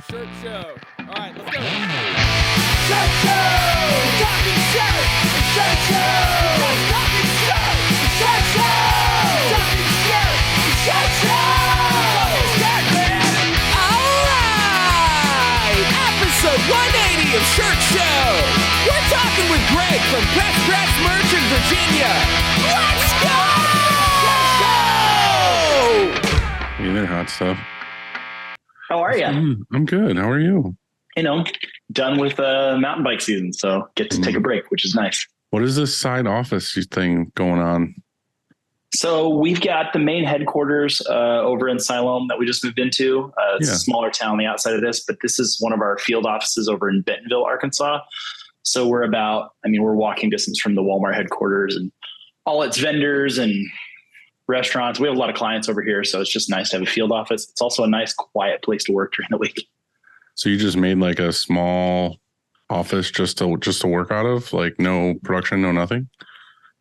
Shirt show. All right, let's go. Shirt show! Talking shirt! Shirt show! Talking shirt! Shirt show! Talking shirt! Shirt show! Talking shirt, man! All right! Episode 180 of Shirt Show. We're talking with Greg from Best Dress Merch in Virginia. Let's go! Shirt show! Hey there, hot stuff. How are you? I'm good. How are you? You know, done with mountain bike season, so get to take a break, which is nice. What is this side office thing going on? So we've got the main headquarters over in Siloam that we just moved into. It's a smaller town on the outside of this, but this is one of our field offices over in Bentonville, Arkansas. So we're walking distance from the Walmart headquarters and all its vendors and restaurants. We have a lot of clients over here, so it's just nice to have a field office. It's also a nice, quiet place to work during the week. So you just made like a small office just to work out of, like no production, no nothing?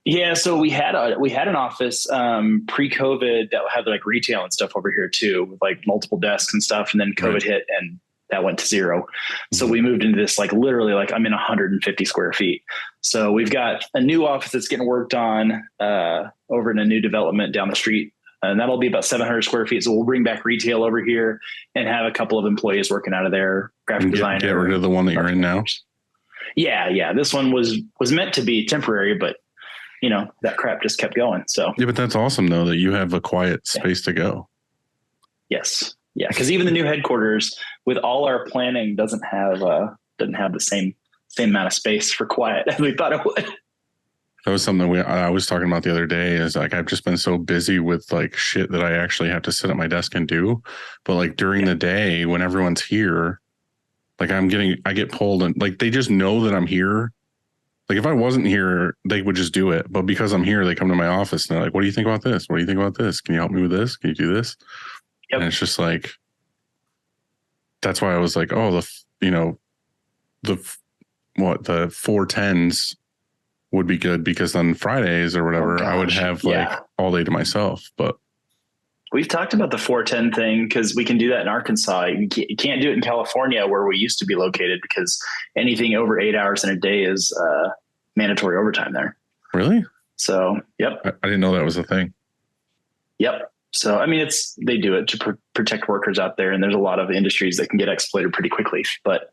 Yeah, so we had an office pre-COVID that had like retail and stuff over here too, with like multiple desks and stuff. And then COVID hit and that went to zero. So we moved into this like literally like I'm in 150 square feet. So we've got a new office that's getting worked on over in a new development down the street. And that'll be about 700 square feet. So we'll bring back retail over here and have a couple of employees working out of there. Graphic designer. Get rid of the one that you're in now. Yeah. This one was meant to be temporary, but you know, that crap just kept going. So yeah, but that's awesome though, that you have a quiet space to go. Yes. Yeah. Cause even the new headquarters with all our planning doesn't have the same amount of space for quiet as we thought it would. That was something I was talking about the other day is like, I've just been so busy with like shit that I actually have to sit at my desk and do. But like during the day when everyone's here, like I get pulled and like, they just know that I'm here. Like if I wasn't here, they would just do it. But because I'm here, they come to my office and they're like, what do you think about this? What do you think about this? Can you help me with this? Can you do this? Yep. And it's just like, that's why I was like, oh, the 410s would be good because on Fridays or whatever, I would have like all day to myself. But we've talked about the 410 thing because we can do that in Arkansas. You can't do it in California where we used to be located because anything over 8 hours in a day is mandatory overtime there. Really? So, yep. I didn't know that was a thing. Yep. So, I mean, they do it to protect workers out there. And there's a lot of industries that can get exploited pretty quickly. But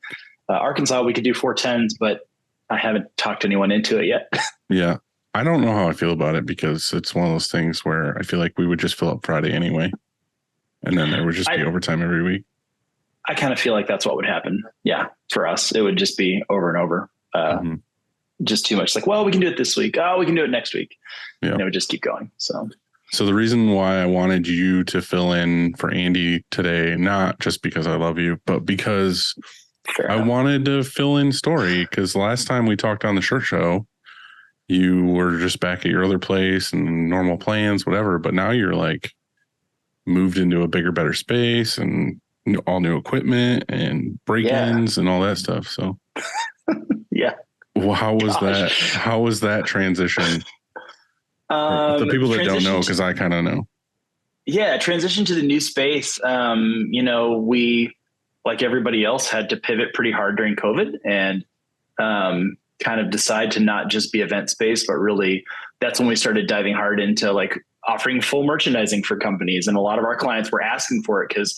Arkansas, we could do 410s, but I haven't talked anyone into it yet. Yeah. I don't know how I feel about it because it's one of those things where I feel like we would just fill up Friday anyway. And then there would just be overtime every week. I kind of feel like that's what would happen. Yeah. For us, it would just be over and over. Just too much. Like, well, we can do it this week. Oh, we can do it next week. Yeah. And it would just keep going. So the reason why I wanted you to fill in for Andy today, not just because I love you, but because I wanted to fill in Story, because last time we talked on the Shirt Show, you were just back at your other place and normal plans, whatever. But now you're like moved into a bigger, better space and all new equipment and break-ins and all that stuff. So yeah. Well, how was that? How was that transition? The people that don't know, because I kind of know. Yeah, transition to the new space. We, like everybody else, had to pivot pretty hard during COVID and kind of decide to not just be event space, but really that's when we started diving hard into like offering full merchandising for companies. And a lot of our clients were asking for it because,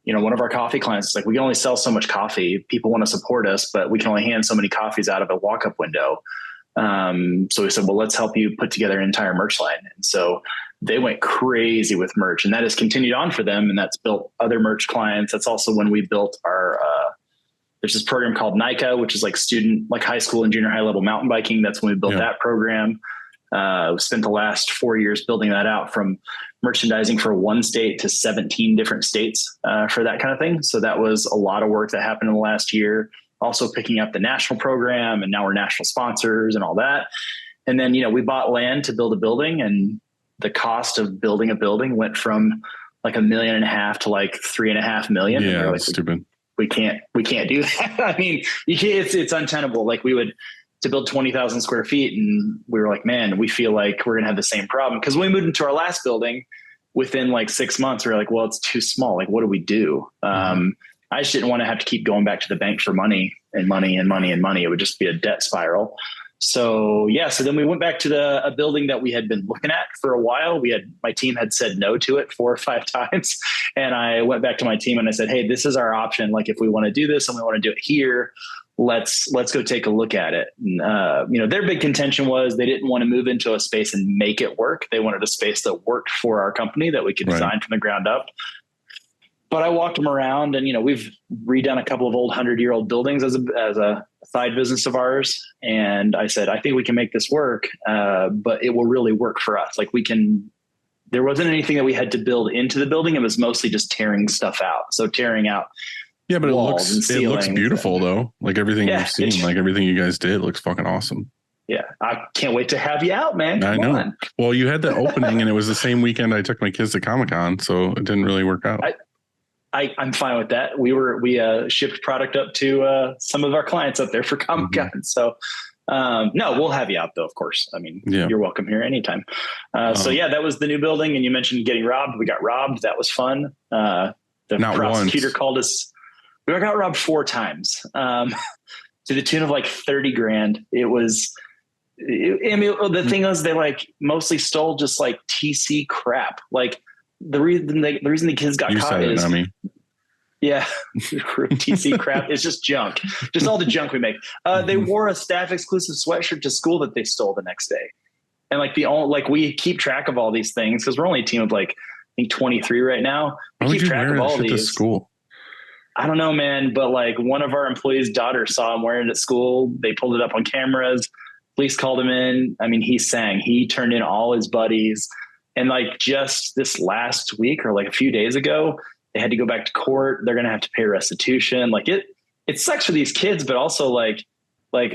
one of our coffee clients is like, we can only sell so much coffee. People want to support us, but we can only hand so many coffees out of a walk-up window. So we said, well, let's help you put together an entire merch line. And so they went crazy with merch, and that has continued on for them. And that's built other merch clients. That's also when we built our, there's this program called NICA, which is like high school and junior high level mountain biking. That's when we built that program. We spent the last 4 years building that out from merchandising for one state to 17 different states for that kind of thing. So that was a lot of work that happened in the last year. Also picking up the national program, and now we're national sponsors and all that. And then, we bought land to build a building, and the cost of building a building went from like $1.5 million to like $3.5 million. Yeah, like, that's stupid. We can't do that. I mean, you can't, it's untenable. Like to build 20,000 square feet. And we were like, man, we feel like we're going to have the same problem. Cause when we moved into our last building within like 6 months, we were like, well, it's too small. Like, what do we do? I just didn't want to have to keep going back to the bank for money and money and money and money. It would just be a debt spiral. So so then we went back to a building that we had been looking at for a while. My team had said no to it 4 or 5 times. And I went back to my team and I said, hey, this is our option. Like if we want to do this and we want to do it here, let's go take a look at it. And, their big contention was they didn't want to move into a space and make it work. They wanted a space that worked for our company that we could design from the ground up. But I walked them around and, we've redone a couple of old 100-year-old buildings as a side business of ours. And I said, I think we can make this work, but it will really work for us. Like there wasn't anything that we had to build into the building. It was mostly just tearing stuff out. So tearing out. Yeah, but it looks beautiful though. Like everything you've seen, like everything you guys did looks fucking awesome. Yeah. I can't wait to have you out, man. Come on. Well, you had the opening and it was the same weekend I took my kids to Comic-Con. So it didn't really work out. I'm fine with that. We shipped product up to some of our clients up there for Comic-Con. Mm-hmm. So no, we'll have you out though, of course. I mean, you're welcome here anytime. So that was the new building. And you mentioned getting robbed. We got robbed. That was fun. The prosecutor called us. We got robbed 4 times to the tune of like $30,000. It was, the thing is they like mostly stole just like TC crap. Like the reason the kids got caught is, TC crap. It's just junk, just all the junk we make. They wore a staff exclusive sweatshirt to school that they stole the next day. And like we keep track of all these things because we're only a team of like, I think 23 right now. We keep track of all these. To school? I don't know, man, but like one of our employees' daughters saw him wearing it at school. They pulled it up on cameras. Police called him in. I mean, he turned in all his buddies. And like just this last week or like a few days ago, they had to go back to court. They're going to have to pay restitution. Like it sucks for these kids, but also like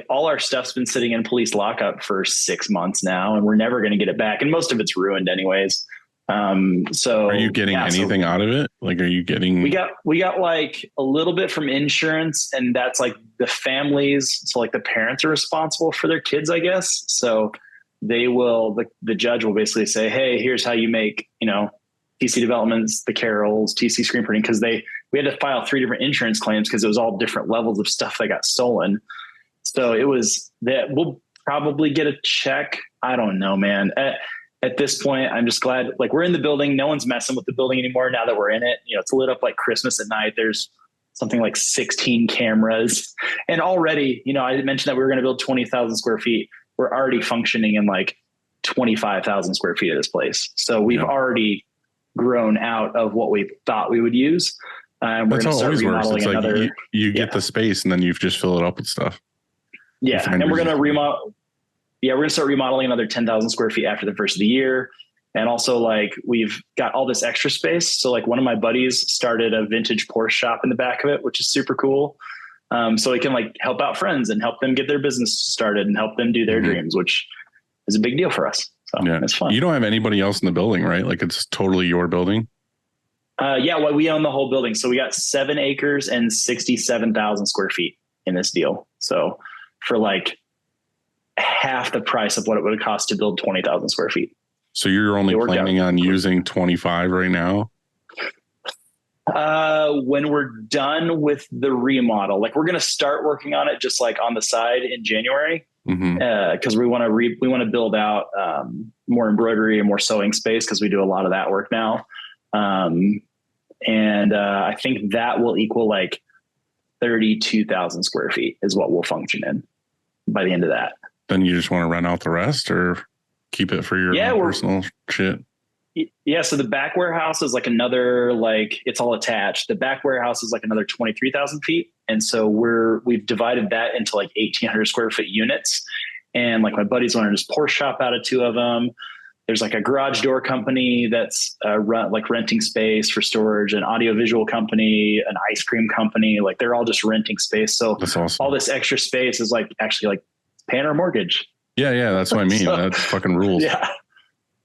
all our stuff's been sitting in police lockup for 6 months now, and we're never going to get it back. And most of it's ruined anyways. So are you getting anything out of it? Like, are you getting, we got like a little bit from insurance, and that's like the families. So like the parents are responsible for their kids, I guess. So they will, the judge will basically say, hey, here's how you make, TC developments, the Carols, TC screen printing. Cause we had to file 3 different insurance claims cause it was all different levels of stuff that got stolen. So it was that we'll probably get a check. I don't know, man. At this point, I'm just glad, like we're in the building. No one's messing with the building anymore now that we're in it. It's lit up like Christmas at night. There's something like 16 cameras. And already, I mentioned that we were going to build 20,000 square feet. We're already functioning in like 25,000 square feet of this place. So we've already grown out of what we thought we would use. We're going to start remodeling another. You get the space and then you just fill it up with stuff. Yeah. And we're going to remodel. Yeah, we're going to start remodeling another 10,000 square feet after the first of the year. And also like we've got all this extra space. So like one of my buddies started a vintage Porsche shop in the back of it, which is super cool. So we can like help out friends and help them get their business started and help them do their dreams, which is a big deal for us. So it's fun. You don't have anybody else in the building, right? Like it's totally your building. Well, we own the whole building. So we got 7 acres and 67,000 square feet in this deal. So for like half the price of what it would cost to build 20,000 square feet. So you're only planning on using 25 right now? When we're done with the remodel, like we're going to start working on it just like on the side in January. Cause we want to build out, more embroidery and more sewing space. Cause we do a lot of that work now. I think that will equal like 32,000 square feet is what we'll function in by the end of that. Then you just want to rent out the rest or keep it for your personal shit? Yeah. So the back warehouse is like another, like it's all attached. The back warehouse is like another 23,000 feet. And so we've divided that into like 1,800 square foot units. And like my buddies wanted to just Porsche shop out of 2 of them. There's like a garage door company that's renting space for storage, an audiovisual company, an ice cream company. Like they're all just renting space. So that's awesome. All this extra space is like actually like paying our mortgage. Yeah. That's what I mean. That's fucking rules.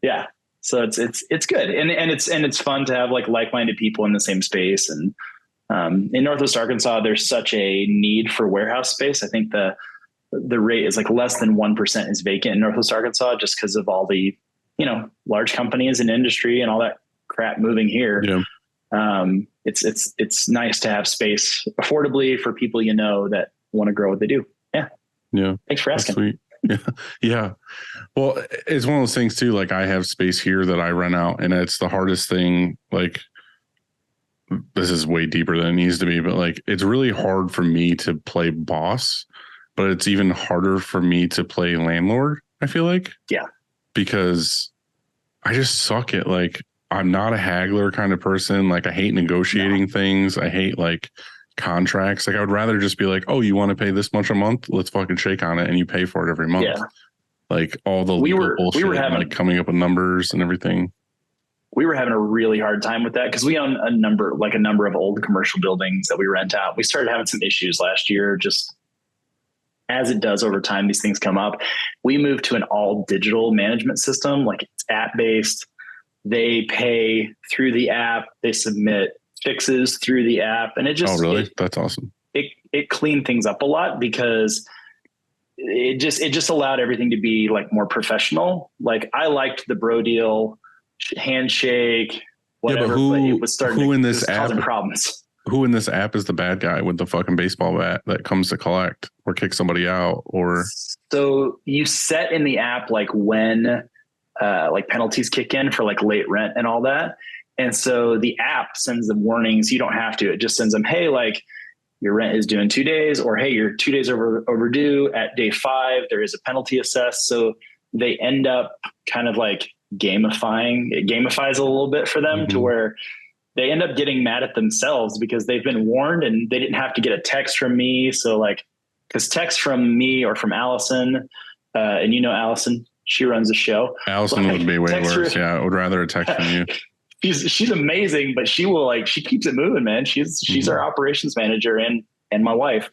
Yeah. So it's good. And it's fun to have like like-minded people in the same space. And, in Northwest Arkansas, there's such a need for warehouse space. I think the rate is like less than 1% is vacant in Northwest Arkansas just because of all the, large companies and industry and all that crap moving here. It's nice to have space affordably for people, that want to grow what they do. Yeah. Yeah. Thanks for asking. Sweet. Yeah. Yeah. Well, it's one of those things too. Like I have space here that I rent out, and it's the hardest thing. Like this is way deeper than it needs to be, but like it's really hard for me to play boss, but it's even harder for me to play landlord, I feel like. Yeah. Because I just suck at like, I'm not a haggler kind of person. Like I hate negotiating things. I hate like contracts. Like I would rather just be like, oh, you want to pay this much a month? Let's fucking shake on it, and you pay for it every month. Yeah. Like all the legal bullshit, and like coming up with numbers and everything. We were having a really hard time with that because we own a number of old commercial buildings that we rent out. We started having some issues last year, just as it does over time, these things come up. We moved to an all digital management system. Like it's app based. They pay through the app. They submit fixes through the app. And it just, that's awesome. It cleaned things up a lot because it just allowed everything to be like more professional. Like I liked the bro deal, handshake, whatever. But it was starting causing problems. Who in this app is the bad guy with the fucking baseball bat that comes to collect or kick somebody out? Or so you set in the app like when like penalties kick in for like late rent and all that. And so the app sends them warnings. You don't have to. It just sends them, hey, like your rent is due in 2 days, or hey, you're 2 days overdue at day 5. There is a penalty assessed. So they end up kind of like gamifying. It gamifies a little bit for them to where they end up getting mad at themselves because they've been warned and they didn't have to get a text from me. So like, because text from me or from Allison, and Allison, she runs the show. Allison would be way worse. Yeah, I would rather a text from you. She's amazing, but she keeps it moving, man. She's our operations manager and my wife.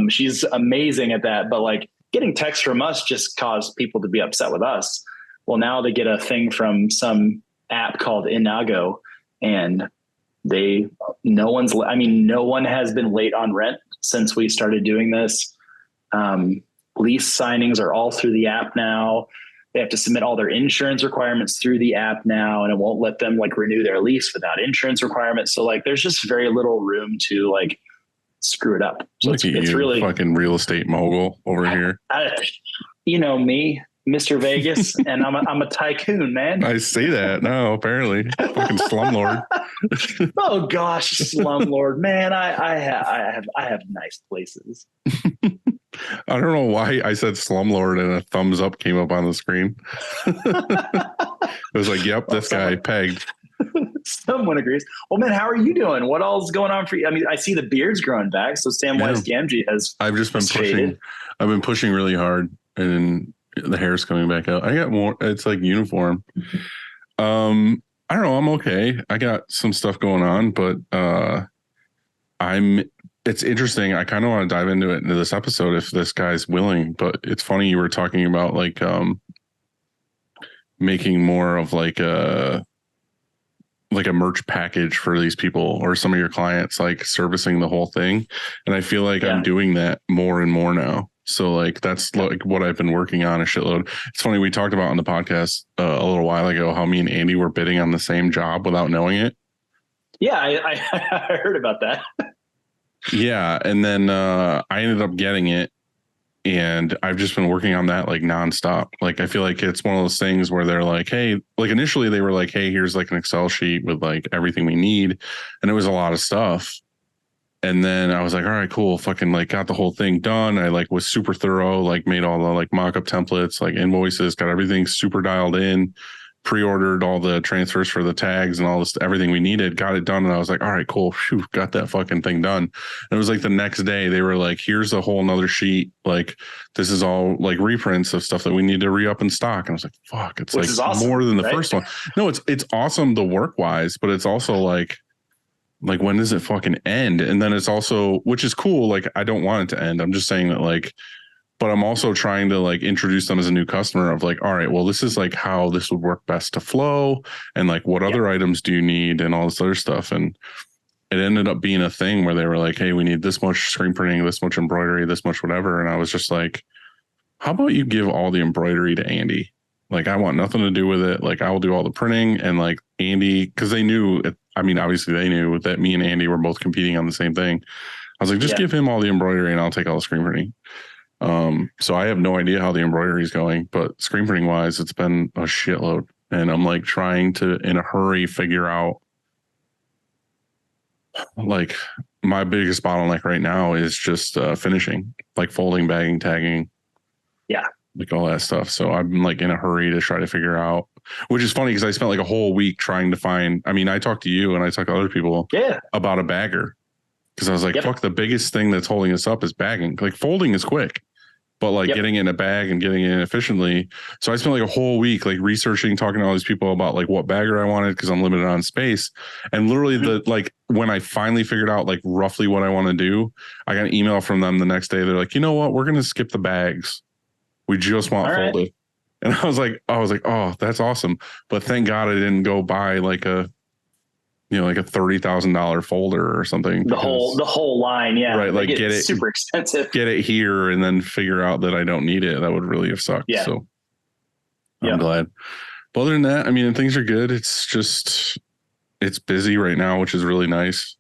She's amazing at that. But like getting texts from us just caused people to be upset with us. Well, now they get a thing from some app called Inago, and no one has been late on rent since we started doing this. Lease signings are all through the app now. They have to submit all their insurance requirements through the app now, and it won't let them like renew their lease without insurance requirements. So like, there's just very little room to like screw it up. So it's really fucking real estate mogul over here. Me, Mr. Vegas, and I'm a tycoon, man. I see that now. Apparently, fucking slumlord. Oh gosh, slumlord, man. I have nice places. I don't know why I said slumlord and a thumbs up came up on the screen. It was like, yep, this guy pegged. Someone agrees. Well, man, how are you doing? What all's going on for you? I mean, I see the beard's growing back. So Samwise Gamgee has. I've just been pushing. I've been pushing really hard, and the hair's coming back out. I got more. It's like uniform. I don't know. I'm okay. I got some stuff going on, but it's interesting. I kind of want to dive into it into this episode if this guy's willing, but it's funny you were talking about like making more of like a merch package for these people or some of your clients, like servicing the whole thing. And I feel like I'm doing that more and more now. So like that's like what I've been working on a shitload. It's funny, we talked about on the podcast a little while ago how me and Andy were bidding on the same job without knowing it. Yeah, I heard about that. Yeah, and then I ended up getting it, and I've just been working on that like nonstop. Like I feel like it's one of those things where they're like, hey, like initially they were like, hey, here's like an Excel sheet with like everything we need, and it was a lot of stuff. And then I was like, all right, cool, fucking like got the whole thing done. I like was super thorough, like made all the like mock-up templates, like invoices, got everything super dialed in. Pre-ordered all the transfers for the tags and all this, everything we needed, got it done. And I was like, all right, cool. Phew, got that fucking thing done. And it was like the next day they were like, here's a whole nother sheet. Like this is all like reprints of stuff that we need to re-up in stock. And I was like, fuck, it's like awesome, more than the first one. No, it's awesome the work wise, but it's also like when does it fucking end? And then it's also, which is cool. Like I don't want it to end. I'm just saying that like, but I'm also trying to like introduce them as a new customer of like, all right, well, this is like how this would work best to flow, and like what other items do you need and all this other stuff. And it ended up being a thing where they were like, hey, we need this much screen printing, this much embroidery, this much whatever. And I was just like, how about you give all the embroidery to Andy? Like I want nothing to do with it. Like I will do all the printing, and like Andy, because they knew I mean, obviously they knew that me and Andy were both competing on the same thing. I was like, just give him all the embroidery and I'll take all the screen printing. So I have no idea how the embroidery is going, but screen printing wise, it's been a shitload. And I'm like trying to, in a hurry, figure out like my biggest bottleneck right now is just finishing, like folding, bagging, tagging. Yeah. Like all that stuff. So I'm like in a hurry to try to figure out, which is funny because I spent like a whole week trying to find, I mean, I talked to you and I talked to other people about a bagger because I was like, fuck, the biggest thing that's holding us up is bagging. Like folding is quick, but like getting in a bag and getting it in efficiently. So I spent like a whole week like researching, talking to all these people about like what bagger I wanted because I'm limited on space. And literally like when I finally figured out like roughly what I want to do, I got an email from them the next day. They're like, you know what? We're going to skip the bags. We just want folded. Right. And I was like, oh, that's awesome. But thank God I didn't go buy like a, you know, like a $30,000 folder or something. The whole line. Yeah. Right. Like get it super expensive. Get it here and then figure out that I don't need it. That would really have sucked. Yeah. So I'm glad. But other than that, I mean, things are good. It's just, it's busy right now, which is really nice.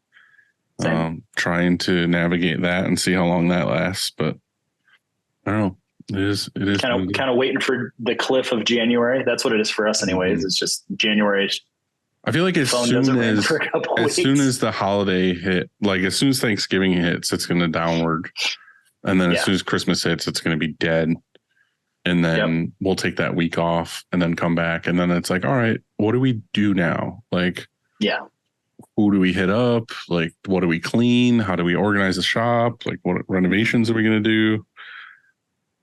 Trying to navigate that and see how long that lasts. But I don't know. It is kind of waiting for the cliff of January. That's what it is for us anyways. It's just January. I feel like as soon as the holiday hit, like as soon as Thanksgiving hits, it's going to downward. And then as soon as Christmas hits, it's going to be dead. And then we'll take that week off and then come back. And then it's like, all right, what do we do now? Like, who do we hit up? Like, what do we clean? How do we organize the shop? Like, what renovations are we going to do?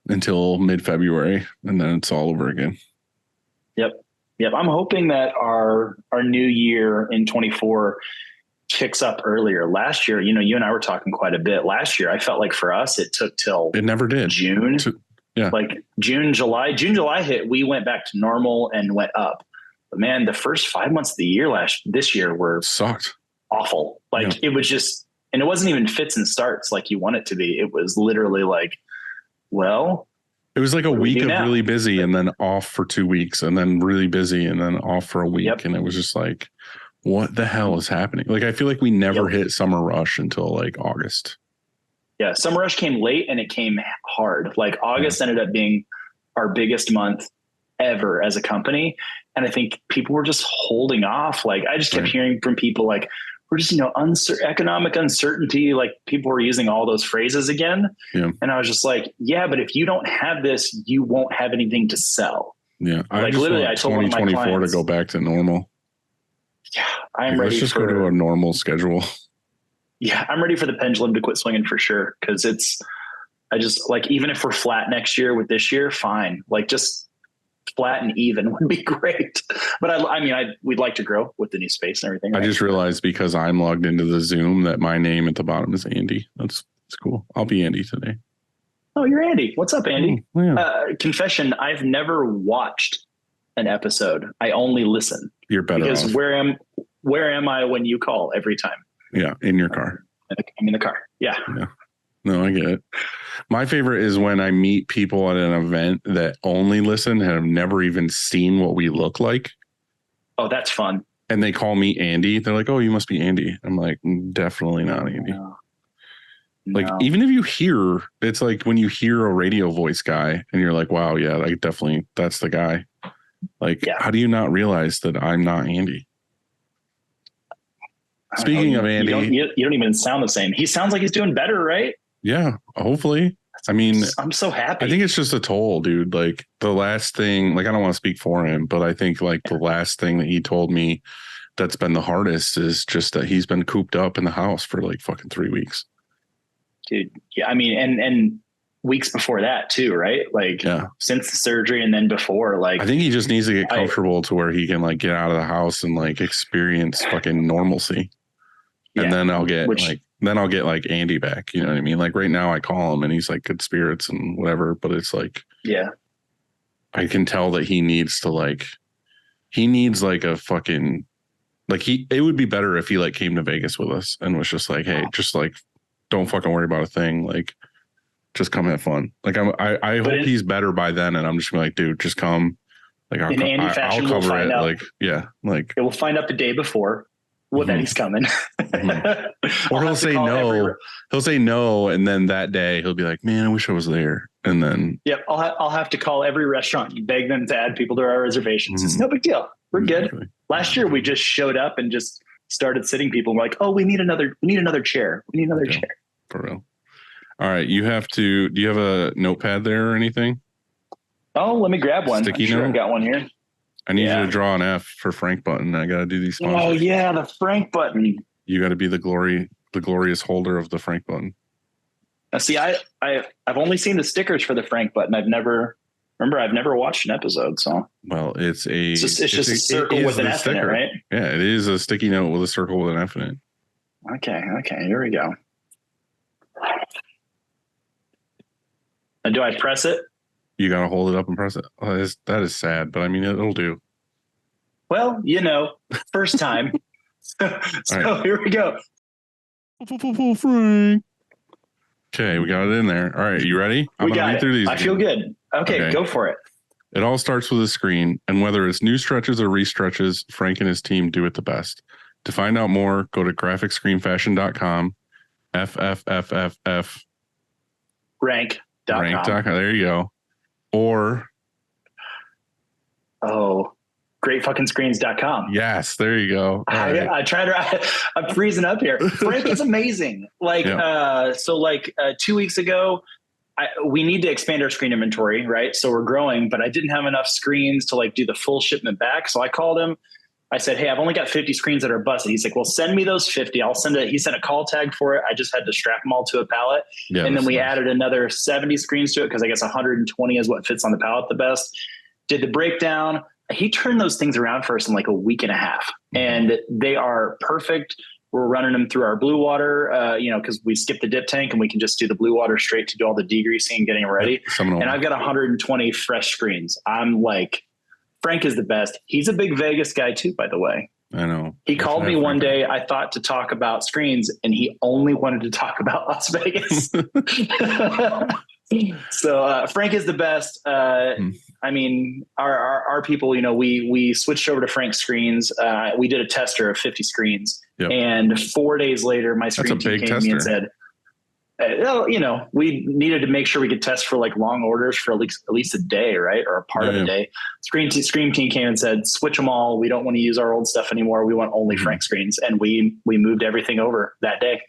Until mid-February, and then it's all over again. Yep. I'm hoping that our new year in 24 kicks up earlier. Last year, you know, you and I were talking quite a bit. Last year, I felt like for us, it took till it never did June. Like June, July hit. We went back to normal and went up. But man, the first 5 months of the year this year were sucked. Awful. Like it was just, and it wasn't even fits and starts like you want it to be. It was literally like, well, it was like a week of really busy and then off for 2 weeks and then really busy and then off for a week. And it was just like, what the hell is happening? Like, I feel like we never hit summer rush until like August. Yeah. Summer rush came late and it came hard. Like August ended up being our biggest month ever as a company. And I think people were just holding off. Like I just kept hearing from people like, we're just, you know, economic uncertainty. Like people were using all those phrases again. Yeah. And I was just like, yeah, but if you don't have this, you won't have anything to sell. Yeah. I told 2024 to go back to normal. Yeah. I'm ready. Let's just go to a normal schedule. Yeah. I'm ready for the pendulum to quit swinging for sure. Cause I just like, even if we're flat next year with this year, fine. Like just flat and even would be great. But I mean, we'd like to grow with the new space and everything. Right? I just realized because I'm logged into the Zoom that my name at the bottom is Andy. That's cool. I'll be Andy today. Oh, you're Andy. What's up, Andy? Oh, yeah. Confession. I've never watched an episode. I only listen. You're better because off. Where am I when you call every time? Yeah. In your car. I'm in the car. Yeah. No, I get it. My favorite is when I meet people at an event that only listen and have never even seen what we look like. Oh, that's fun. And they call me Andy. They're like, oh, you must be Andy. I'm like, definitely not Andy. No. Like, even if you hear, it's like when you hear a radio voice guy and you're like, wow, yeah, like definitely that's the guy. Like, how do you not realize that I'm not Andy? Speaking of Andy, you don't even sound the same. He sounds like he's doing better, right? Yeah, hopefully. I mean, I'm so happy. I think it's just a toll, dude. Like the last thing, like I don't want to speak for him, but I think like the last thing that he told me that's been the hardest is just that he's been cooped up in the house for like fucking 3 weeks. Dude, yeah, I mean, and weeks before that too, right? Like since the surgery and then before, like I think he just needs to get comfortable to where he can like get out of the house and like experience fucking normalcy. And then I'll get like Andy back. You know what I mean? Like right now I call him and he's like good spirits and whatever, but it's like, I can tell that he needs like a fucking, like it would be better if he like came to Vegas with us and was just like, hey, just like, don't fucking worry about a thing. Like just come have fun. Like I hope he's better by then. And I'm just gonna be like, dude, just come. Like I'll cover it. Like, yeah, like we'll find out the day before. well, that he's coming. Or he'll say no. He'll say no, and then that day he'll be like, "Man, I wish I was there." And then, yep, I'll have to call every restaurant and beg them to add people to our reservations. It's no big deal. We're good. Last year we just showed up and just started sitting people. We're like, "Oh, we need another chair. We need another chair." For real. All right, do you have a notepad there or anything? Oh, let me grab one. Sticky note. I've got one here. I need you to draw an F for Frank button. I got to do these sponsors. Oh yeah, the Frank button. You got to be the glorious holder of the Frank button. Now, see, I've only seen the stickers for the Frank button. I've never watched an episode. So it's just a circle with an F in it, right? Yeah, it is a sticky note with a circle with an F in it. Okay, here we go. And do I press it? You got to hold it up and press it. Oh, that is sad, but I mean, it'll do. Well, first time. So Here we go. Frank. Okay, we got it in there. All right, you ready? I'm going to read through these. I feel good. Okay, go for it. It all starts with a screen, and whether it's new stretches or restretches, Frank and his team do it the best. To find out more, go to graphicscreenfashion.com, FFFFF. Rank.com. There you go. Or greatfuckingscreens.com. Yes, there you go. I tried to, I'm freezing up here. Frank is amazing. 2 weeks ago, we need to expand our screen inventory, right? So we're growing, but I didn't have enough screens to do the full shipment back. So I called him. I said, "Hey, I've only got 50 screens that are busted." He's like, "Well, send me those 50. He sent a call tag for it. I just had to strap them all to a pallet." Yeah, and then we added another 70 screens to it because I guess 120 is what fits on the pallet the best. Did the breakdown. He turned those things around for us in a week and a half, and they are perfect. We're running them through our blue water, because we skip the dip tank and we can just do the blue water straight to do all the degreasing and getting them ready. And I've got 120 fresh screens. I'm like, Frank is the best. He's a big Vegas guy too, by the way. I know. He called me one day, I thought, to talk about screens, and he only wanted to talk about Las Vegas. So Frank is the best. I mean, our people, we switched over to Frank's screens. We did a tester of 50 screens. Yep. And 4 days later, my screen team came to me and said, we needed to make sure we could test for long orders for at least a day, right? Or a part of a day. Screen team came and said, switch them all. We don't want to use our old stuff anymore. We want only Frank screens. And we moved everything over that day.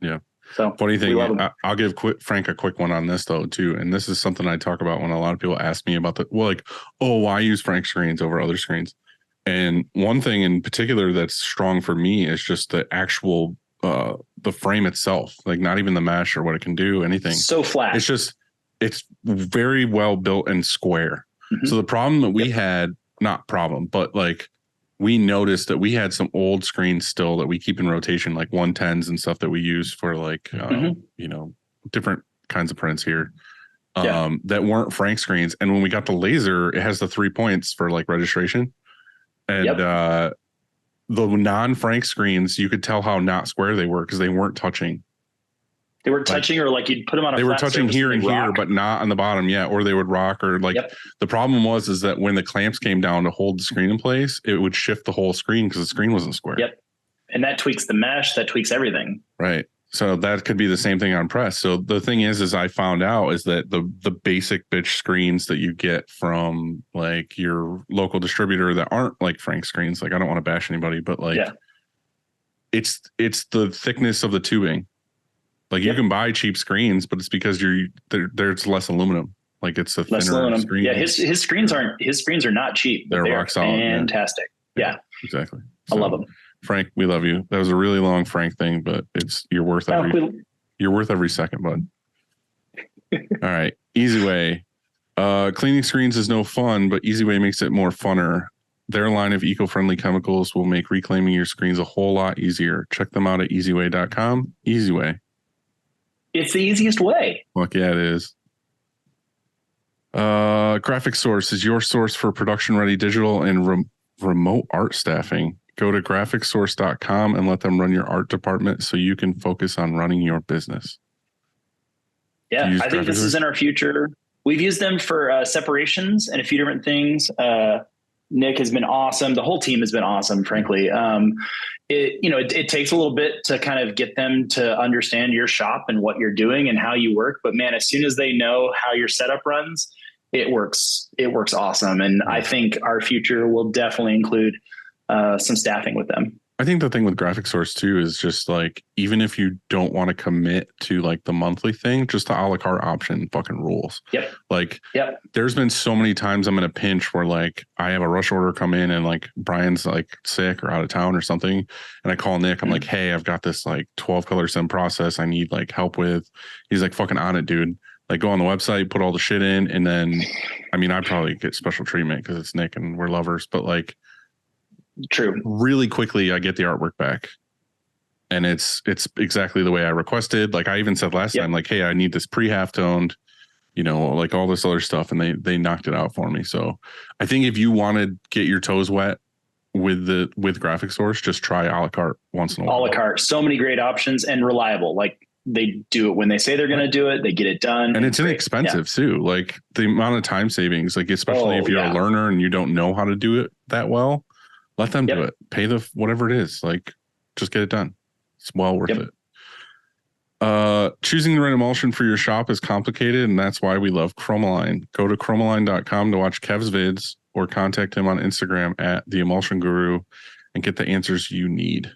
Yeah. So funny thing, I'll give Frank a quick one on this though too. And this is something I talk about when a lot of people ask me about why use Frank screens over other screens? And one thing in particular that's strong for me is just the actual the frame itself, not even the mesh or what it can do, anything. So flat. It's very well built and square. Mm-hmm. So the problem that we had, not problem, but we noticed that we had some old screens still that we keep in rotation, 110s and stuff that we use for different kinds of prints here that weren't Frank screens. And when we got the laser, it has the 3 points for registration. And the non-Frank screens, you could tell how not square they were because they weren't touching. They weren't touching, or you'd put them on a they were touching here and here, but not on the bottom yet, or they would rock, or the problem was that when the clamps came down to hold the screen in place, it would shift the whole screen because the screen wasn't square. Yep. And that tweaks the mesh, that tweaks everything. Right. So that could be the same thing on press. So the thing is I found out is that the basic bitch screens that you get from your local distributor that aren't Frank screens, I don't want to bash anybody, but it's the thickness of the tubing. You can buy cheap screens, but it's because there's less aluminum. It's a thinner screen. Yeah, his screens are not cheap. But they're rock solid. Fantastic. Yeah. Exactly. I love them. Frank, we love you. That was a really long Frank thing, but you're worth every second, bud. All right. Easy Way. Cleaning screens is no fun, but Easy Way makes it more funner. Their line of eco-friendly chemicals will make reclaiming your screens a whole lot easier. Check them out at easyway.com. Easy Way. It's the easiest way. Fuck yeah, it is. Graphic Source is your source for production-ready digital and remote art staffing. Go to graphicsource.com and let them run your art department so you can focus on running your business. Yeah, I think this is in our future. We've used them for separations and a few different things. Nick has been awesome. The whole team has been awesome, frankly. It takes a little bit to kind of get them to understand your shop and what you're doing and how you work. But man, as soon as they know how your setup runs, it works awesome. And I think our future will definitely include some staffing with them. I think the thing with Graphic Source too is just like, even if you don't want to commit to like the monthly thing, just the a la carte option fucking rules. Yep. Like, yep. There's been so many times I'm in a pinch where like I have a rush order come in and like Brian's like sick or out of town or something. And I call Nick. I'm like, hey, I've got this like 12 color sim process I need like help with. He's like, fucking on it, dude. Like, go on the website, put all the shit in. And then, I mean, I probably get special treatment because it's Nick and we're lovers, but like, true. Really quickly, I get the artwork back. And it's exactly the way I requested. Like I even said last time, like, hey, I need this pre-half-toned, like all this other stuff. And they knocked it out for me. So I think if you want to get your toes wet with Graphic Source, just try a la carte once in a while. A la carte. So many great options and reliable. Like they do it when they say they're going to do it, they get it done. And it's inexpensive too. Like the amount of time savings, like especially if you're a learner and you don't know how to do it that well, let them do it. Pay the whatever it is. Like just get it done. It's well worth it. Choosing the right emulsion for your shop is complicated, and that's why we love Chromaline. Go to chromaline.com to watch Kev's vids or contact him on Instagram at the Emulsion Guru and get the answers you need.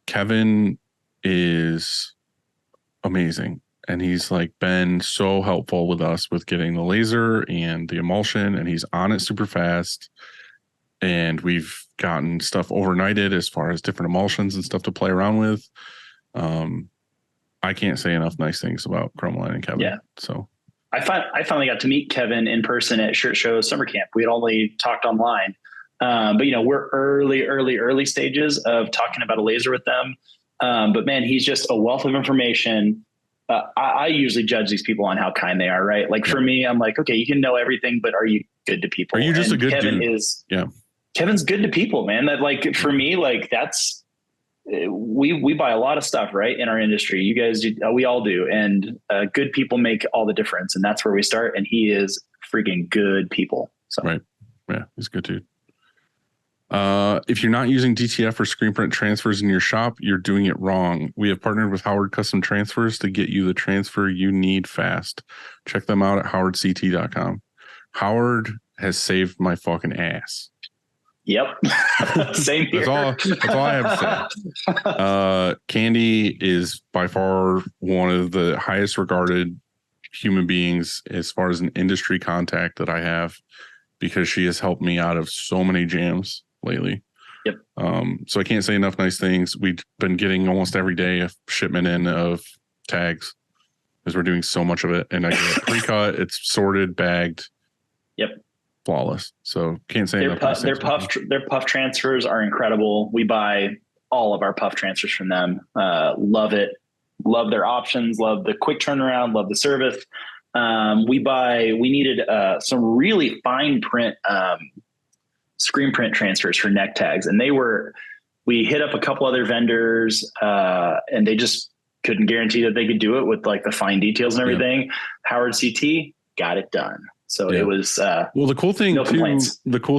Kevin is amazing, and he's like been so helpful with us with getting the laser and the emulsion, and he's on it super fast. And we've gotten stuff overnighted as far as different emulsions and stuff to play around with. I can't say enough nice things about Chromaline and Kevin. Yeah. So I finally got to meet Kevin in person at Shirt Show Summer Camp. We had only talked online, but we're early stages of talking about a laser with them. But man, he's just a wealth of information. I usually judge these people on how kind they are, right? Like for me, I'm like, okay, you can know everything, but are you good to people? Are you just a good Kevin dude? Kevin's good to people, man. That like for me, like that's we buy a lot of stuff, right, in our industry. You guys do, we all do, and good people make all the difference, and that's where we start. And he is freaking good people. So right, yeah, he's good dude. If you're not using DTF or screen print transfers in your shop, you're doing it wrong. We have partnered with Howard Custom Transfers to get you the transfer you need fast. Check them out at howardct.com. Howard has saved my fucking ass. Yep. Same here. That's all I have to say. Candy is by far one of the highest regarded human beings as far as an industry contact that I have, because she has helped me out of so many jams lately. Yep. So I can't say enough nice things. We've been getting almost every day a shipment in of tags because we're doing so much of it. And I get it pre-cut, it's sorted, bagged. Yep. Flawless. So can't say their puff transfers are incredible. We buy all of our puff transfers from them. Love it. Love their options. Love the quick turnaround. Love the service. We needed some really fine print screen print transfers for neck tags, and we hit up a couple other vendors, and they just couldn't guarantee that they could do it with like the fine details and everything. Yep. Howard CT got it done. So it was well, the cool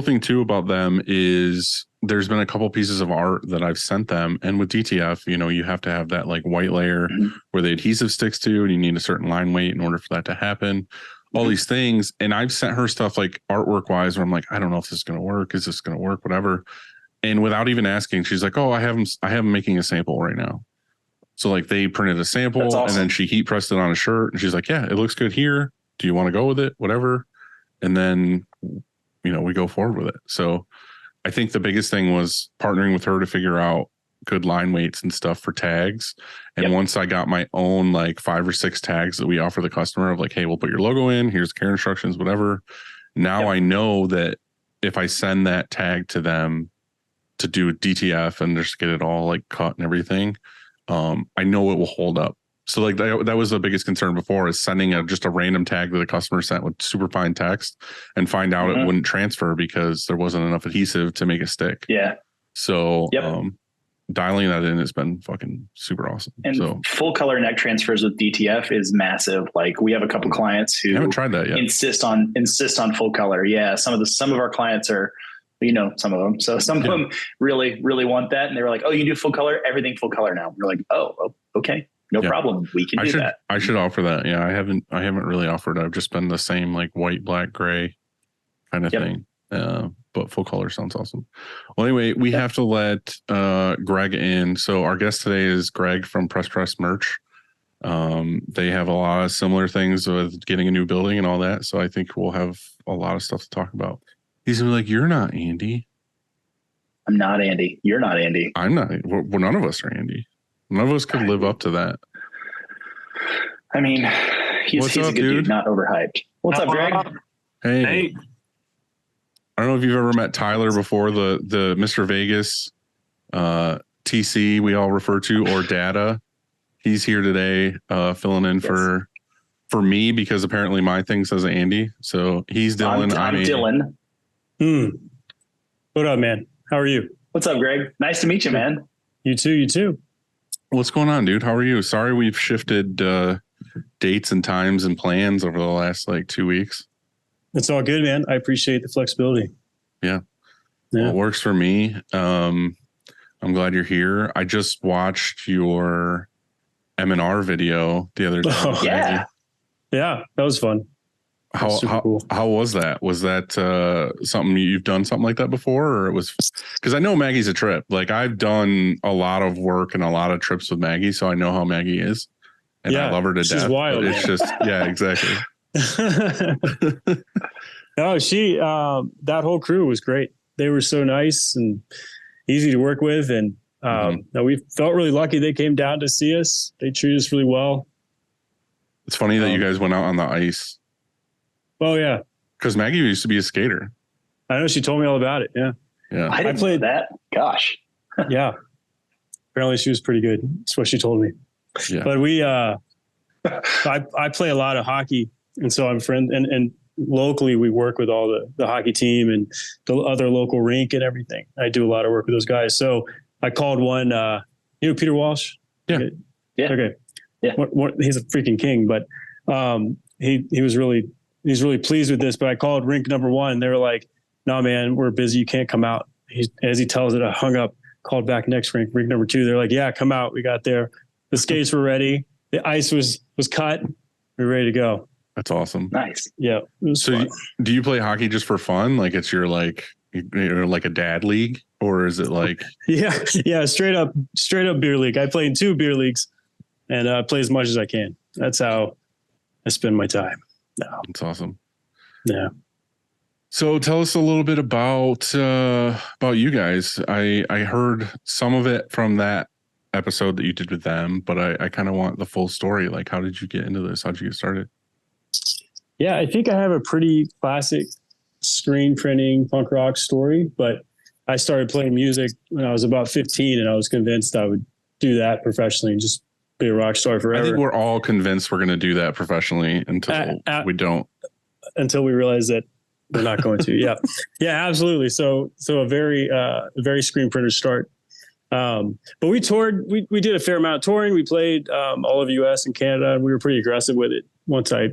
thing too about them is there's been a couple pieces of art that I've sent them, and with DTF, you have to have that like white layer where the adhesive sticks to, and you need a certain line weight in order for that to happen. All these things, and I've sent her stuff like artwork wise where I'm like, I don't know if this is going to work. Is this going to work? Whatever. And without even asking, she's like, oh, I have them making a sample right now. So like they printed a sample and then she heat pressed it on a shirt, and she's like, yeah, it looks good here. Do you want to go with it? Whatever. And then, we go forward with it. So I think the biggest thing was partnering with her to figure out good line weights and stuff for tags. And once I got my own like 5 or 6 tags that we offer the customer of like, hey, we'll put your logo in, here's care instructions, whatever. Now I know that if I send that tag to them to do DTF and just get it all like cut and everything, I know it will hold up. So like that was the biggest concern before, is sending just a random tag that the customer sent with super fine text and find out it wouldn't transfer because there wasn't enough adhesive to make it stick. Yeah. So dialing that in has been fucking super awesome. And so full color neck transfers with DTF is massive. Like we have a couple clients who I haven't tried that yet. insist on full color. Yeah. Some of our clients are, some of them. So some of them really, really want that. And they were like, oh, you do full color, everything full color now. We're like, oh, okay. No problem. We can do that. I should offer that. Yeah. I haven't really offered. I've just been the same like white, black, gray kind of thing. But full color sounds awesome. Well, anyway, we have to let Greg in. So our guest today is Greg from Press Merch. They have a lot of similar things with getting a new building and all that. So I think we'll have a lot of stuff to talk about. He's gonna be like, "You're not Andy." I'm not Andy. You're not Andy. I'm not. Well, none of us are Andy. None of us could live up to that. I mean, he's a good dude, not overhyped. What's up, Greg? Hey. I don't know if you've ever met Tyler before, the Mr. Vegas TC we all refer to, or Data. He's here today filling in for me because apparently my thing says Andy. So he's Dylan. I'm Dylan. What up, man? How are you? What's up, Greg? Nice to meet you, man. You too. What's going on, dude? How are you? Sorry we've shifted dates and times and plans over the last like 2 weeks. It's all good, man. I appreciate the flexibility. Yeah. Well, it works for me. I'm glad you're here. I just watched your M&R video the other day. Oh, yeah. Yeah, that was fun. How was that? Was that something you've done something like that before, or it was because I know Maggie's a trip. Like I've done a lot of work and a lot of trips with Maggie, so I know how Maggie is, and I love her to death. She's wild. It's just exactly. No, that whole crew was great. They were so nice and easy to work with, and we felt really lucky they came down to see us. They treated us really well. It's funny that you guys went out on the ice. Oh yeah, because Maggie used to be a skater. I know, she told me all about it. Yeah. I played that. Gosh. Yeah. Apparently she was pretty good. That's what she told me. Yeah. But we, I play a lot of hockey, and so I'm friend and locally we work with all the hockey team and the other local rink and everything. I do a lot of work with those guys. So I called one, Peter Walsh. Yeah. Yeah. Okay. Yeah. He's a freaking king, but he's really pleased with this. But I called rink number 1 and they were like, "No, man, we're busy. You can't come out." As he tells it, I hung up, called back next rink number 2. They're like, "Yeah, come out." We got there. The skates were ready. The ice was cut. We were ready to go. That's awesome. Nice. Yeah. So do you play hockey just for fun? Like it's your like a dad league, or is it like? Yeah. Straight up beer league. I play in 2 beer leagues and play as much as I can. That's how I spend my time. No. That's awesome. Yeah. So tell us a little bit about you guys. I heard some of it from that episode that you did with them, but I kind of want the full story. Like, how did you get into this? How'd you get started? Yeah, I think I have a pretty classic screen printing punk rock story, but I started playing music when I was about 15 and I was convinced I would do that professionally and just be a rock star forever. I think we're all convinced we're going to do that professionally until we don't. Until we realize that we're not going to. Yeah. Yeah, absolutely. So a very screen printer start. But we toured, we did a fair amount of touring. We played all of US and Canada, and we were pretty aggressive with it once I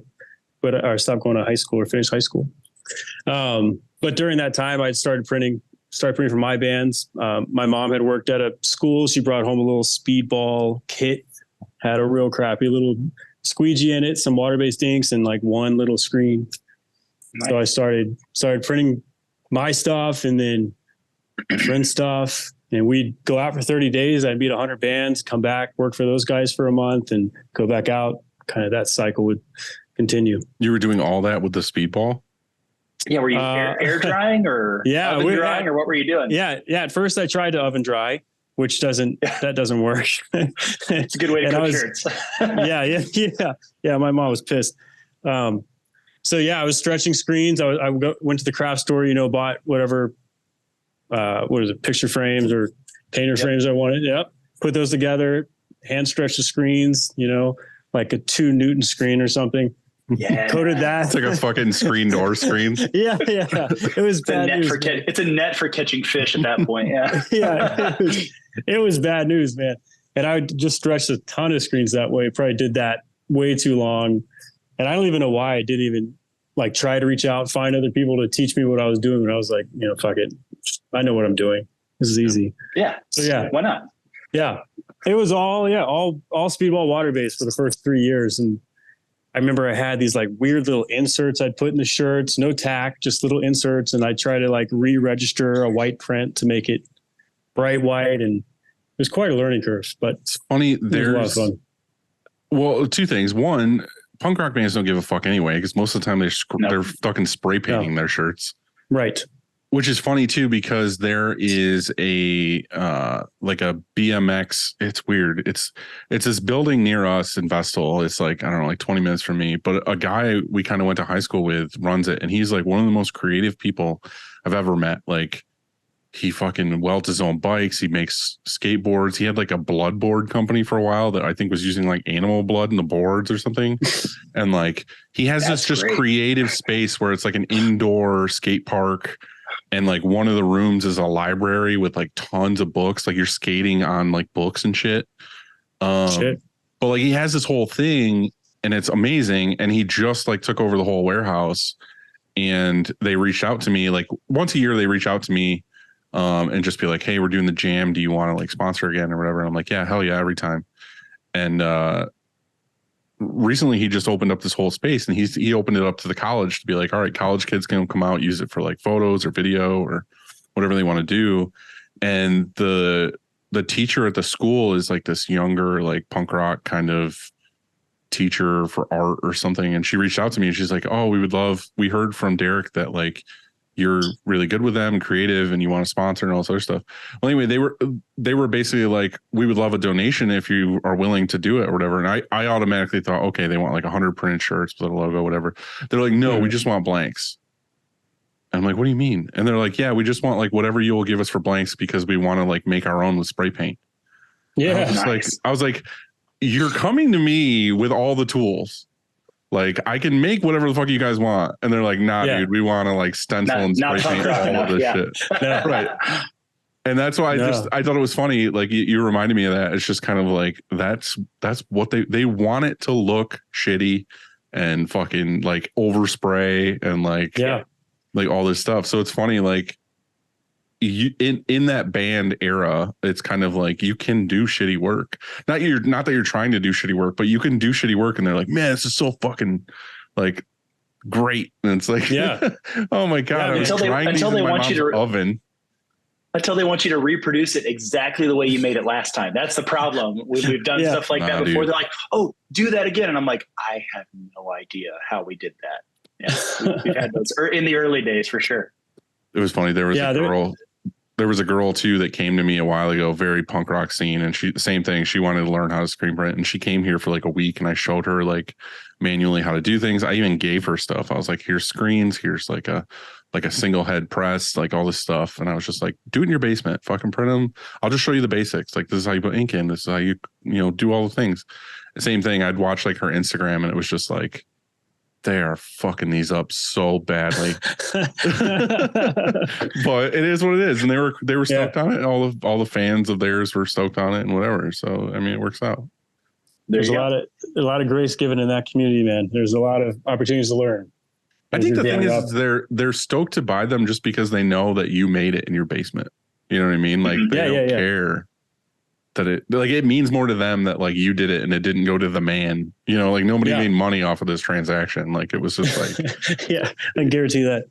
stopped going to high school or finished high school. But during that time I started printing for my bands. My mom had worked at a school. She brought home a little speedball kit, had a real crappy little squeegee in it, some water-based inks, and like one little screen. Nice. So I started printing my stuff and then my friend's stuff. And we'd go out for 30 days. I'd beat 100 bands, come back, work for those guys for a month, and go back out. Kind of that cycle would continue. You were doing all that with the speedball? Yeah. Were you air drying or oven drying, or what were you doing? Yeah. At first I tried to oven dry, which doesn't work. It's a good way to cook shirts. Yeah. My mom was pissed. So yeah, I was stretching screens. I went to the craft store, bought whatever, picture frames or painter frames I wanted. Yep. Put those together, hand stretch the screens, like a 2 Newton screen or something. Yeah. Coated that. It's like a fucking screen door screen. Yeah. It was bad. It's a net for catching fish at that point. Yeah. Yeah. it was bad news, man. And I just stretched a ton of screens that way. Probably did that way too long. And I don't even know why I didn't even like try to reach out, find other people to teach me what I was doing. And I was like, fuck it. I know what I'm doing. This is easy. Yeah. So yeah. Why not? Yeah. It was all speedball water based for the first 3 years. And I remember I had these like weird little inserts I'd put in the shirts, no tack, just little inserts. And I try to like re-register a white print to make it bright white. And it was quite a learning curve, but it's funny. There's a lot of fun. Well, two things. One, punk rock bands don't give a fuck anyway, because most of the time they're fucking spray painting their shirts. Right. Which is funny too, because there is a like a BMX. It's weird. It's this building near us in Vestal. It's like, I don't know, like 20 minutes from me. But a guy we kind of went to high school with runs it, and he's like one of the most creative people I've ever met. Like, he fucking welds his own bikes. He makes skateboards. He had like a blood board company for a while that I think was using like animal blood in the boards or something. And like he has this just creative space where it's like an indoor skate park. And like one of the rooms is a library with like tons of books. Like you're skating on like books and shit. But like he has this whole thing and it's amazing. And he just like took over the whole warehouse, and they reached out to me like once a year. They reach out to me and just be like, hey, we're doing the jam. Do you want to like sponsor again or whatever? And I'm like, yeah, hell yeah, every time. And recently he just opened up this whole space, and he opened it up to the college to be like, all right, college kids can come out, use it for like photos or video or whatever they want to do. And the teacher at the school is like this younger, like punk rock kind of teacher for art or something. And she reached out to me and she's like, oh, we heard from Derek that like you're really good with them, creative, and you want to sponsor and all this other stuff. Well, anyway, they were basically like, we would love a donation if you are willing to do it or whatever. And I automatically thought, okay, they want like 100 printed shirts with a logo, whatever. They're like, no, we just want blanks. And I'm like, what do you mean? And they're like, yeah, we just want like whatever you will give us for blanks, because we want to like make our own with spray paint. Yeah. I was like, you're coming to me with all the tools. Like, I can make whatever the fuck you guys want. And they're like, nah, dude, we want to like stencil and spray paint all of this shit. Right. And that's why I thought it was funny. Like you reminded me of that. It's just kind of like, that's what they want it to look shitty and fucking like overspray and like all this stuff. So it's funny, like you in that band era, it's kind of like you can do shitty work. Not that you're trying to do shitty work, but you can do shitty work, and they're like, man, this is so fucking like great. And it's like, oh my god, until they want you to oven. Until they want you to reproduce it exactly the way you made it last time. That's the problem. We've done stuff like that before. Dude. They're like, oh, do that again. And I'm like, I have no idea how we did that. Yeah, we've had those in the early days for sure. It was funny. There was a girl too that came to me a while ago, very punk rock scene. And same thing. She wanted to learn how to screen print, and she came here for like a week, and I showed her like manually how to do things. I even gave her stuff. I was like, here's screens. Here's like a single head press, like all this stuff. And I was just like, do it in your basement, fucking print them. I'll just show you the basics. Like, this is how you put ink in. This is how you do all the things. Same thing. I'd watch like her Instagram, and it was just like, they are fucking these up so badly. But it is what it is. And they were stoked on it. All the fans of theirs were stoked on it and whatever. So, I mean, it works out. There's a lot of grace given in that community, man. There's a lot of opportunities to learn. I think the thing is they're stoked to buy them just because they know that you made it in your basement. You know what I mean? Like they don't care that it means more to them that like you did it and it didn't go to the man. You know, like nobody made money off of this transaction. Like it was just like yeah, I guarantee that.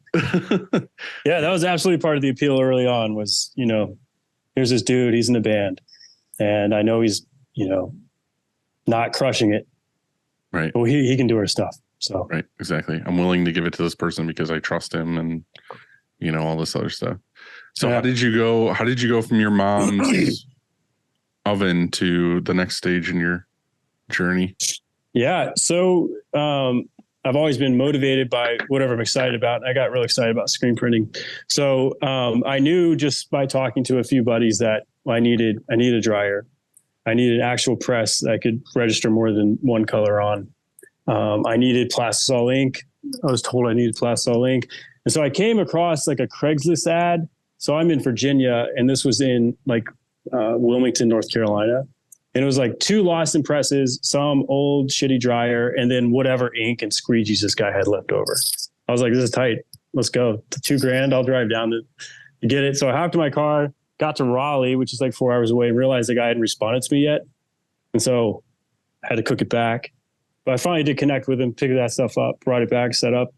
Yeah, that was absolutely part of the appeal early on was, here's this dude, he's in the band, and I know he's, not crushing it. Right. But he can do our stuff. So right, exactly. I'm willing to give it to this person because I trust him and all this other stuff. So how did you go from your mom's oven to the next stage in your journey? Yeah. So I've always been motivated by whatever I'm excited about. I got really excited about screen printing. So I knew just by talking to a few buddies that I needed a dryer. I needed an actual press that I could register more than one color on. I needed plastisol ink. I was told I needed plastisol ink. And so I came across like a Craigslist ad. So I'm in Virginia, and this was in like Wilmington, North Carolina. And it was like 2 Lawson presses, some old shitty dryer, and then whatever ink and squeegees this guy had left over. I was like, this is tight. Let's go. $2,000. I'll drive down to get it. So I hopped in my car, got to Raleigh, which is like 4 hours away, and realized the guy hadn't responded to me yet. And so I had to cook it back. But I finally did connect with him, picked that stuff up, brought it back, set up,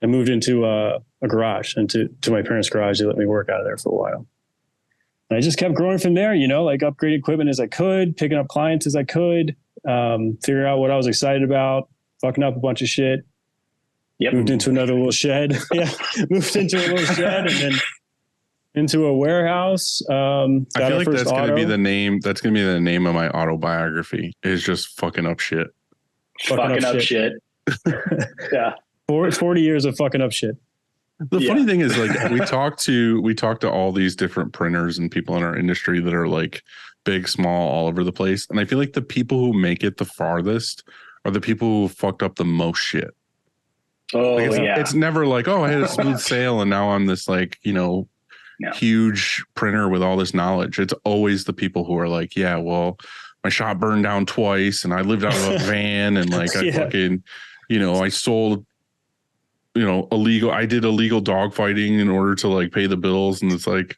and moved into a garage, and to my parents' garage. They let me work out of there for a while. And I just kept growing from there, like upgrading equipment as I could, picking up clients as I could, figure out what I was excited about, fucking up a bunch of shit. Yep. Moved into another little shed. Moved into a little shed and then into a warehouse. I feel like that's going to be the name. That's going to be the name of my autobiography, is just fucking up shit. Fucking up shit. Yeah. 40 years of fucking up shit. The funny thing is, like, we talk to all these different printers and people in our industry that are like big, small, all over the place. And I feel like the people who make it the farthest are the people who fucked up the most shit. Oh, like yeah. It's never like, oh, I had a smooth sail and now I'm this like, huge printer with all this knowledge. It's always the people who are like, yeah, well, my shop burned down twice and I lived out of a van and like I fucking, I sold, I did illegal dog fighting in order to like pay the bills. And it's like,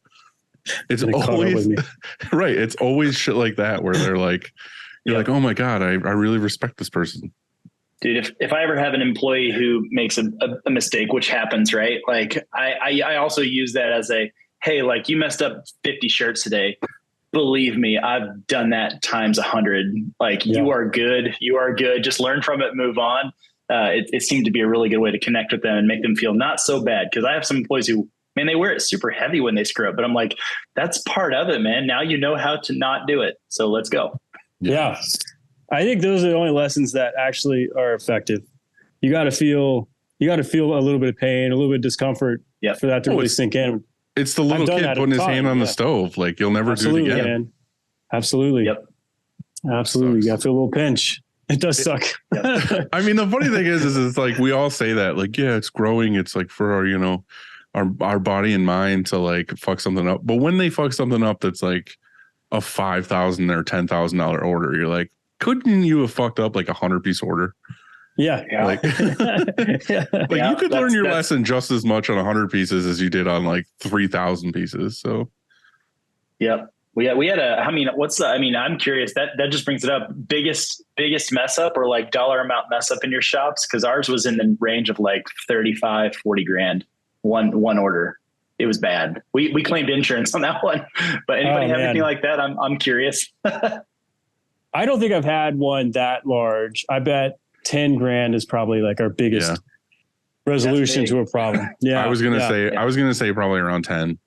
it's always right. It's always shit like that where they're like, you're like, oh my God, I really respect this person. Dude, if I ever have an employee who makes a mistake, which happens, right? Like I also use that as hey, like you messed up 50 shirts today. Believe me, I've done that times 100. Like you are good. You are good. Just learn from it, move on. It seemed to be a really good way to connect with them and make them feel not so bad. Cause I have some employees who, man, they wear it super heavy when they screw up, but I'm like, that's part of it, man. Now you know how to not do it. So let's go. Yeah. I think those are the only lessons that actually are effective. You got to feel a little bit of pain, a little bit of discomfort for that to really sink in. It's the little kid putting his hand on the stove. Like you'll never do it again. Man. Absolutely. Yep. Absolutely. You got to feel a little pinch. It does suck. I mean, the funny thing is it's like, we all say that like, yeah, it's growing. It's like for our, our body and mind to like fuck something up. But when they fuck something up, that's like a $5,000 or $10,000 order, you're like, couldn't you have fucked up like 100-piece order? Yeah. Like, you could learn your lesson just as much on 100 pieces as you did on like 3,000 pieces. So. Yep. We had I'm curious that just brings it up. Biggest mess up or like dollar amount mess up in your shops? Cause ours was in the range of like 35, 40 grand. One order. It was bad. We claimed insurance on that one, but anybody have anything like that? I'm curious. I don't think I've had one that large. I bet 10 grand is probably like our biggest resolution to a problem. Yeah. I was going to say probably around 10.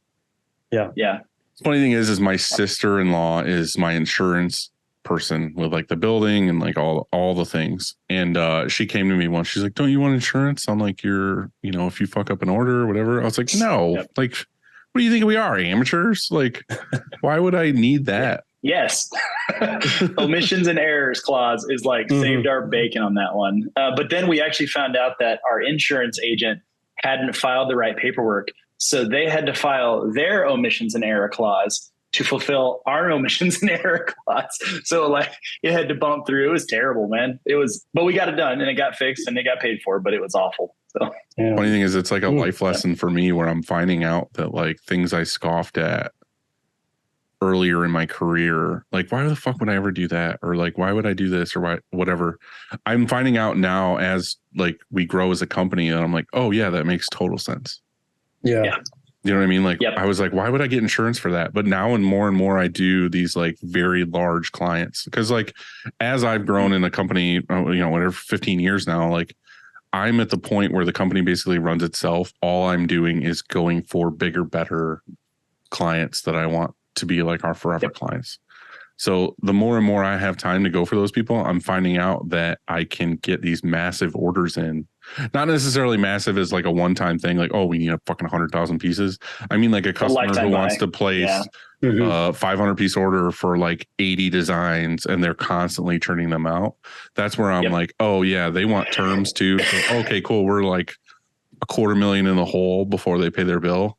Yeah. Yeah. Funny thing is my sister-in-law is my insurance person with like the building and like all the things. And she came to me once. She's like, don't you want insurance on like your, if you fuck up an order or whatever? I was like, no, like, what do you think we are, amateurs? Like, why would I need that? Yes. Omissions and errors clause is like saved our bacon on that one. But then we actually found out that our insurance agent hadn't filed the right paperwork. So they had to file their omissions and error clause to fulfill our omissions and error clause. So like it had to bump through. It was terrible, man. But we got it done and it got fixed and they got paid for, but it was awful. So funny thing is it's like a life lesson for me where I'm finding out that like things I scoffed at earlier in my career, like why the fuck would I ever do that? Or like, why would I do this or whatever? I'm finding out now as like we grow as a company and I'm like, oh yeah, that makes total sense. Yeah. You know what I mean? Like I was like, why would I get insurance for that? But now and more I do these like very large clients because like as I've grown in a company, whatever 15 years now, like I'm at the point where the company basically runs itself. All I'm doing is going for bigger, better clients that I want to be like our forever clients. So the more and more I have time to go for those people, I'm finding out that I can get these massive orders in. Not necessarily massive as like a one-time thing, like, oh, we need a fucking 100,000 pieces. I mean, like a customer who wants to place a 500-piece order for like 80 designs and they're constantly churning them out. That's where I'm like, oh yeah, they want terms too. So, okay, cool. We're like $250,000 in the hole before they pay their bill.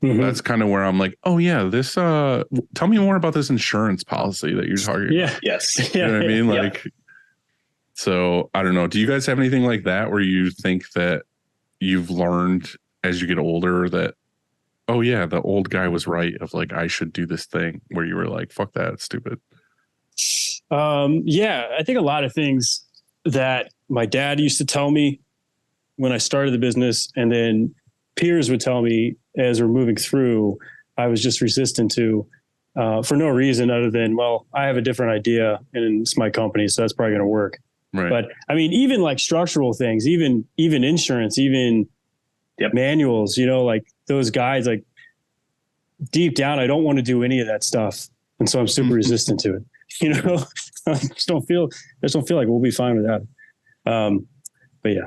Mhm. That's kind of where I'm like, oh yeah, this tell me more about this insurance policy that you're talking about. Yeah. Yes. You know what I mean? Yep. Like, so I don't know. Do you guys have anything like that where you think that you've learned as you get older that, oh yeah, the old guy was right of like, I should do this thing, where you were like, fuck that, it's stupid. Yeah, I think a lot of things that my dad used to tell me when I started the business, and then peers would tell me as we're moving through, I was just resistant to, for no reason other than, well, I have a different idea and it's my company, so that's probably going to work. Right. But I mean, even like structural things, even insurance, even manuals, you know, like those guys, like deep down, I don't want to do any of that stuff. And so I'm super resistant to it. You know, I just don't feel like we'll be fine with that. But yeah.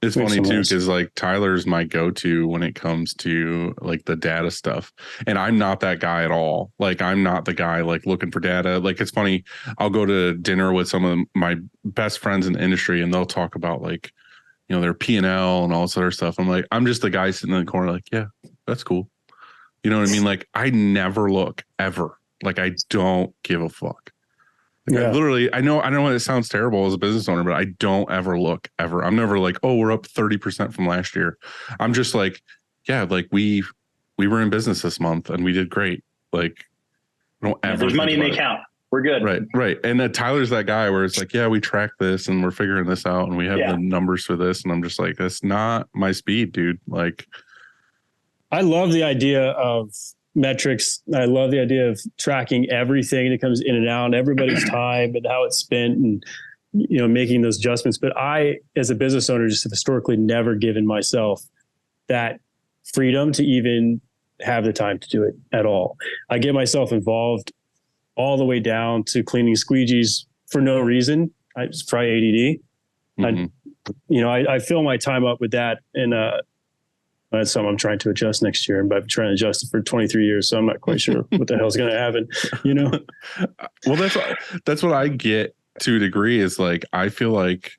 It's funny too, because like Tyler's my go-to when it comes to like the data stuff. And I'm not that guy at all. Like I'm not the guy like looking for data. Like it's funny, I'll go to dinner with some of my best friends in the industry and they'll talk about like, you know, their P&L and all this other stuff. I'm like, I'm just the guy sitting in the corner like, yeah, that's cool. You know what I mean? Like I never look ever. Like I don't give a fuck. Like I know it sounds terrible as a business owner, but I don't ever look ever. I'm never like, oh, we're up 30% from last year. I'm just like, yeah, like we were in business this month and we did great. Like I don't ever. There's money in the account. We're good. Right. And Tyler's that guy where it's like, yeah, we track this and we're figuring this out and we have the numbers for this. And I'm just like, that's not my speed, dude. Like I love the idea of metrics. I love the idea of tracking everything that comes in and out, everybody's time and how it's spent, and you know, making those adjustments. But I, as a business owner, just have historically never given myself that freedom to even have the time to do it at all. I get myself involved all the way down to cleaning squeegees for no reason. It's probably ADD. I fill my time up with that, and that's something I'm trying to adjust next year. And I've been trying to adjust it for 23 years. So I'm not quite sure what the hell's going to happen, you know? Well, that's what I get to a degree is like, I feel like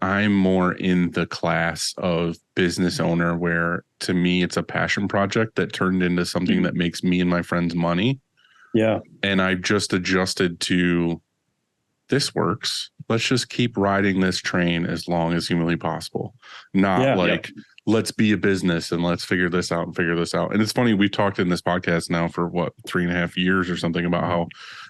I'm more in the class of business owner where to me, it's a passion project that turned into something that makes me and my friends money. Yeah. And I just adjusted to this works. Let's just keep riding this train as long as humanly possible. Not let's be a business and let's figure this out. And it's funny, we've talked in this podcast now for 3.5 years or something about how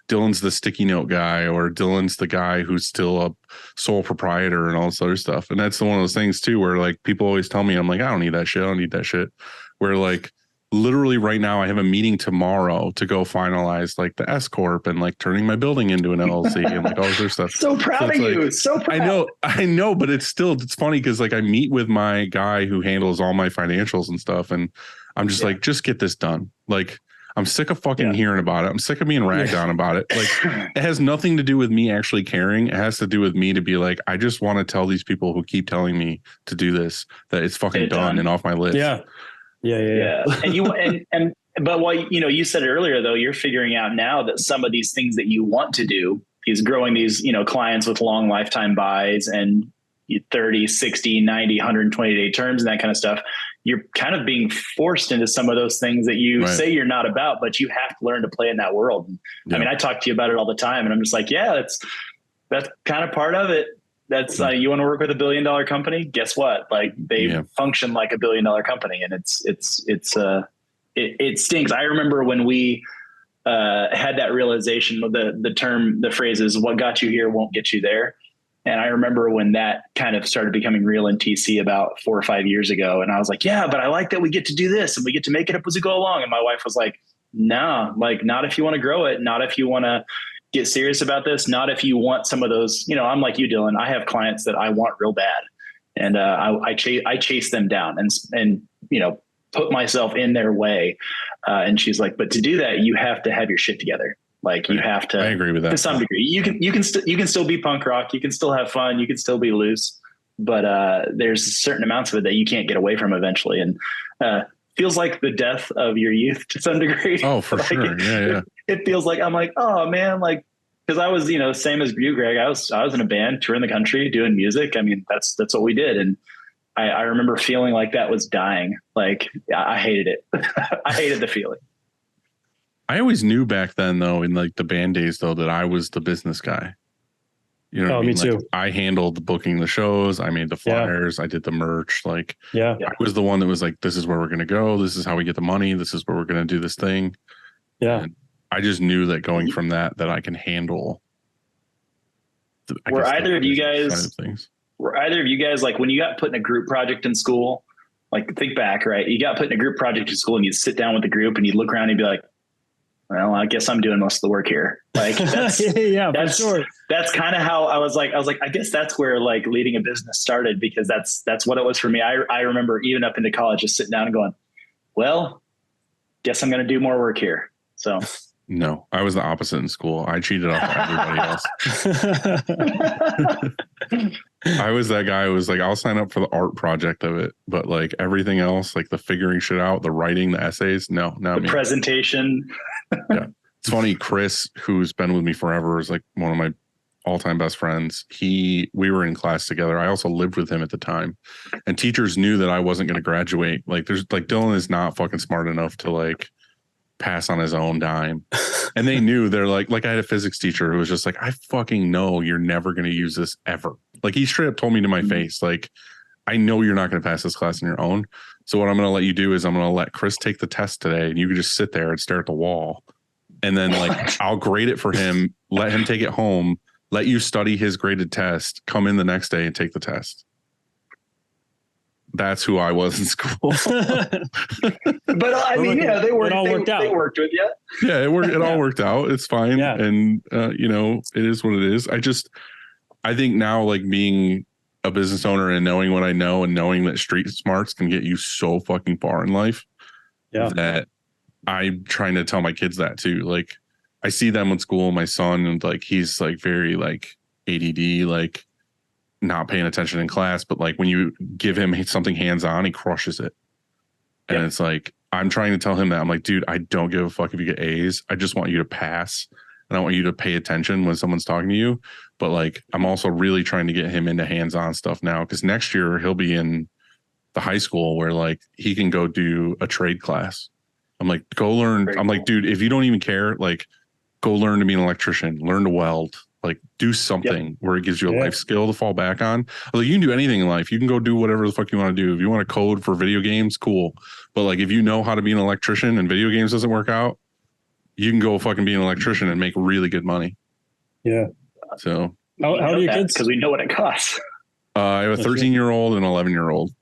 Dylan's the sticky note guy, or Dylan's the guy who's still a sole proprietor and all this other stuff. And that's one of those things too, where like people always tell me, I'm like, I don't need that shit. Where like, literally right now I have a meeting tomorrow to go finalize like the S Corp and like turning my building into an LLC and like all this other stuff. So proud of you. So proud. I know, but it's funny because like I meet with my guy who handles all my financials and stuff. And I'm just like, just get this done. Like I'm sick of fucking hearing about it. I'm sick of being ragged on about it. Like it has nothing to do with me actually caring. It has to do with me to be like, I just want to tell these people who keep telling me to do this, that it's fucking done and off my list. Yeah. But what you said it earlier though, you're figuring out now that some of these things that you want to do is growing these, clients with long lifetime buys and 30, 60, 90, 120 day terms and that kind of stuff. You're kind of being forced into some of those things that you say you're not about, but you have to learn to play in that world. I mean, I talk to you about it all the time and I'm just like, yeah, that's kind of part of it. That's you want to work with $1 billion company? Guess what? Like they function like $1 billion company, and it stinks. I remember when we had that realization. The phrase is "What got you here won't get you there." And I remember when that kind of started becoming real in TC about 4 or 5 years ago. And I was like, yeah, but I like that we get to do this and we get to make it up as we go along. And my wife was like, no, like not if you want to grow it, not if you want to get serious about this. Not if you want some of those, I'm like you, Dylan. I have clients that I want real bad, and I chase them down and put myself in their way. And she's like, but to do that, you have to have your shit together. Like you have to. I agree with that to some degree. You can still be punk rock. You can still have fun. You can still be loose. But there's certain amounts of it that you can't get away from eventually, and feels like the death of your youth to some degree. Oh, for sure. Yeah. It feels like I'm like, oh man, like, cause I was, same as you, Greg. I was in a band touring the country doing music. I mean, that's what we did. And I remember feeling like that was dying. Like I hated it. I hated the feeling. I always knew back then, though, in like the band days, though, that I was the business guy. You know what I mean? Me too. Like, I handled the booking the shows. I made the flyers. I did the merch. Like, Yeah. I was the one that was like, this is where we're going to go. This is how we get the money. This is where we're going to do this thing. Yeah. And I just knew that going from that I can handle. Were either of you guys like when you got put in a group project in school, like think back, right? You got put in a group project in school and you'd sit down with the group and you'd look around and be like, well, I guess I'm doing most of the work here. Like that's, for sure. That's kind of how I was like, I guess that's where like leading a business started, because that's what it was for me. I remember even up into college, just sitting down and going, well, guess I'm going to do more work here. So no, I was the opposite in school. I cheated off everybody else. I was that guy who was like, I'll sign up for the art project of it, but like everything else, like the figuring shit out, the writing, the essays, no, not the me. Presentation. Yeah. It's funny. Chris, who's been with me forever, is like one of my all-time best friends. We were in class together. I also lived with him at the time, and teachers knew that I wasn't going to graduate. Like there's like Dylan is not fucking smart enough to like pass on his own dime. And they knew. They're like I had a physics teacher who was just like, I fucking know you're never going to use this ever. Like he straight up told me to my face, like, I know you're not going to pass this class on your own. So what I'm going to let you do is I'm going to let Chris take the test today, and you can just sit there and stare at the wall. And then like, I'll grade it for him, let him take it home, let you study his graded test, come in the next day and take the test. That's who I was in school. But I mean, yeah, they worked with you. Yeah, it all worked out. It's fine. Yeah. And it is what it is. I think now, like being a business owner and knowing what I know and knowing that street smarts can get you so fucking far in life, that I'm trying to tell my kids that too. Like I see them in school, my son, and like he's like very like ADD, like not paying attention in class, but like when you give him something hands-on, he crushes it. And it's like, I'm trying to tell him that. I'm like, dude, I don't give a fuck if you get A's. I just want you to pass. And I want you to pay attention when someone's talking to you. But like, I'm also really trying to get him into hands-on stuff now, because next year he'll be in the high school where like he can go do a trade class. I'm like, go learn. I'm like, dude, if you don't even care, like go learn to be an electrician, learn to weld, like do something where it gives you a life skill to fall back on. Like you can do anything in life. You can go do whatever the fuck you want to do. If you want to code for video games, cool. But like, if you know how to be an electrician and video games doesn't work out, you can go fucking be an electrician and make really good money. Yeah. So how do your kids? Because we know what it costs. I have a 13-year-old and 11-year-old.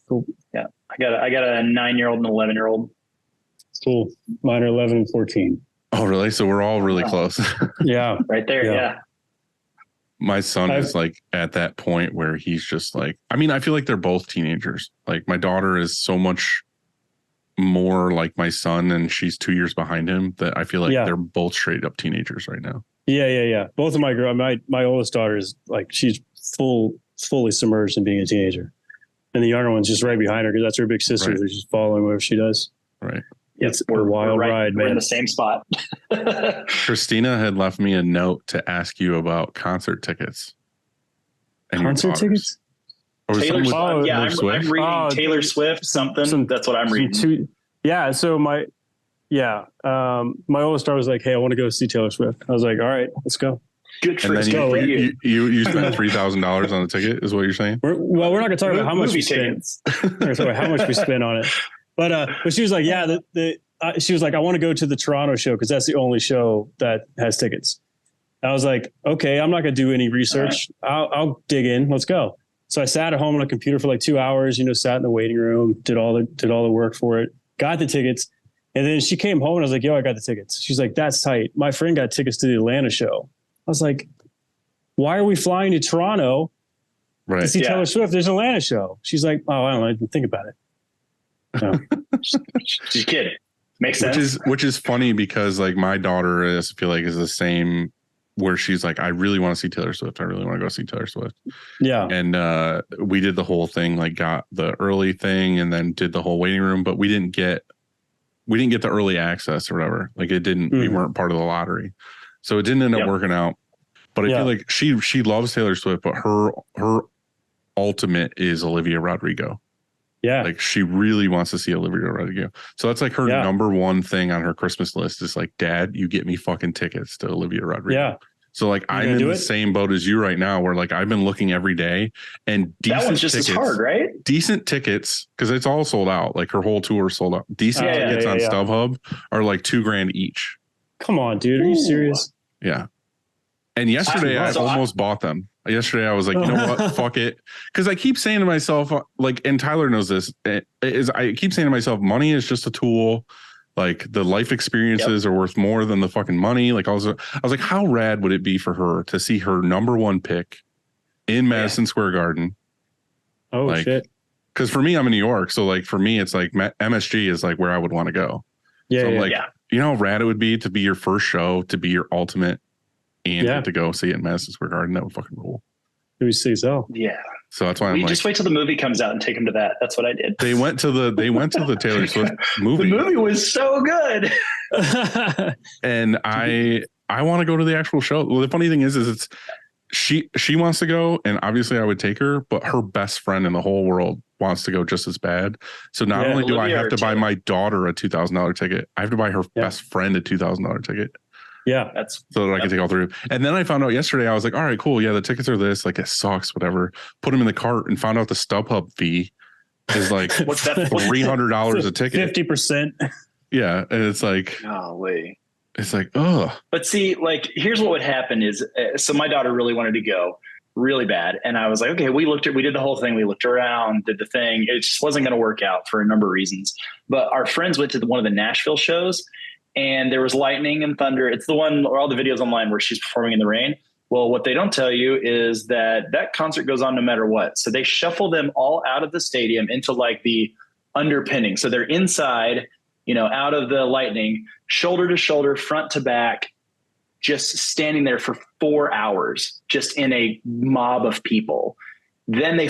Cool. Yeah. I got a 9-year-old and 11-year-old. Cool. Mine are 11 and 14. Oh, really? So we're all really close. Yeah. Right there. Yeah. My son is like at that point where he's just like, I mean, I feel like they're both teenagers. Like my daughter is so much more like my son, and she's 2 years behind him, that I feel like they're both straight up teenagers right now. Yeah. Both of my oldest daughter is like, she's fully submerged in being a teenager. And the younger one's just right behind her, because that's her big sister who's just following whatever she does. Right. It's a wild ride, man. We're in the same spot. Christina had left me a note to ask you about concert tickets. Concert tickets? Or Taylor Swift. Yeah, Taylor I'm reading Taylor Swift something. That's what I'm reading. So my oldest daughter was like, hey, I want to go see Taylor Swift. I was like, all right, let's go. Good for you. You spent $3,000 on the ticket, is what you're saying? We're not going to talk about how much we spent. We're going to talk about how much we spent on it. But she was like, yeah, she was like, I want to go to the Toronto show because that's the only show that has tickets. I was like, okay, I'm not going to do any research. Right. I'll dig in. Let's go. So I sat at home on a computer for like 2 hours, sat in the waiting room, did all the work for it, got the tickets. And then she came home and I was like, yo, I got the tickets. She's like, that's tight. My friend got tickets to the Atlanta show. I was like, why are we flying to Toronto to see Taylor Swift? There's an Atlanta show. She's like, oh, I don't know. I didn't think about it. No. She's kidding. Makes sense. Which is funny because like my daughter I feel like is the same, where she's like, I really want to see Taylor Swift. I really want to go see Taylor Swift. Yeah. And we did the whole thing, like got the early thing and then did the whole waiting room, but we didn't get the early access or whatever. Like it didn't, we weren't part of the lottery. So it didn't end up working out. But I feel like she loves Taylor Swift, but her ultimate is Olivia Rodrigo. Yeah. Like she really wants to see Olivia Rodrigo. So that's like her number one thing on her Christmas list is like, Dad, you get me fucking tickets to Olivia Rodrigo. Yeah. So like I'm in the same boat as you right now, where like I've been looking every day and decent that one's just tickets, as hard, right? Decent tickets, because it's all sold out. Like her whole tour is sold out. Decent tickets on StubHub are like $2,000 each. Come on, dude. Are you serious? Yeah. And yesterday I almost bought them. Yesterday I was like, you know what? Fuck it. Because I keep saying to myself, like, and Tyler knows this, I keep saying to myself, money is just a tool. Like the life experiences are worth more than the fucking money. Like I was like, how rad would it be for her to see her number one pick in Madison Square Garden? Oh, like, shit. Because for me, I'm in New York. So like for me, it's like MSG is like where I would want to go. Yeah. So I'm like, you know how rad it would be to be your first show, to be your ultimate, and get to go see it in Madison Square Garden. That would fucking rule. It was see so. Yeah. So that's why I'm like, just wait till the movie comes out and take them to that. That's what I did. They went to the Taylor Swift movie. The movie was so good. And I want to go to the actual show. Well, the funny thing is it's she wants to go, and obviously I would take her, but her best friend in the whole world wants to go just as bad. So not only do I have to buy my daughter a $2,000 ticket, I have to buy her best friend a $2,000 ticket. Yeah. That's so that I can take all three. And then I found out yesterday, I was like, all right, cool. Yeah, the tickets are this. Like, it sucks, whatever. Put them in the cart and found out the StubHub fee is like what's that? $300 a ticket. 50%. Yeah. And it's like, golly. It's like, oh. But see, like, here's what would happen is, so my daughter really wanted to go really bad. And I was like, okay, we did the whole thing. We looked around, did the thing. It just wasn't going to work out for a number of reasons. But our friends went to one of the Nashville shows, and there was lightning and thunder. It's the one or all the videos online where she's performing in the rain. Well, what they don't tell you is that concert goes on no matter what. So they shuffle them all out of the stadium into like the underpinning. So they're inside, out of the lightning, shoulder to shoulder, front to back, just standing there for 4 hours, just in a mob of people. Then the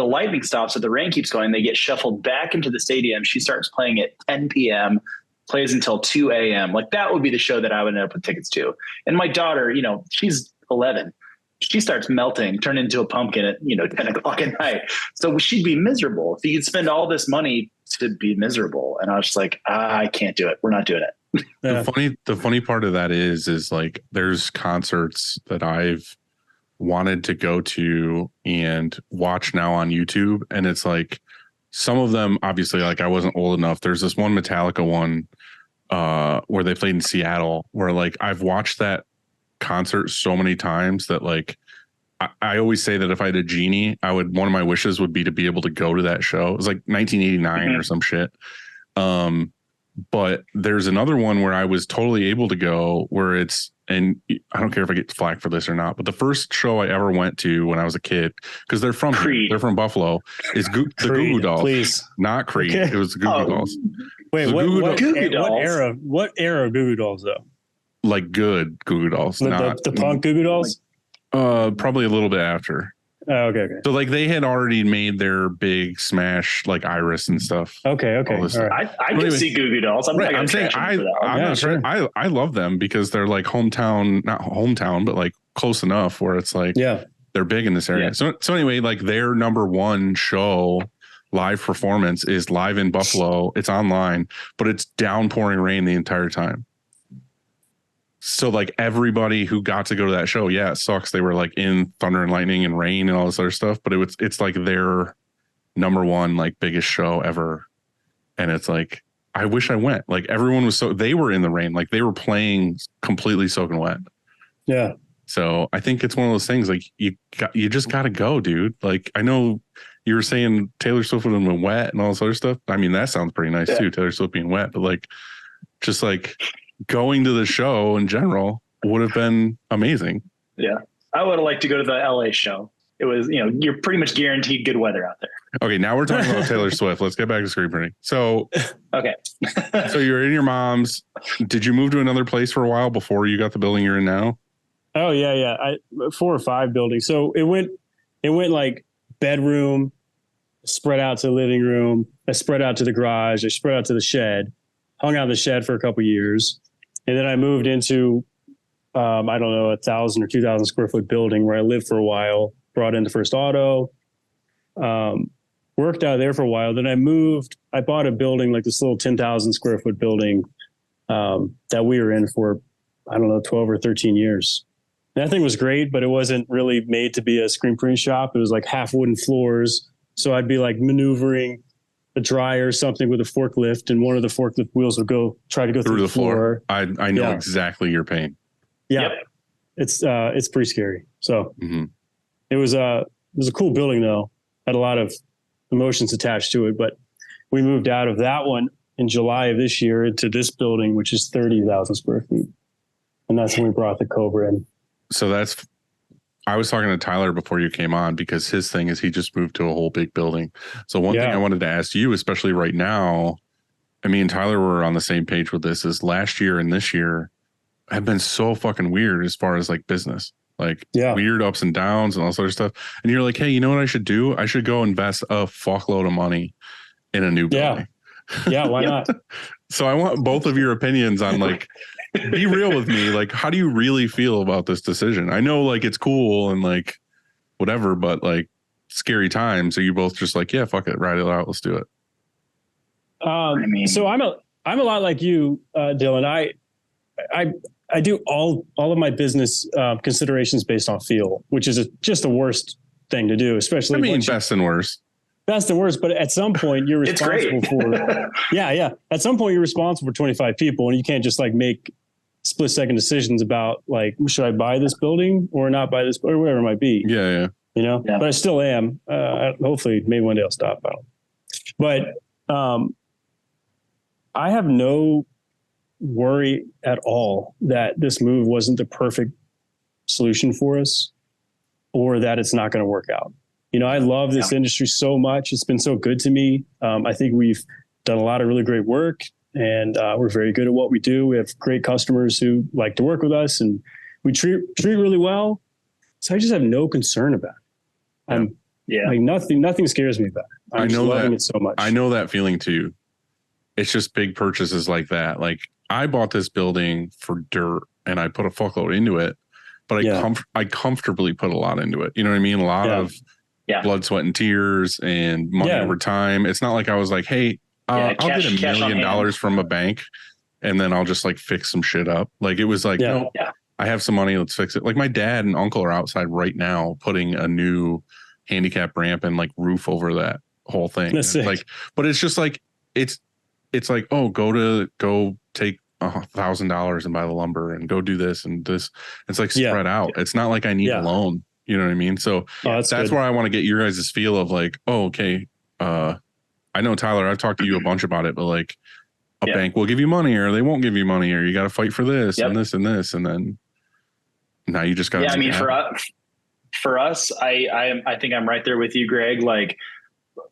lightning stops, so the rain keeps going. They get shuffled back into the stadium. She starts playing at 10 p.m., plays until 2 a.m. Like that would be the show that I would end up with tickets to. And my daughter, she's 11. She starts melting, turn into a pumpkin at, 10 o'clock at night. So she'd be miserable if you could spend all this money to be miserable. And I was just like, I can't do it. We're not doing it. Yeah. The funny part of that is like, there's concerts that I've wanted to go to and watch now on YouTube. And it's like, some of them, obviously, like I wasn't old enough. There's this one Metallica one where they played in Seattle, where like I've watched that concert so many times that like I always say that if I had a genie, one of my wishes would be to be able to go to that show. It was like 1989 or some shit. But there's another one where I was totally able to go, where and I don't care if I get flack for this or not, but the first show I ever went to when I was a kid, because they're from Buffalo, is the Goo Goo Dolls. Please. Not Creed. Okay. It was the Goo Goo Dolls. Wait, so what era? Dolls. What era of Goo Goo Dolls though? Like good Goo Goo Dolls, not the punk Goo Goo Dolls. Probably a little bit after. Oh, okay. So like they had already made their big smash, like Iris and stuff. Okay. All right. I can see Goo Goo Dolls. I'm saying I'm not sure. I love them because they're like not hometown, but like close enough where it's like they're big in this area. Yeah. So anyway, like their number one show live performance is live in Buffalo. It's online, but it's downpouring rain the entire time. So like everybody who got to go to that show, it sucks. They were like in thunder and lightning and rain and all this other stuff, but it's like their number one, like biggest show ever. And it's like, I wish I went. Like everyone was they were in the rain, like they were playing completely soaking wet. Yeah. So I think it's one of those things like you just got to go, dude. Like I know you were saying Taylor Swift would have been wet and all this other stuff. I mean, that sounds pretty nice too. Taylor Swift being wet, but like, just like going to the show in general would have been amazing. Yeah. I would have liked to go to the LA show. It was, you're pretty much guaranteed good weather out there. Okay. Now we're talking about Taylor Swift. Let's get back to screen printing. So, okay. So you're in your mom's. Did you move to another place for a while before you got the building you're in now? Oh yeah. 4 or 5 buildings. So it went like bedroom, spread out to the living room, I spread out to the garage, I spread out to the shed, hung out in the shed for a couple of years. And then I moved into, 1,000 or 2,000 square foot building where I lived for a while, brought in the first auto, worked out of there for a while. Then I bought a building, like this little 10,000 square foot building that we were in for, I don't know, 12 or 13 years. And that thing was great, but it wasn't really made to be a screen printing shop. It was like half wooden floors. So I'd be like maneuvering a dryer or something with a forklift, and one of the forklift wheels would try to go through the floor. I know exactly your pain. Yeah. Yep. It's pretty scary. So it was a cool building though. Had a lot of emotions attached to it, but we moved out of that one in July of this year into this building, which is 30,000 square feet. And that's when we brought the Cobra in. So I was talking to Tyler before you came on, because his thing is he just moved to a whole big building. So one thing I wanted to ask you, especially right now, I mean, Tyler were on the same page with this, is last year and this year have been so fucking weird as far as like business, like weird ups and downs and all sort of stuff. And you're like, hey, you know what I should do? I should go invest a fuckload of money in a new building. Yeah. Why not? So I want both of your opinions on, like, be real with me. Like, how do you really feel about this decision? I know like it's cool and like whatever, but like scary times. Are you both just like, yeah, fuck it, ride it out, let's do it? So I'm a lot like you, Dylan. I do all of my business considerations based on feel, which is just the worst thing to do, especially. I mean, best and worst. Best and worst, but at some point you're responsible for. Yeah. At some point you're responsible for 25 people, and you can't just like make split second decisions about like, should I buy this building or not buy this, or whatever it might be. Yeah. You know, but I still am. Hopefully, maybe one day I'll stop. But I have no worry at all that this move wasn't the perfect solution for us, or that it's not going to work out. You know, I love this industry so much. It's been so good to me. I think we've done a lot of really great work, and we're very good at what we do. We have great customers who like to work with us, and we treat really well. So I just have no concern about it. Like nothing scares me about it. I'm just loving it so much. I know that feeling too. It's just big purchases like that. Like, I bought this building for dirt and I put a fuckload into it, but I comfortably put a lot into it. You know what I mean? A lot of blood, sweat, and tears and money over time. It's not like I was like, hey, I'll get $1 million from a bank and then I'll just like fix some shit up. Like, it was like, no, I have some money, let's fix it. Like, my dad and uncle are outside right now putting a new handicap ramp and like roof over that whole thing. Like, but it's just like, it's like, oh, go take $1,000 and buy the lumber and go do this and this. It's like spread out. It's not like I need a loan. You know what I mean? So that's where I want to get your guys' feel of like, oh, okay. I know, Tyler, I've talked to you a bunch about it, but like a bank will give you money or they won't give you money, or you got to fight for this and this and this. And then now you just got to. I mean, for us, I think I'm right there with you, Greg. Like,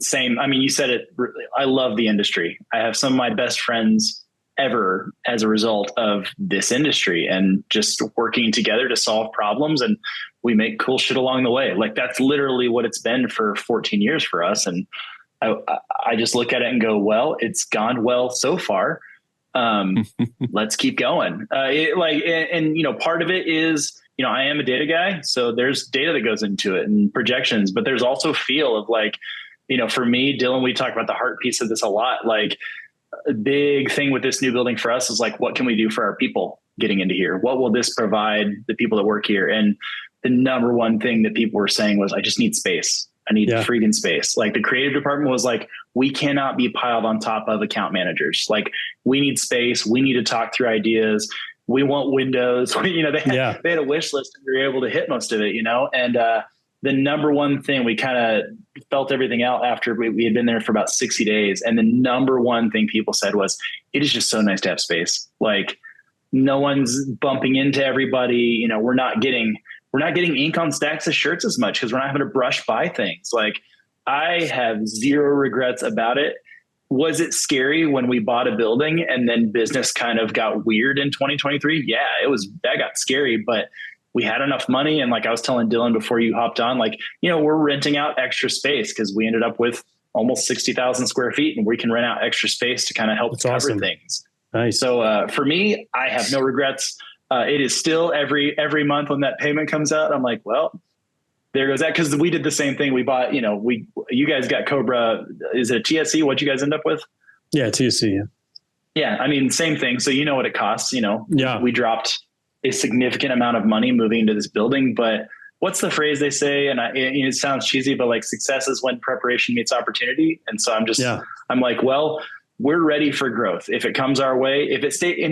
same. I mean, you said it. I love the industry. I have some of my best friends ever as a result of this industry and just working together to solve problems. And we make cool shit along the way. Like, that's literally what it's been for 14 years for us. And I just look at it and go, well, it's gone well so far. Let's keep going. And you know, part of it is, you know, I am a data guy, so there's data that goes into it and projections, but there's also feel of like, you know, for me, Dylan, we talk about the heart piece of this a lot. Like, a big thing with this new building for us is like, what can we do for our people getting into here? What will this provide the people that work here? And the number one thing that people were saying was, I just need space. I need freaking space. Like, the creative department was like, we cannot be piled on top of account managers. Like, we need space. We need to talk through ideas. We want windows. You know, they had a wish list and we were able to hit most of it, you know? And, the number one thing, we kind of felt everything out after we had been there for about 60 days. And the number one thing people said was, it is just so nice to have space. Like, no one's bumping into everybody. You know, we're not getting ink on stacks of shirts as much because we're not having to brush by things. Like, I have zero regrets about it. Was it scary when we bought a building and then business kind of got weird in 2023? Yeah, that got scary, but we had enough money. And like I was telling Dylan before you hopped on, like, you know, we're renting out extra space because we ended up with almost 60,000 square feet and we can rent out extra space to kind of help cover things. Nice. So for me, I have no regrets. It is still every month when that payment comes out, I'm like, well, there goes that. Cause we did the same thing. We bought, you guys got Cobra. Is it a TSC? What'd you guys end up with? Yeah. TSC. Yeah. Yeah. I mean, same thing. So you know what it costs, Yeah. we dropped a significant amount of money moving into this building, but what's the phrase they say? And it sounds cheesy, but like success is when preparation meets opportunity. And so I'm like, well, we're ready for growth. If it comes our way, and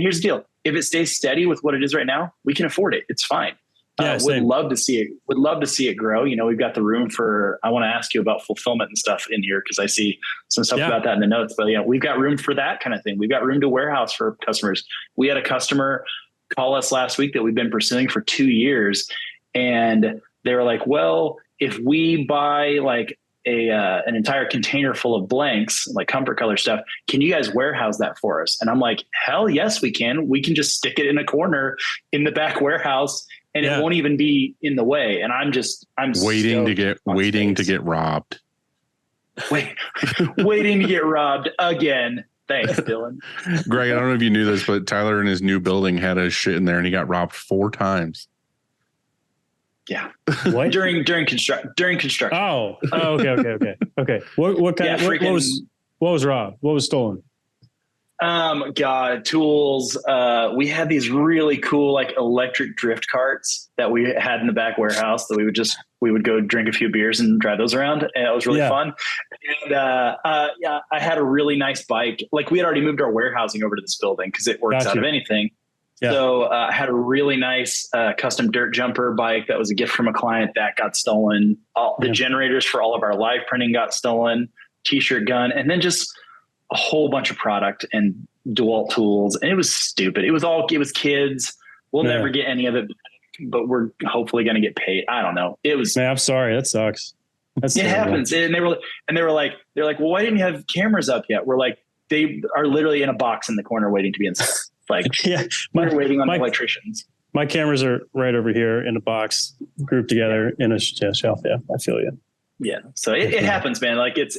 here's the deal. If it stays steady with what it is right now, we can afford it. It's fine. Would love to see it grow. We've got the room for, I want to ask you about fulfillment and stuff in here, because I see some stuff about that in the notes, but we've got room for that kind of thing. We've got room to warehouse for customers. We had a customer call us last week that we've been pursuing for 2 years. And they were like, well, if we buy like an entire container full of blanks, like comfort color stuff, can you guys warehouse that for us? And I'm like, hell yes, we can. We can just stick it in a corner in the back warehouse, and it won't even be in the way. And I'm waiting to get robbed. Waiting to get robbed again. Thanks, Dylan. Greg, I don't know if you knew this, but Tyler in his new building had his shit in there and he got robbed 4 times. Yeah. What? during construction. Oh, okay. What kind of, what was robbed? What was stolen? Tools. We had these really cool, like electric drift carts that we had in the back warehouse that we would go drink a few beers and drive those around. And it was really fun. And, I had a really nice bike. Like we had already moved our warehousing over to this building because it works out of anything. Yeah. So I had a really nice custom dirt jumper bike that was a gift from a client that got stolen. The generators for all of our live printing got stolen, t-shirt gun, and then just a whole bunch of product and DeWalt tools. And it was stupid. It was kids. We'll never get any of it, but we're hopefully going to get paid. I don't know. It was, man, I'm sorry. That sucks. It happens. And they were like, well, why didn't you have cameras up yet? We're like, they are literally in a box in the corner waiting to be installed. Like, we're waiting on the electricians. My cameras are right over here in a box, grouped together in a shelf. Yeah, I feel you. Yeah. So it happens, man. Like it's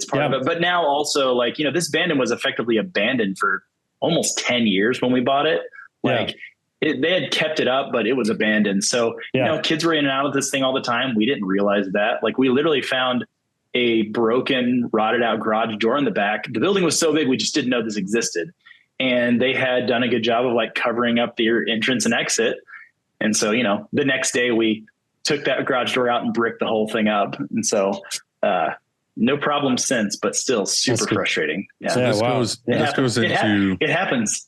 part of it. But now also, like, this Bandon was effectively abandoned for almost 10 years when we bought it. Like they had kept it up, but it was abandoned. So, kids were in and out of this thing all the time. We didn't realize that. Like we literally found a broken, rotted out garage door in the back. The building was so big, we just didn't know this existed. And they had done a good job of like covering up their entrance and exit. And so, the next day we took that garage door out and bricked the whole thing up. And so, no problem since, but still super frustrating. Yeah. So this goes into it happens.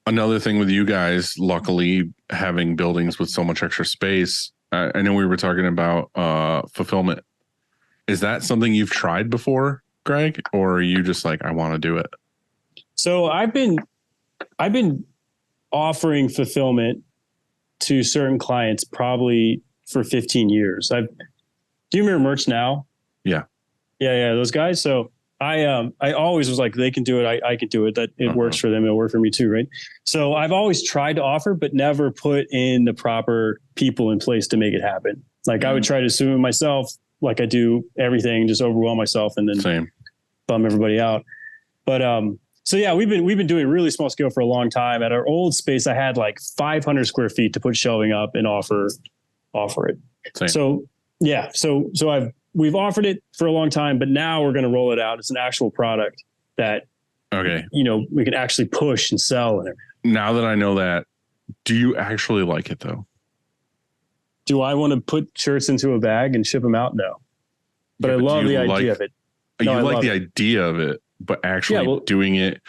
Another thing with you guys, luckily having buildings with so much extra space. I know we were talking about fulfillment. Is that something you've tried before, Greg? Or are you just like, I want to do it? So I've been offering fulfillment to certain clients probably for 15 years. Do you remember Merch Now? Yeah. Those guys. So I always was like, they can do it. I can do it. That it works for them. It'll work for me too. Right. So I've always tried to offer, but never put in the proper people in place to make it happen. Like I would try to assume it myself, like I do everything, just overwhelm myself and then bum everybody out. But, so yeah, we've been doing really small scale for a long time. At our old space, I had like 500 square feet to put shelving up and offer it. Same. So yeah, so we've offered it for a long time, but now we're going to roll it out. It's an actual product that we can actually push and sell. And now that I know that, do you actually like it though? Do I want to put shirts into a bag and ship them out? No, but I love the idea of it. You like the idea of it. But actually doing it,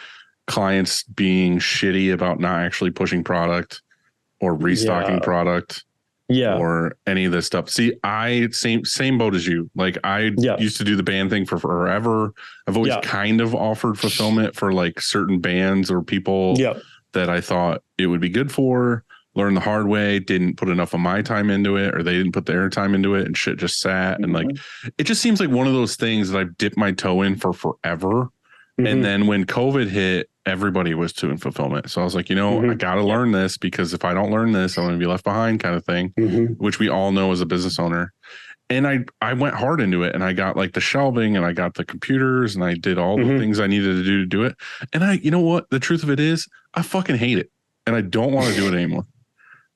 clients being shitty about not actually pushing product or restocking product or any of this stuff. See, same boat as you. Like I used to do the band thing for forever. I've always kind of offered fulfillment for like certain bands or people that I thought it would be good for. Learned the hard way, didn't put enough of my time into it, or they didn't put their time into it, and shit just sat. And like, it just seems like one of those things that I've dipped my toe in for forever. And then when COVID hit, everybody was doing fulfillment. So I was like, I got to learn this, because if I don't learn this, I'm going to be left behind, kind of thing, which we all know as a business owner. And I went hard into it, and I got like the shelving, and I got the computers, and I did all the things I needed to do it. And you know what? The truth of it is, I fucking hate it, and I don't want to do it anymore.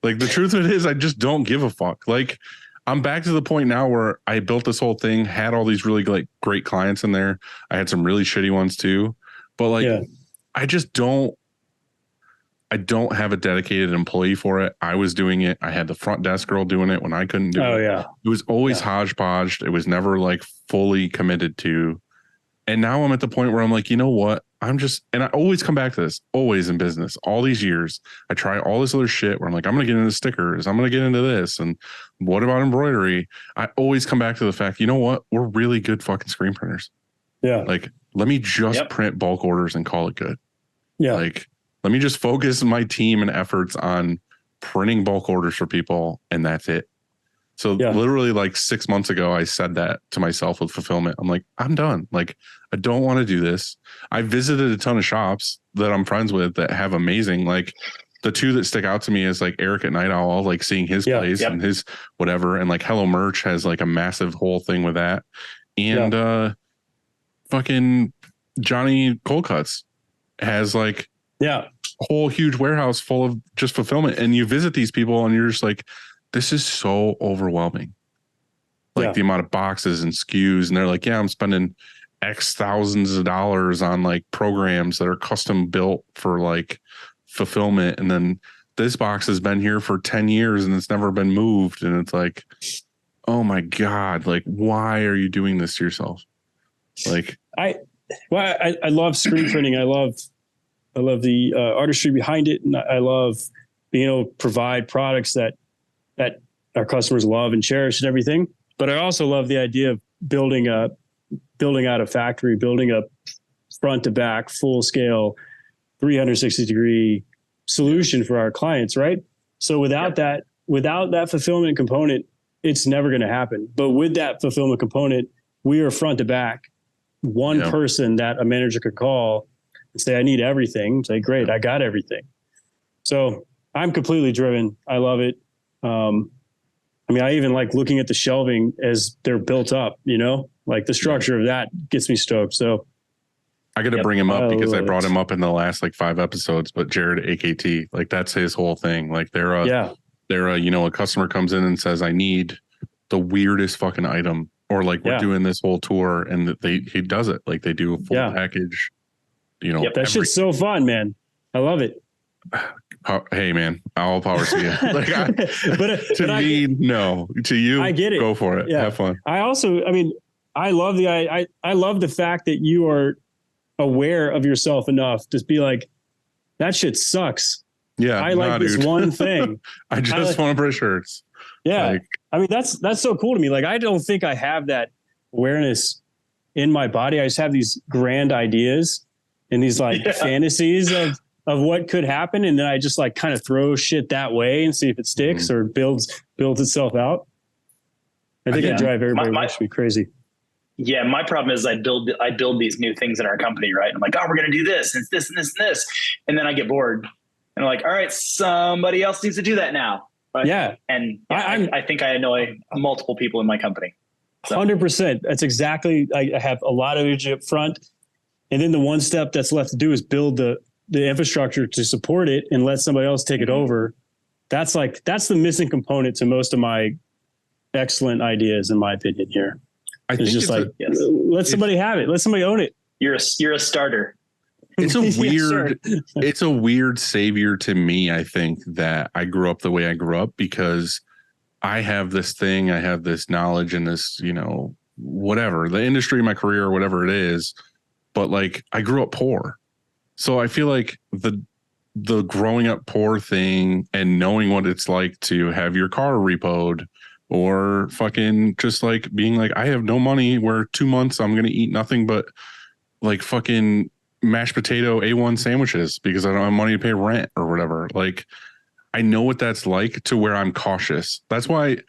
Like the truth of it is, I just don't give a fuck. Like I'm back to the point now where I built this whole thing, had all these really like great clients in there. I had some really shitty ones too, but like, I just I don't have a dedicated employee for it. I was doing it. I had the front desk girl doing it when I couldn't do it. Oh yeah. It was always hodgepodge. It was never like fully committed to. And now I'm at the point where I'm like, you know what? And I always come back to this, always in business, all these years. I try all this other shit where I'm like, I'm going to get into stickers. I'm going to get into this. And what about embroidery? I always come back to the fact, you know what? We're really good fucking screen printers. Yeah. Like, let me just print bulk orders and call it good. Yeah. Like, let me just focus my team and efforts on printing bulk orders for people. And that's it. So literally like 6 months ago, I said that to myself with fulfillment. I'm like, I'm done. Like, I don't want to do this. I visited a ton of shops that I'm friends with that have amazing, like the two that stick out to me is like Eric at Night Owl, like seeing his place and his whatever. And like Hello Merch has like a massive whole thing with that. And fucking Johnny Cold Cuts has like a whole huge warehouse full of just fulfillment. And you visit these people and you're just like, this is so overwhelming. Like the amount of boxes and SKUs. And they're like, yeah, I'm spending X thousands of dollars on like programs that are custom built for like fulfillment. And then this box has been here for 10 years and it's never been moved. And it's like, oh my God, like, why are you doing this to yourself? Like, I love screen printing. I love the artistry behind it. And I love being able to provide products that our customers love and cherish and everything. But I also love the idea of building out a factory, building a front to back, full scale, 360-degree solution for our clients. Right. So without that fulfillment component, it's never going to happen. But with that fulfillment component, we are front to back, one person that a manager could call and say, I need everything. Say, great, I got everything. So I'm completely driven. I love it. I mean, I even like looking at the shelving as they're built up, like the structure of that gets me stoked. So I got to bring him up because I brought him up in the last like 5 episodes, but Jared AKT, like that's his whole thing. Like they're a customer comes in and says, I need the weirdest fucking item, or like we're doing this whole tour and he does it. Like they do a full package, that shit's so fun, man. I love it. Hey man, all power to you. Like no. To you, I get it. Go for it. Have fun. I love I love the fact that you are aware of yourself enough to be like, that shit sucks. Yeah, I like this one thing. I just want to print shirts. Yeah, that's so cool to me. Like I don't think I have that awareness in my body. I just have these grand ideas and these like fantasies of what could happen. And then I just like kind of throw shit that way and see if it sticks or builds itself out. I think I drive everybody to be crazy. Yeah. My problem is I build these new things in our company, right? I'm like, oh, we're going to do this and this and this and this. And then I get bored and I'm like, all right, somebody else needs to do that now. But, I think I annoy multiple people in my company. So. 100%. That's exactly, I have a lot of energy up front. And then the one step that's left to do is build the infrastructure to support it and let somebody else take it over. That's the missing component to most of my excellent ideas, in my opinion here. I think just let somebody have it. Let somebody own it. You're a starter. It's a weird, it's a weird savior to me. I think that I grew up the way I grew up because I have this thing, I have this knowledge and this, whatever the industry, my career, whatever it is. But like I grew up poor. So I feel like the growing up poor thing and knowing what it's like to have your car repoed or fucking just like being like, I have no money where 2 months I'm going to eat nothing but like fucking mashed potato A1 sandwiches because I don't have money to pay rent or whatever. Like I know what that's like to where I'm cautious. That's why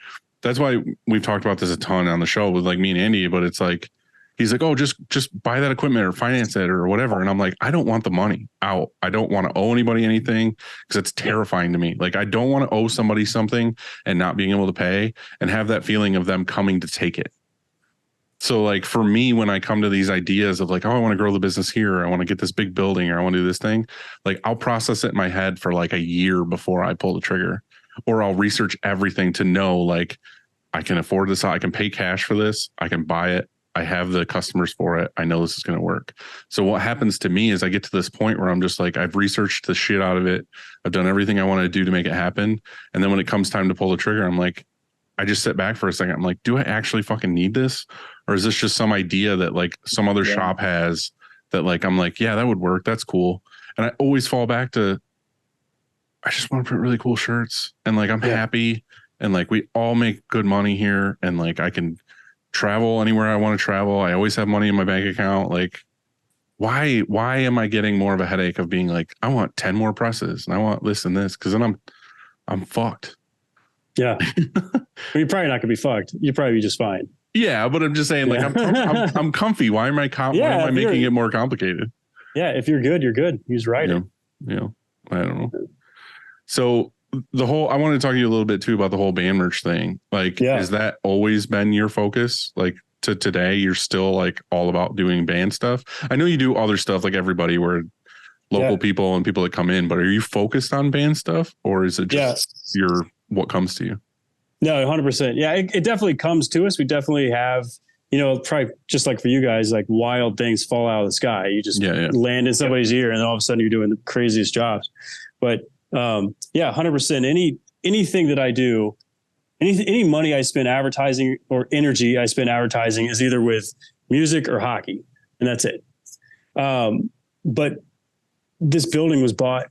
we've talked about this a ton on the show with like me and Andy, but it's like, he's like, oh, just buy that equipment or finance it or whatever. And I'm like, I don't want the money out. I don't want to owe anybody anything because it's terrifying to me. Like, I don't want to owe somebody something and not being able to pay and have that feeling of them coming to take it. So like for me, when I come to these ideas of like, oh, I want to grow the business here, I want to get this big building or I want to do this thing, like I'll process it in my head for like a year before I pull the trigger, or I'll research everything to know like, I can afford this. I can pay cash for this. I can buy it. I have the customers for it. I know this is going to work. So what happens to me is I get to this point where I'm just like, I've researched the shit out of it. I've done everything I want to do to make it happen. And then when it comes time to pull the trigger, I'm like, I just sit back for a second. I'm like, do I actually fucking need this? Or is this just some idea that like some other shop has that like, I'm like, yeah, that would work. That's cool. And I always fall back to, I just want to print really cool shirts. And like, I'm happy. And like, we all make good money here. And like, I can travel anywhere I want to travel. I always have money in my bank account. Like, why am I getting more of a headache of being like, I want 10 more presses and I want this and this? Cause then I'm fucked. Yeah. You're probably not gonna be fucked. You'll probably be just fine. Yeah. But I'm just saying like, I'm comfy. Why am I making it more complicated? Yeah. If you're good, you're good. He's right. You know, I don't know. So I wanted to talk to you a little bit too about the whole band merch thing. Like, has that always been your focus? Like to today, you're still like all about doing band stuff. I know you do other stuff like everybody, where local people and people that come in, but are you focused on band stuff, or is it just what comes to you? No, 100%. Yeah, it definitely comes to us. We definitely have, probably just like for you guys, like wild things fall out of the sky. You just land in somebody's ear and then all of a sudden you're doing the craziest jobs. But 100%. Anything that I do, any money I spend advertising or energy I spend advertising is either with music or hockey, and that's it. But this building was bought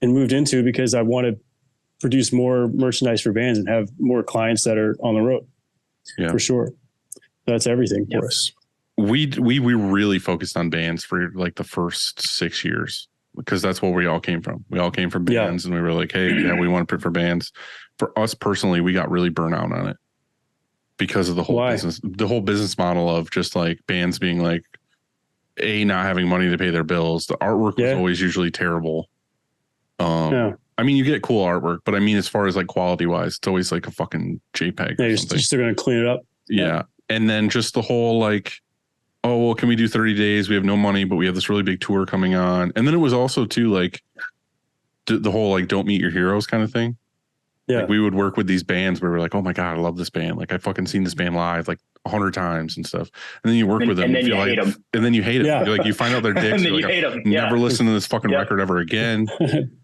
and moved into because I want to produce more merchandise for bands and have more clients that are on the road. Yeah, for sure. That's everything for us. We really focused on bands for like the first 6 years, because that's where we all came from. We all came from bands and we were like, hey, we want to print for bands. For us personally, we got really burnt out on it because of the whole business model of just like bands being like, not having money to pay their bills. The artwork was always usually terrible. I mean, you get cool artwork, but I mean, as far as like quality wise, it's always like a fucking JPEG. Yeah, you're still going to clean it up. Yeah. And then just the whole like, oh, well, can we do 30 days? We have no money, but we have this really big tour coming on. And then it was also too like the whole like don't meet your heroes kind of thing. Yeah. Like we would work with these bands where we're like, oh my God, I love this band. Like I fucking seen this band live like 100 times and stuff. And then you work with them and you hate them. And then you hate them. You're like, you find out their dicks. And then you like, hate them. Never listen to this fucking record ever again.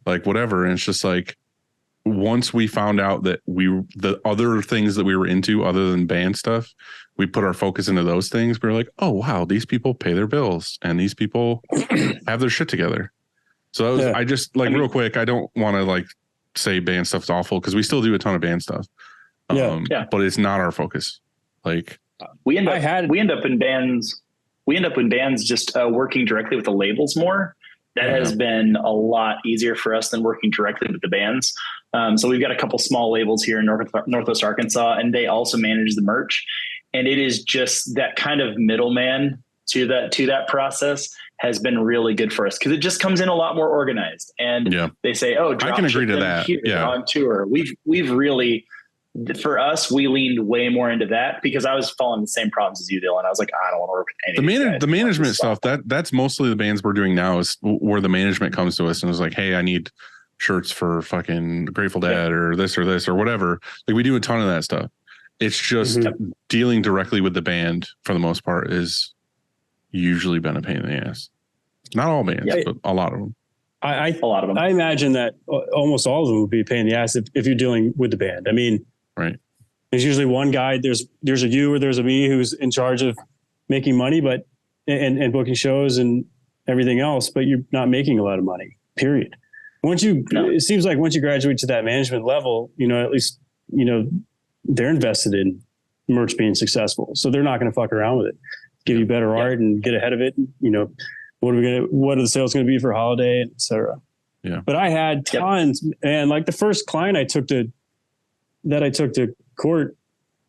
Like whatever. And it's just like, once we found out that the other things that we were into other than band stuff, we put our focus into those things. We were like, oh wow, these people pay their bills and these people have their shit together. So that was, I just like real quick, I don't want to like say band stuff's awful because we still do a ton of band stuff. But it's not our focus. Like we end up in bands just working directly with the labels more. That has been a lot easier for us than working directly with the bands. So we've got a couple small labels here in Northwest Arkansas, and they also manage the merch. And it is just that kind of middleman to that process has been really good for us because it just comes in a lot more organized. And they say, "Oh, I can agree to that." On tour, we've really, for us, we leaned way more into that because I was following the same problems as you, Dylan. I was like, I don't want to work with any the management stuff. That's mostly the bands we're doing now is where the management comes to us and is like, hey, I need shirts for fucking Grateful Dead or this or whatever. Like we do a ton of that stuff. It's just dealing directly with the band for the most part is usually been a pain in the ass. Not all bands, but a lot of them. A lot of them. I imagine that almost all of them would be a pain in the ass if you're dealing with the band. I mean, right. There's usually one guy, there's a you or there's a me who's in charge of making money, but and booking shows and everything else, but you're not making a lot of money, period. It seems like once you graduate to that management level, at least, they're invested in merch being successful. So they're not going to fuck around with it, give you better art and get ahead of it. What are the sales going to be for holiday, et cetera. Yeah. But I had tons and like the first client I took to court,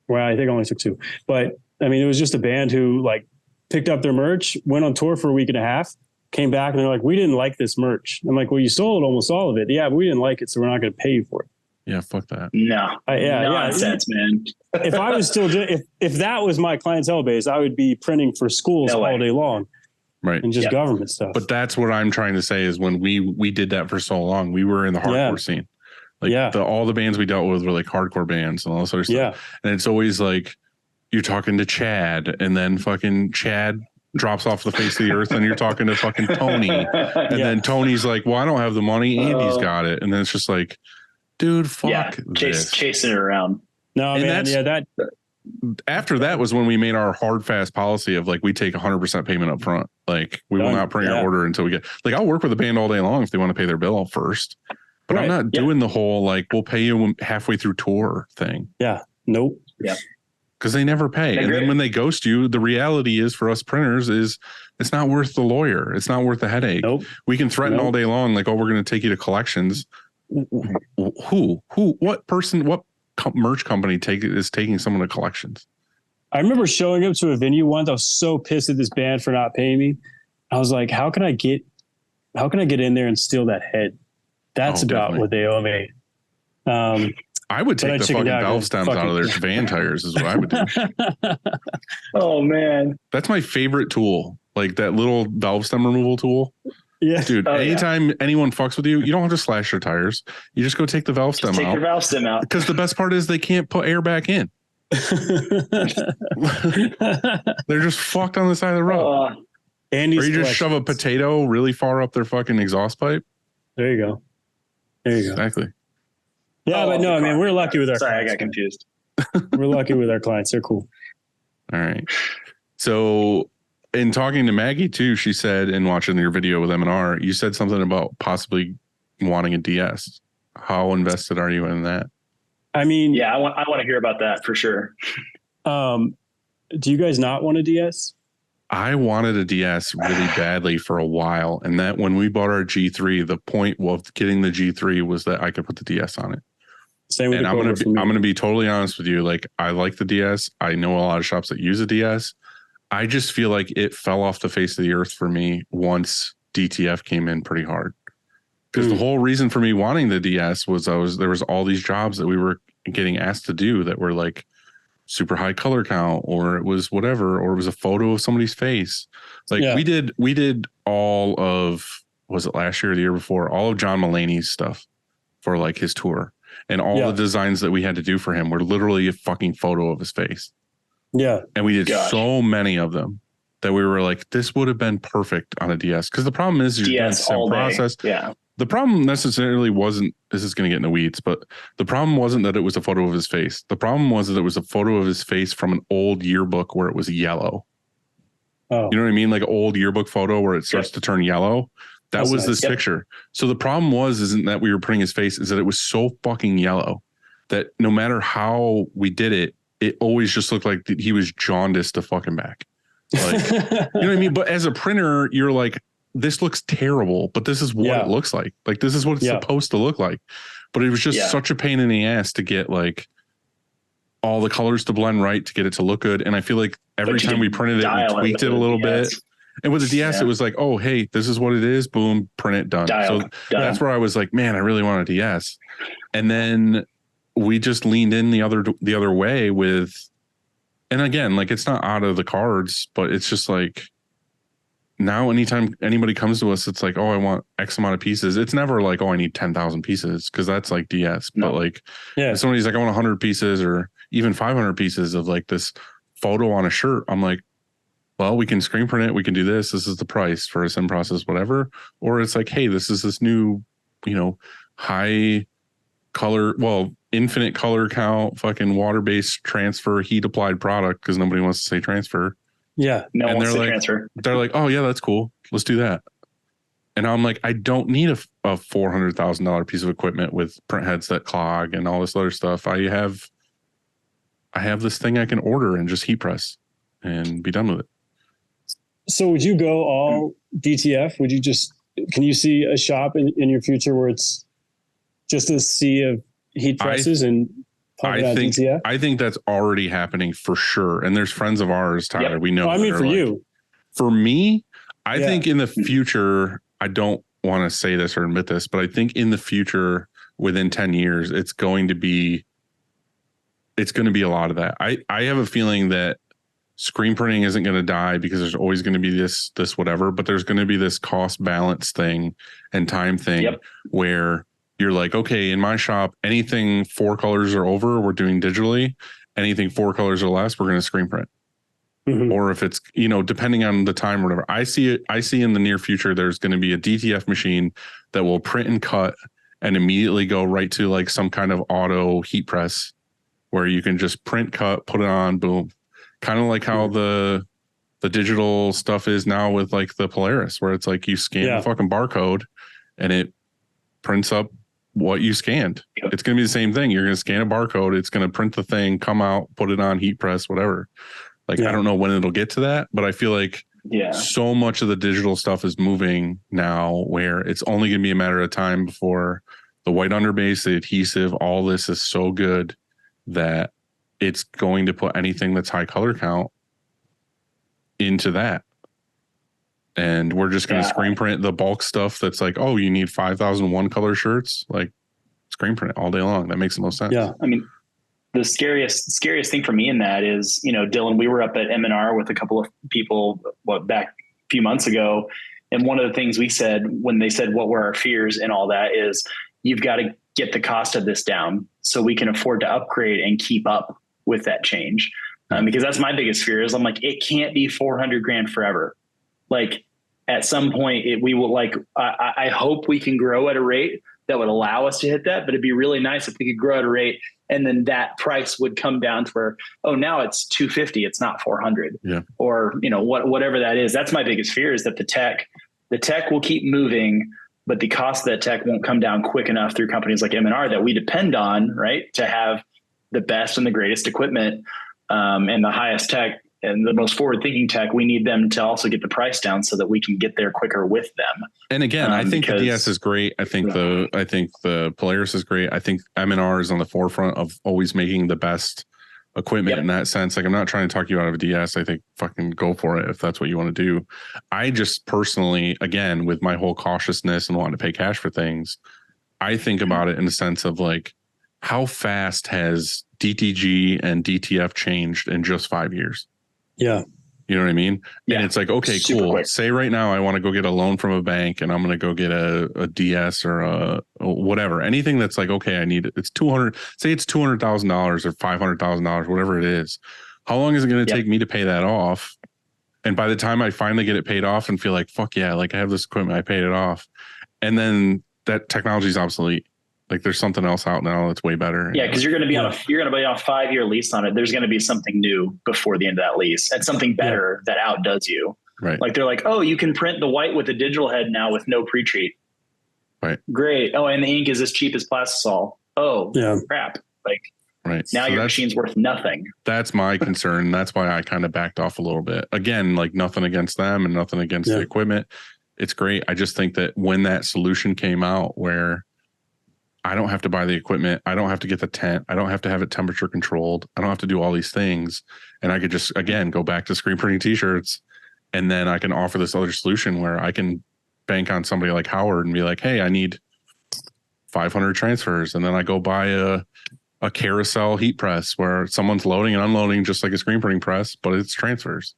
well, I think I only took two, but I mean, it was just a band who like picked up their merch, went on tour for a week and a half, came back and they're like, we didn't like this merch. I'm like, well, you sold almost all of it. Yeah, but we didn't like it. So we're not going to pay you for it. Yeah. Fuck that. No, nonsense, man. If I was still, if that was my clientele base, I would be printing for schools all day long. Right. And just government stuff. But that's what I'm trying to say is when we did that for so long, we were in the hardcore scene. Like all the bands we dealt with were like hardcore bands and all this other stuff. Yeah. And it's always like you're talking to Chad, and then fucking Chad drops off the face of the earth, and you're talking to fucking Tony. And then Tony's like, well, I don't have the money. Andy's got it. And then it's just like, dude, fuck this. Chasing it around. No, and man, that after that was when we made our hard fast policy of like, we take 100% payment up front. Like we will not print your order until we get, like, I'll work with the band all day long if they want to pay their bill first, but I'm not doing the whole, like, we'll pay you halfway through tour thing. Yeah. Nope. Yeah. Because they never pay. And then when they ghost you, the reality is for us printers is it's not worth the lawyer. It's not worth the headache. Nope. We can threaten all day long, like, oh, we're going to take you to collections. What person, what merch company is taking someone to collections? I remember showing up to a venue once. I was so pissed at this band for not paying me. I was like, how can I get in there and steal that head? That's about what they owe me. I would take the fucking valve stems out of their van tires is what I would do. Oh man. That's my favorite tool. Like that little valve stem removal tool. Yeah. Dude, anytime anyone fucks with you, you don't have to slash their tires. You just go take the valve stem out. Take your valve stem out. Because the best part is they can't put air back in. They're just fucked on the side of the road. Or you just shove a potato really far up their fucking exhaust pipe. There you go. Exactly. Yeah, but no, I mean, we're lucky with our clients. I got confused. We're lucky with our clients. They're cool. All right. So in talking to Maggie too, she said, in watching your video with M&R, you said something about possibly wanting a DS. How invested are you in that? I mean, yeah, I want to hear about that for sure. Do you guys not want a DS? I wanted a DS really badly for a while. And that when we bought our G3, the point of getting the G3 was that I could put the DS on it. Same with and I'm going to be totally honest with you. Like, I like the DS. I know a lot of shops that use a DS. I just feel like it fell off the face of the earth for me once DTF came in pretty hard. Because the whole reason for me wanting the DS was there was all these jobs that we were getting asked to do that were like super high color count, or it was whatever, or it was a photo of somebody's face. Like we did all of, was it last year or the year before, all of John Mulaney's stuff for like his tour. And all the designs that we had to do for him were literally a fucking photo of his face. Yeah. And we did so many of them that we were like, this would have been perfect on a DS. Because the problem is you're doing the same process. Yeah. The problem necessarily wasn't, this is going to get in the weeds, but the problem wasn't that it was a photo of his face. The problem was that it was a photo of his face from an old yearbook where it was yellow. Oh. You know what I mean? Like an old yearbook photo where it starts to turn yellow. That was this picture. So the problem isn't that we were putting his face, is that it was so fucking yellow that no matter how we did it, it always just looked like he was jaundiced to fucking back. Like, you know what I mean? But as a printer, you're like, this looks terrible, but this is what it looks like. Like, this is what it's supposed to look like. But it was just such a pain in the ass to get like all the colors to blend right, to get it to look good. And I feel like every time we printed it, we tweaked it a little bit. And with the DS, it was like, oh, hey, this is what it is. Boom, print it, done. That's where I was like, man, I really want a DS. And then we just leaned in the other way with, and again, like, it's not out of the cards, but it's just like, now anytime anybody comes to us, it's like, oh, I want X amount of pieces. It's never like, oh, I need 10,000 pieces, because that's like DS. No. But like, if somebody's like, I want 100 pieces or even 500 pieces of like this photo on a shirt, I'm like, well, we can screen print it. We can do this. This is the price for a sim process, whatever. Or it's like, hey, this is this new, high color, infinite color count, fucking water-based transfer, heat applied product, because nobody wants to say transfer. Yeah. No one wants to like, transfer. They're like, oh yeah, that's cool. Let's do that. And I'm like, I don't need a $400,000 piece of equipment with print heads that clog and all this other stuff. I have this thing I can order and just heat press and be done with it. So would you go all DTF? Would you can you see a shop in your future where it's just a sea of heat presses and DTF? I think that's already happening for sure. And there's friends of ours, Tyler, we know. I mean, for you. For me, I think in the future, I don't want to say this or admit this, but I think in the future, within 10 years, it's going to be a lot of that. I have a feeling that screen printing isn't going to die, because there's always going to be this whatever, but there's going to be this cost balance thing and time thing where you're like, okay, in my shop, anything 4 colors or over, we're doing digitally. Anything 4 colors or less, we're going to screen print. Or if it's, depending on the time or whatever, I see in the near future, there's going to be a DTF machine that will print and cut and immediately go right to like some kind of auto heat press where you can just print, cut, put it on, boom. Kind of like how the digital stuff is now with like the Polaris, where it's like you scan the fucking barcode and it prints up what you scanned. It's going to be the same thing. You're going to scan a barcode. It's going to print the thing, come out, put it on heat press, whatever. Like, I don't know when it'll get to that, but I feel like so much of the digital stuff is moving now where it's only going to be a matter of time before the white underbase, the adhesive, all this is so good that it's going to put anything that's high color count into that. And we're just going to screen print the bulk stuff that's like, oh, you need 5,001 color shirts, like screen print it all day long. That makes the most sense. Yeah. I mean, the scariest thing for me in that is, Dylan, we were up at M&R with a couple of people back a few months ago. And one of the things we said when they said, what were our fears and all that is you've got to get the cost of this down so we can afford to upgrade and keep up with that change. Because that's my biggest fear is I'm like, it can't be $400,000 forever. Like at some point we will I hope we can grow at a rate that would allow us to hit that, but it'd be really nice if we could grow at a rate and then that price would come down to where, oh, now it's $250, it's not $400, or whatever that is. That's my biggest fear is that the tech will keep moving, but the cost of that tech won't come down quick enough through companies like M&R that we depend on, right, to have the best and the greatest equipment and the highest tech and the most forward-thinking tech. We need them to also get the price down so that we can get there quicker with them. And again, I think the DS is great. I think the Polaris is great. I think M&R is on the forefront of always making the best equipment in that sense. Like, I'm not trying to talk you out of a DS. I think fucking go for it if that's what you want to do. I just personally, again, with my whole cautiousness and wanting to pay cash for things, I think about it in the sense of like, how fast has DTG and DTF changed in just 5 years? Yeah. You know what I mean? Yeah. And it's like, okay, cool. Quick. Say right now I want to go get a loan from a bank and I'm going to go get a DS or a whatever. Anything that's like, okay, I need it. It's $200,000 or $500,000, whatever it is. How long is it going to take me to pay that off? And by the time I finally get it paid off and feel like, fuck yeah, like I have this equipment, I paid it off. And then that technology is obsolete. Like there's something else out now that's way better. Yeah, because you're going to be on a 5-year lease on it. There's going to be something new before the end of that lease and something better that outdoes you. Right. Like they're like, oh, you can print the white with a digital head now with no pre-treat. Right. Great. Oh, and the ink is as cheap as plastisol. Oh, crap. Like now your machine's worth nothing. That's my concern. That's why I kind of backed off a little bit. Again, like nothing against them and nothing against the equipment. It's great. I just think that when that solution came out where I don't have to buy the equipment, I don't have to get the tent, I don't have to have it temperature controlled, I don't have to do all these things, and I could just, again, go back to screen printing t-shirts, and then I can offer this other solution where I can bank on somebody like Howard and be like, hey, I need 500 transfers, and then I go buy a carousel heat press where someone's loading and unloading just like a screen printing press, but it's transfers.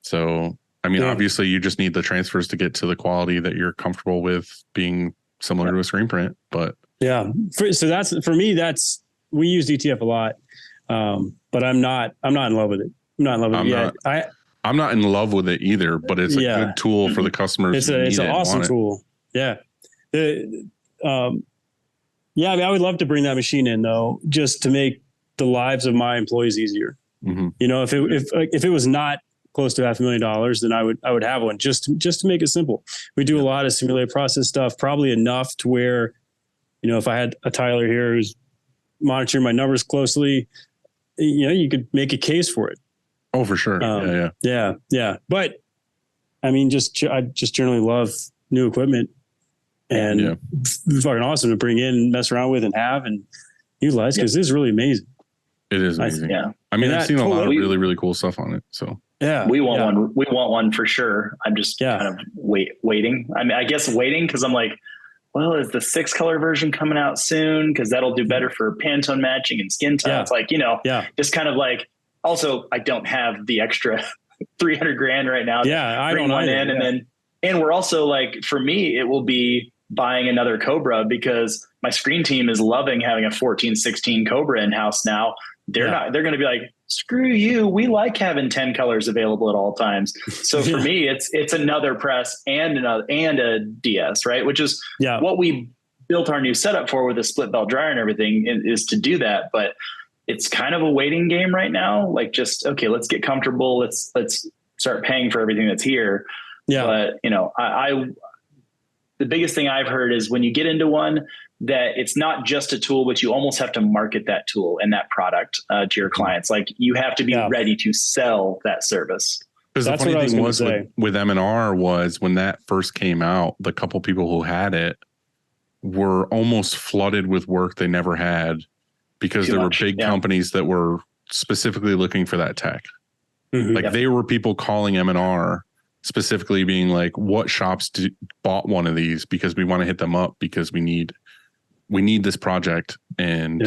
So I mean, obviously you just need the transfers to get to the quality that you're comfortable with being similar to a screen print, but so that's for me, we use DTF a lot. But I'm not in love with it. I'm not in love with it yet. I'm not in love with it either, but it's a good tool for the customers. It's an awesome tool. Yeah. I mean, I would love to bring that machine in though, just to make the lives of my employees easier. Mm-hmm. If it was not close to $500,000, then I would have one just to make it simple. We do a lot of simulated process stuff, probably enough to where, if I had a Tyler here who's monitoring my numbers closely, you could make a case for it. Oh, for sure. Yeah. But I mean, I just generally love new equipment and it's fucking awesome to bring in and mess around with and have and utilize because it's really amazing. It is amazing. I mean, I've seen a lot of really, really cool stuff on it. So we want one. We want one for sure. I'm just kind of waiting. I mean, I guess waiting because I'm like, well, is the 6-color version coming out soon? Because that'll do better for Pantone matching and skin tone. It's like, just kind of like. Also, I don't have the extra $300,000 right now. I don't one either. in, and we're also like, for me, it will be buying another Cobra because my screen team is loving having a 14-16 Cobra in house now. They're going to be like, screw you. We like having 10 colors available at all times. So for me, it's another press and a DS, right? Which is what we built our new setup for with a split belt dryer and everything, is to do that. But it's kind of a waiting game right now. Like, just, okay, let's get comfortable. Let's start paying for everything that's here. Yeah. But you know, the biggest thing I've heard is when you get into one, that it's not just a tool, but you almost have to market that tool and that product to your clients. Like, you have to be ready to sell that service. Because the funny thing was with M&R was when that first came out, the couple people who had it were almost flooded with work they never had because there were big companies that were specifically looking for that tech. Mm-hmm. Like they were people calling M&R specifically being like, what shops bought one of these because we want to hit them up because we need this project and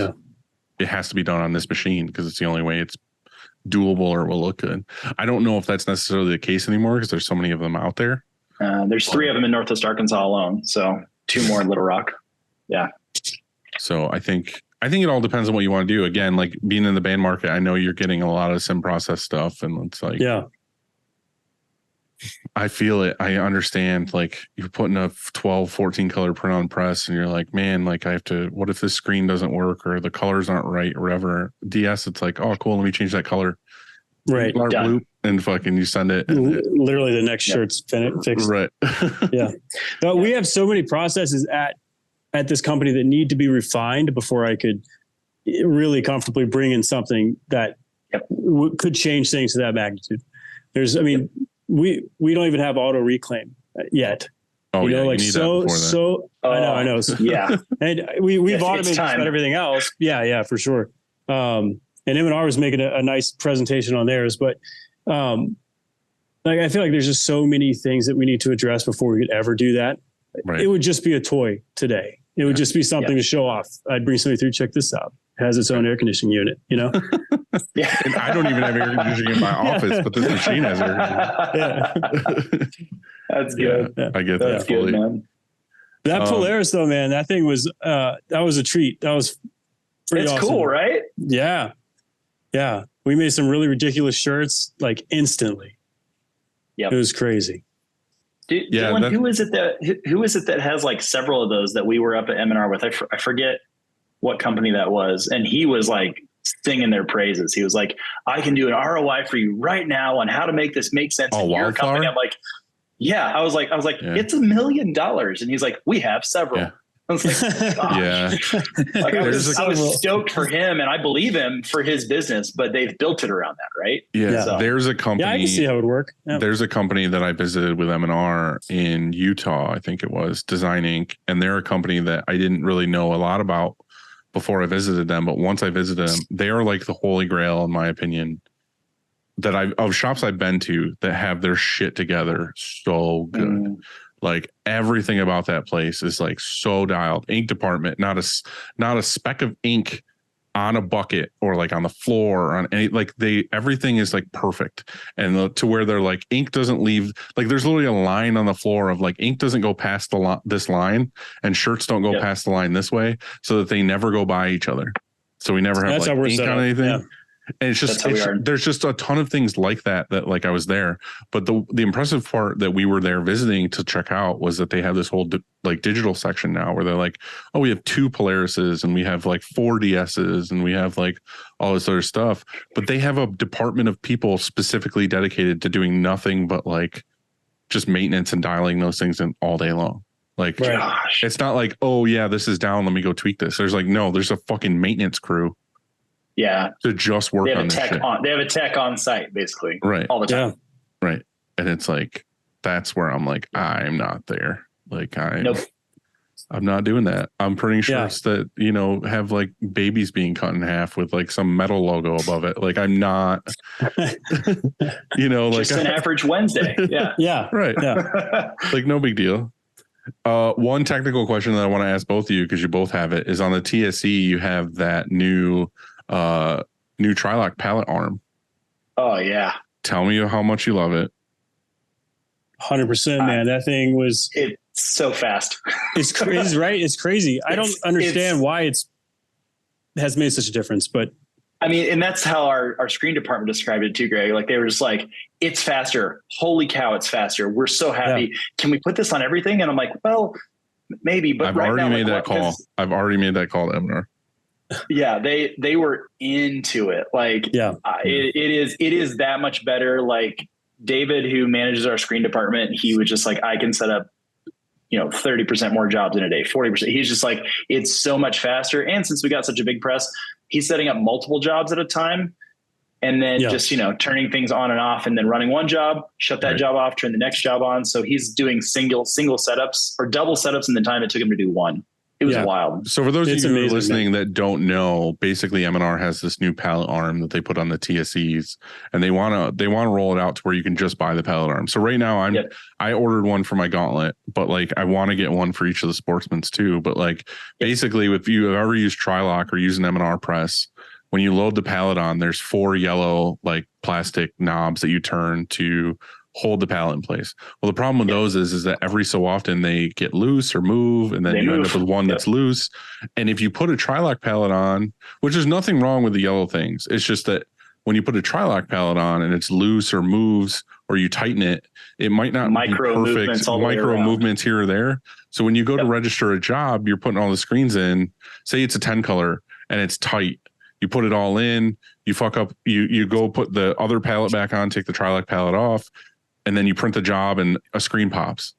it has to be done on this machine because it's the only way it's doable or it will look good. I don't know if that's necessarily the case anymore because there's so many of them out there. There's 3 of them in Northwest Arkansas alone. So 2 more in Little Rock. Yeah. So I think it all depends on what you want to do. Again, like being in the band market, I know you're getting a lot of sim process stuff and it's like, I feel it. I understand. Like you're putting a 12, 14 color print on press and you're like, man, like I have to, what if this screen doesn't work or the colors aren't right or whatever. DS, it's like, oh, cool. Let me change that color. Right. Blue, and fucking you send it. Literally the next shirt's fixed. Right. Yeah. But we have so many processes at this company that need to be refined before I could really comfortably bring in something that could change things to that magnitude. We don't even have auto reclaim yet. Oh, you know, like I know. Yeah. And we've automated everything else. Yeah, for sure. And M&R was making a nice presentation on theirs, but like I feel like there's just so many things that we need to address before we could ever do that. Right. It would just be a toy today. It would just be something to show off. I'd bring somebody through, check this out. It has its own air conditioning unit, you know? And I don't even have air conditioning in my office, but this machine has air conditioning. That's good. Yeah, I get that. That's good, man. That Polaris though, man, that thing was, that was a treat. That was pretty awesome. Cool, right? Yeah. Yeah. We made some really ridiculous shirts like instantly. Yeah. It was crazy. Dylan, who is it that has like several of those that we were up at M&R with? I forget what company that was. And he was like singing their praises. He was like, I can do an ROI for you right now on how to make this make sense in your company. I'm like, I was like, it's $1 million. And he's like, we have several. Yeah. I was like, like I was stoked for him and I believe him for his business, but they've built it around that, right? Yeah. So, there's a company. Yeah, I can see how it would work. Yeah. There's a company that I visited with M&R in Utah, I think it was, Design Inc. And they're a company that I didn't really know a lot about before I visited them. But once I visited them, they are like the holy grail, in my opinion, of shops I've been to that have their shit together so good. Like everything about that place is like so dialed. Ink department, not a speck of ink on a bucket or like on the floor or on any, like everything is like perfect. And to where they're like ink doesn't leave, like there's literally a line on the floor of like ink doesn't go past this line and shirts don't go past the line this way so that they never go by each other. So we never have like ink on anything. Yeah. And it's just, there's just a ton of things like that like I was there. But the impressive part that we were there visiting to check out was that they have this whole like digital section now where they're like, oh, we have 2 Polarises and we have like 4 DSs and we have like all this other stuff. But they have a department of people specifically dedicated to doing nothing but like just maintenance and dialing those things in all day long. Like, it's not like, oh yeah, this is down, let me go tweak this. There's like, no, there's a fucking maintenance crew. Yeah. To just work on this shit. They have a tech on site, basically. Right. All the time. Yeah. Right. And it's like, that's where I'm like, I'm not there. Like, I'm not doing that. I'm printing shirts that, you know, have like babies being cut in half with like some metal logo above it. Like, I'm not, you know, like just an average Wednesday. Yeah. Yeah. Right. Yeah. Like, no big deal. One technical question that I want to ask both of you, because you both have it, is on the TSE, you have that new Trilock pallet arm. Oh yeah. Tell me how much you love it. 100%, man. That thing was, It's so fast. it's crazy, right? It's crazy. I don't understand why has made such a difference, but I mean, and that's how our screen department described it too, Greg. Like they were just like, it's faster. Holy cow, it's faster. We're so happy. Yeah. Can we put this on everything? And I'm like, well, maybe, but I've right already now, made that call. I've already made that call to Emner. Yeah, they were into it. Like, yeah, it is that much better. Like David, who manages our screen department, he was just like, I can set up, 30% more jobs in a day, 40%. He's just like, it's so much faster. And since we got such a big press, he's setting up multiple jobs at a time. And then just, turning things on and off and then running one job, shut that job off, turn the next job on. So he's doing single setups or double setups in the time it took him to do one. It was wild. So for those of you who are listening man. that don't know, basically M&R has this new pallet arm that they put on the TSEs, and they want to roll it out to where you can just buy the pallet arm. So right now I ordered one for my gauntlet, but like I want to get one for each of the sportsmen's too. But like basically, if you have ever used Trilock or use an M&R press, when you load the pallet on, there's 4 yellow like plastic knobs that you turn to hold the pallet in place. Well, the problem with those is that every so often they get loose or move, and then you end up with one that's loose. And if you put a Trilock pallet on, which is nothing wrong with the yellow things, it's just that when you put a Trilock pallet on and it's loose or moves or you tighten it, it might not be perfect. Micro movements here or there. So when you go to register a job, you're putting all the screens in, say it's a 10 color and it's tight. You put it all in, you fuck up, you go put the other pallet back on, take the Trilock pallet off, and then you print the job and a screen pops.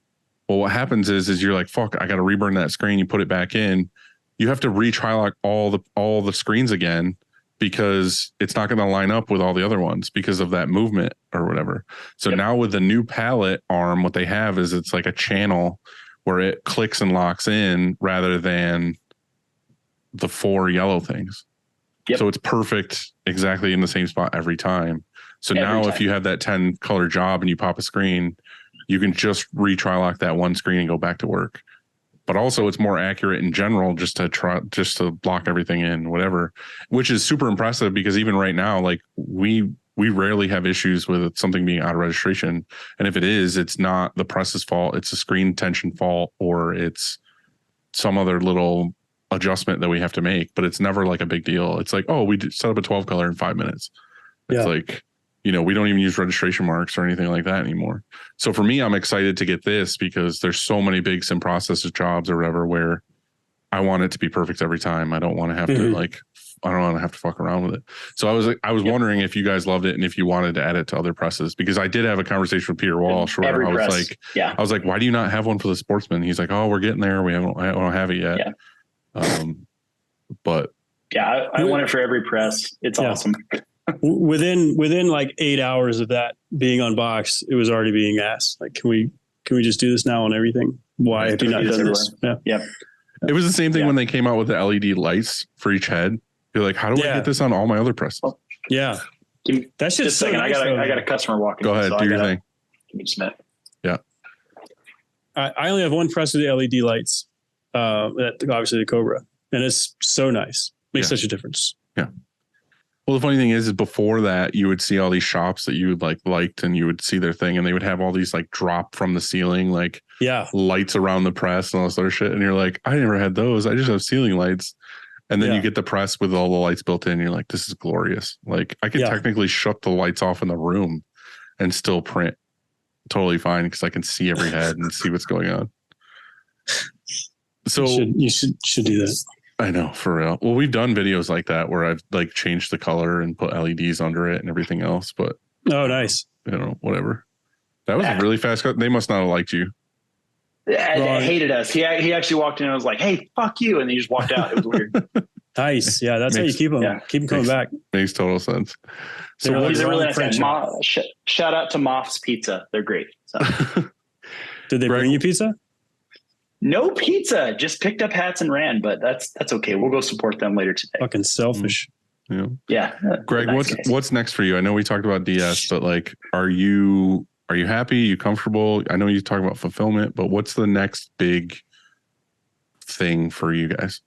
Well, what happens is you're like, fuck, I got to reburn that screen. You put it back in. You have to re-Trilock all the screens again because it's not going to line up with all the other ones because of that movement or whatever. So now with the new pallet arm, what they have is it's like a channel where it clicks and locks in rather than the 4 yellow things. So it's perfect exactly in the same spot every time. So now if you have that 10 color job and you pop a screen, you can just re-Trilock that one screen and go back to work. But also it's more accurate in general just to block everything in, whatever, which is super impressive because even right now, like we rarely have issues with something being out of registration. And if it is, it's not the press's fault. It's a screen tension fault or it's some other little adjustment that we have to make, but it's never like a big deal. It's like, oh, we set up a 12 color in 5 minutes. It's like, we don't even use registration marks or anything like that anymore. So for me, I'm excited to get this because there's so many big sim processes jobs or whatever where I want it to be perfect every time. I don't want to have to I don't want to have to fuck around with it. So I was wondering if you guys loved it and if you wanted to add it to other presses, because I did have a conversation with Peter Walsh where I was like, why do you not have one for the Sportsman? He's like, oh, we're getting there. I don't have it yet. But I want it for every press. It's awesome. Within like 8 hours of that being unboxed, it was already being asked, like, can we just do this now on everything? Why have you not done this? It was the same thing when they came out with the LED lights for each head. You're like, how do I get this on all my other presses? That's just a second. Nice, I got a customer walking. Go ahead, so do your thing. Give me just a minute. Yeah. I only have one press with the LED lights, obviously the Cobra, and it's so nice. Makes such a difference. Yeah. Well, the funny thing is before that, you would see all these shops that you would liked and you would see their thing and they would have all these like drop from the ceiling, like lights around the press and all this other shit. And you're like, I never had those. I just have ceiling lights. And then you get the press with all the lights built in. And you're like, this is glorious. Like I could technically shut the lights off in the room and still print totally fine because I can see every head and see what's going on. So you should do that. I know, for real. Well, we've done videos like that where I've like changed the color and put LEDs under it and everything else, but nice. Whatever. That was a really fast cut. They must not have liked you. He hated us. He actually walked in and was like, hey, fuck you. And he just walked out. It was weird. Nice. Yeah. That's how you keep them. Keep them coming back. Makes total sense. So he's a really nice guy. Shout out to Moff's Pizza. They're great. So. Did they bring you pizza? No pizza, just picked up hats and ran, but that's okay. We'll go support them later today. Fucking selfish. Yeah. Greg, what's next for you? I know we talked about DS, but like, are you happy? Are you comfortable? I know you talk about fulfillment, but what's the next big thing for you guys?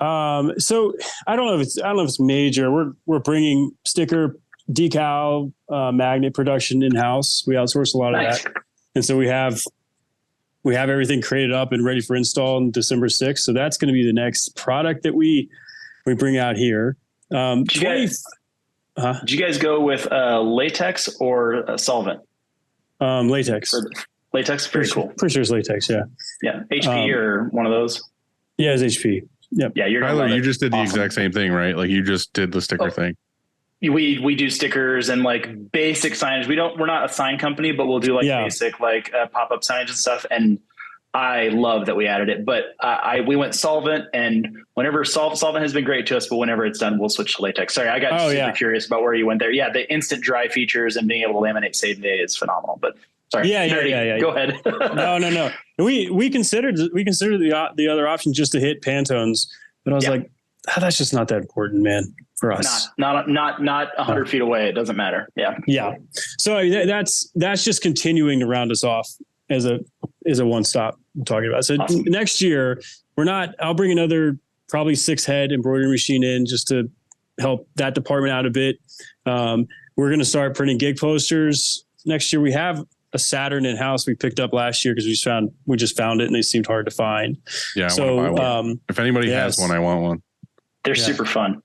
So I don't know if it's major. We're bringing sticker, decal, magnet production in house. We outsource a lot of that. And so we have everything created up and ready for install on December 6th. So that's going to be the next product that we bring out here. Did you guys go with latex or solvent? Latex. Latex, very cool. Pretty sure it's latex. Yeah. Yeah, HP or one of those. Yeah, it's HP. Yep. Yeah, you're Tyler, you just did the awesome. exact same thing, right? Like you just did the sticker thing. We do stickers and like basic signage. We're not a sign company, but we'll do like basic like pop-up signage and stuff. And I love that we added it, but we went solvent, and whenever solvent has been great to us, but whenever it's done, we'll switch to latex. Sorry, I got super curious about where you went there. Yeah, the instant dry features and being able to laminate same day is phenomenal. But sorry, yeah. Go ahead. No. We considered the other option just to hit Pantones, but I was like, that's just not that important, man. For us, not 100 feet away. It doesn't matter. Yeah. So that's just continuing to round us off as a one stop I'm talking about. So next year I'll bring another probably 6-head embroidery machine in just to help that department out a bit. We're going to start printing gig posters next year. We have a Saturn in house we picked up last year because we just found it and they seemed hard to find. Yeah. So I want to buy one. If anybody has one, I want one. They're super fun.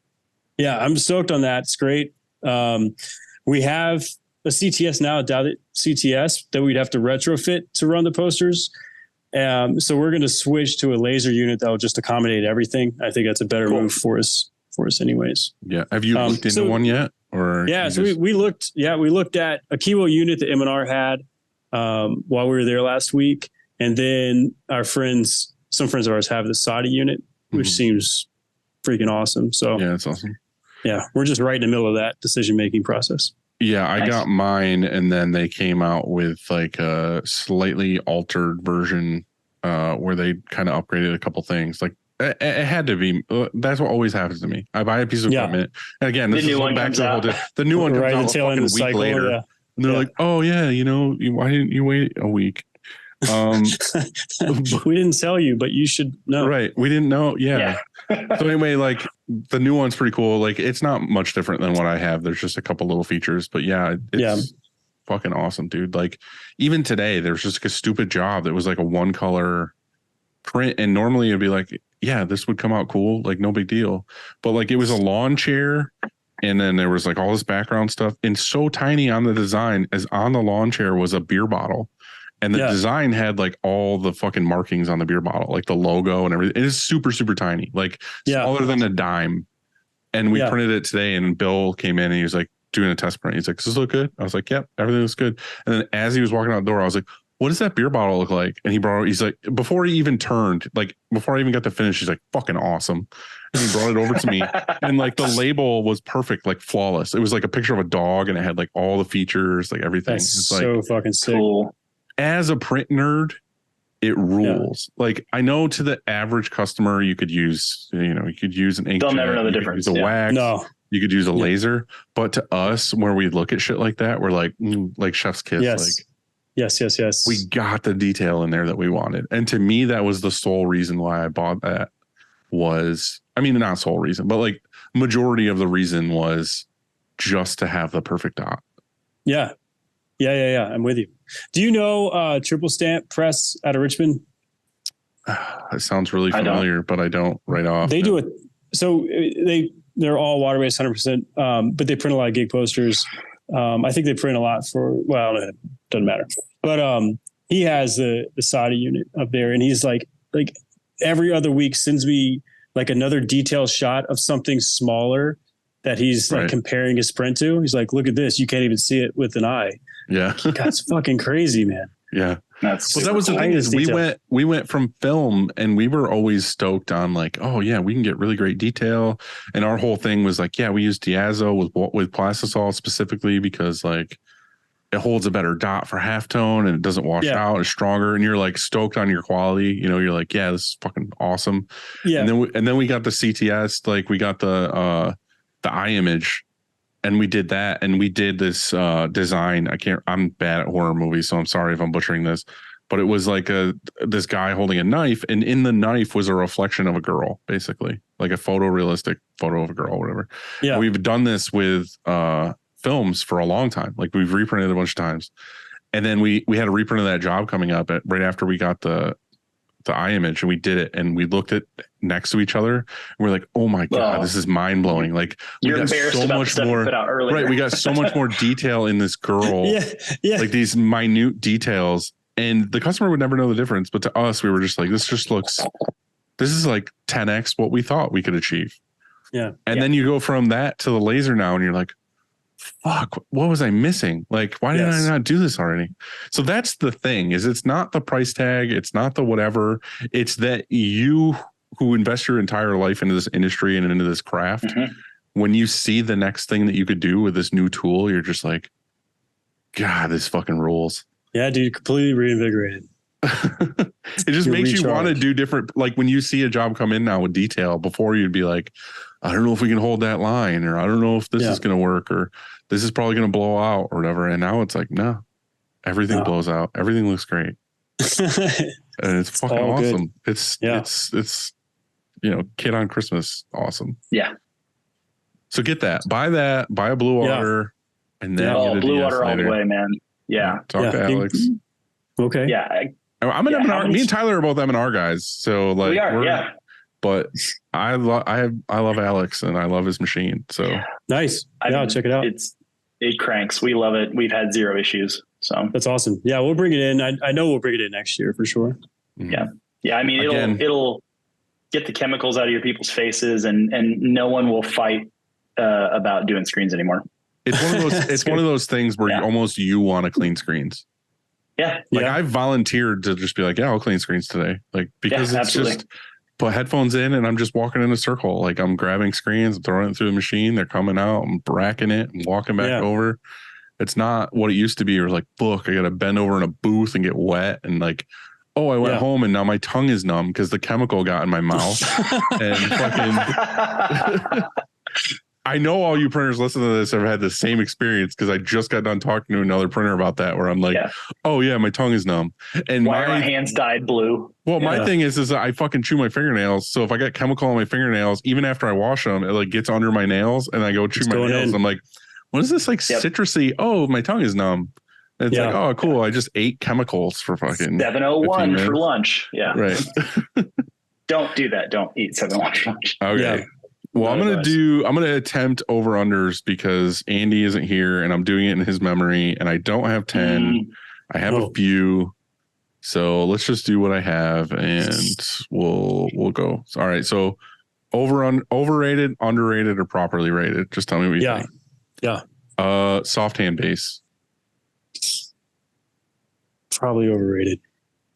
Yeah, I'm stoked on that. It's great. We have a CTS now, a Dowd CTS that we'd have to retrofit to run the posters. So we're going to switch to a laser unit that will just accommodate everything. I think that's a better move for us anyways. Yeah. Have you looked into one yet? Or we looked at a Kiwo unit that M&R had while we were there last week. And then some friends of ours have the Saudi unit, which seems freaking awesome. So yeah, it's awesome. Yeah, we're just right in the middle of that decision-making process. Yeah, I got mine, and then they came out with like a slightly altered version where they kind of upgraded a couple things. Like it had to be. That's what always happens to me. I buy a piece of equipment, and again, this is back to the new one comes out a fucking week later, and they're like, "Oh yeah, why didn't you wait a week?" We didn't tell you, but you should know. Right, we didn't know. Yeah. So anyway, like the new one's pretty cool. Like it's not much different than what I have. There's just a couple little features, but it's fucking awesome, dude. Like even today, there's just like a stupid job that was like a one color print, and normally it'd be like, yeah, this would come out cool, like no big deal. But like it was a lawn chair, and then there was like all this background stuff, and so tiny on the design as on the lawn chair was a beer bottle. And the design had like all the fucking markings on the beer bottle, like the logo and everything. It is super, super tiny, like smaller than a dime. And we printed it today, and Bill came in and he was like doing a test print. He's like, does this look good? I was like, yep, everything looks good. And then as he was walking out the door, I was like, what does that beer bottle look like? And he's like, before he even turned, like before I even got to finish, he's like, fucking awesome. And he brought it over to me, and like the label was perfect, like flawless. It was like a picture of a dog, and it had like all the features, like everything. That's it's so like, fucking sick. Cool. As a print nerd, it rules. Like I know to the average customer, you could use an ink. They'll never know the difference. Use a wax. No, you could use a laser. But to us, where we look at shit like that, we're like, like chef's kiss. Yes. Like, yes. We got the detail in there that we wanted. And to me, that was the sole reason why I bought that. Not sole reason, but like majority of the reason was just to have the perfect dot. Yeah. I'm with you. Do you know Triple Stamp Press out of Richmond? It sounds really familiar, but I don't right off. They do it. So they're all water based 100%, but they print a lot of gig posters. I think they print a lot it doesn't matter. But he has the Saudi unit up there, and he's like every other week sends me like another detailed shot of something smaller that he's like comparing his print to. He's like, look at this. You can't even see it with an eye. Yeah. That's fucking crazy, man. Yeah. That was cool. the thing is we went from film, and we were always stoked on like, oh yeah, we can get really great detail. And our whole thing was like, yeah, we use Diazo with plastisol specifically because like it holds a better dot for halftone and it doesn't wash out. It's stronger, and you're like stoked on your quality. You're like, yeah, this is fucking awesome. Yeah. And then we got the CTS, like we got the eye image. And we did that, and we did this design. I'm bad at horror movies, so I'm sorry if I'm butchering this, but it was like this guy holding a knife, and in the knife was a reflection of a girl, basically, like a photorealistic photo of a girl, whatever. Yeah, we've done this with films for a long time. Like we've reprinted a bunch of times, And then we had a reprint of that job coming up right after we got the eye image, and we did it, and we looked at next to each other, and we're like, oh my God, this is mind blowing. Like You're we got embarrassed so about much the stuff more, you put out earlier. right? We got so much more detail in this girl, Yeah. like these minute details, and the customer would never know the difference. But to us, we were just like, this is like 10x what we thought we could achieve. Yeah. And then you go from that to the laser now, and you're like, fuck, what was I missing? Like, why did I not do this already? So that's the thing, is it's not the price tag. It's not the whatever. It's that you who invest your entire life into this industry and into this craft, when you see the next thing that you could do with this new tool, you're just like, God, this fucking rules. Yeah, dude, completely reinvigorated. It just makes you want to do different. Like when you see a job come in now with detail, before you'd be like, I don't know if we can hold that line, or I don't know if this is going to work, or this is probably going to blow out or whatever. And now it's like, no, everything blows out. Everything looks great. And it's fucking awesome. Good. It's, kid on Christmas. Awesome. Yeah. So get that, buy a blue water, and then get a blue DS water later. all the way, man. Yeah. Talk to Alex. Okay. Yeah. I'm an M&R. Me and Tyler are both M&R guys. So like we are, but I love Alex, and I love his machine. So nice. I'll check it out. It cranks. We love it. We've had zero issues. So that's awesome. Yeah, we'll bring it in. I know we'll bring it in next year for sure. Yeah. Yeah. I mean, it'll get the chemicals out of your people's faces, and no one will fight about doing screens anymore. It's one of those. It's one of those things where you want to clean screens. Yeah. Like I volunteered to just be like, I'll clean screens today. Like, because it's just put headphones in and I'm just walking in a circle. Like I'm grabbing screens, throwing it through the machine. They're coming out. I'm bracking it and walking back over. It's not what it used to be. It was like, look, I got to bend over in a booth and get wet. And like, oh, I went home and now my tongue is numb because the chemical got in my mouth. And fucking I know all you printers listening to this have had the same experience, because I just got done talking to another printer about that, where I'm like, oh yeah, my tongue is numb. And why are my hands dyed blue? Well, my thing is I fucking chew my fingernails. So if I got chemical on my fingernails, even after I wash them, it like gets under my nails and I go chew my nails. I'm like, what is this like citrusy? Oh, my tongue is numb. And it's like, oh, cool. I just ate chemicals for fucking 701 for lunch. Yeah. Right. Don't do that. Don't eat 701 for lunch. Okay. Yeah. Well, I'm going to attempt over unders, because Andy isn't here and I'm doing it in his memory, and I don't have 10. I have a few. So let's just do what I have, and we'll go. All right. So overrated, underrated, or properly rated? Just tell me what you think. Yeah. Soft hand base. Probably overrated.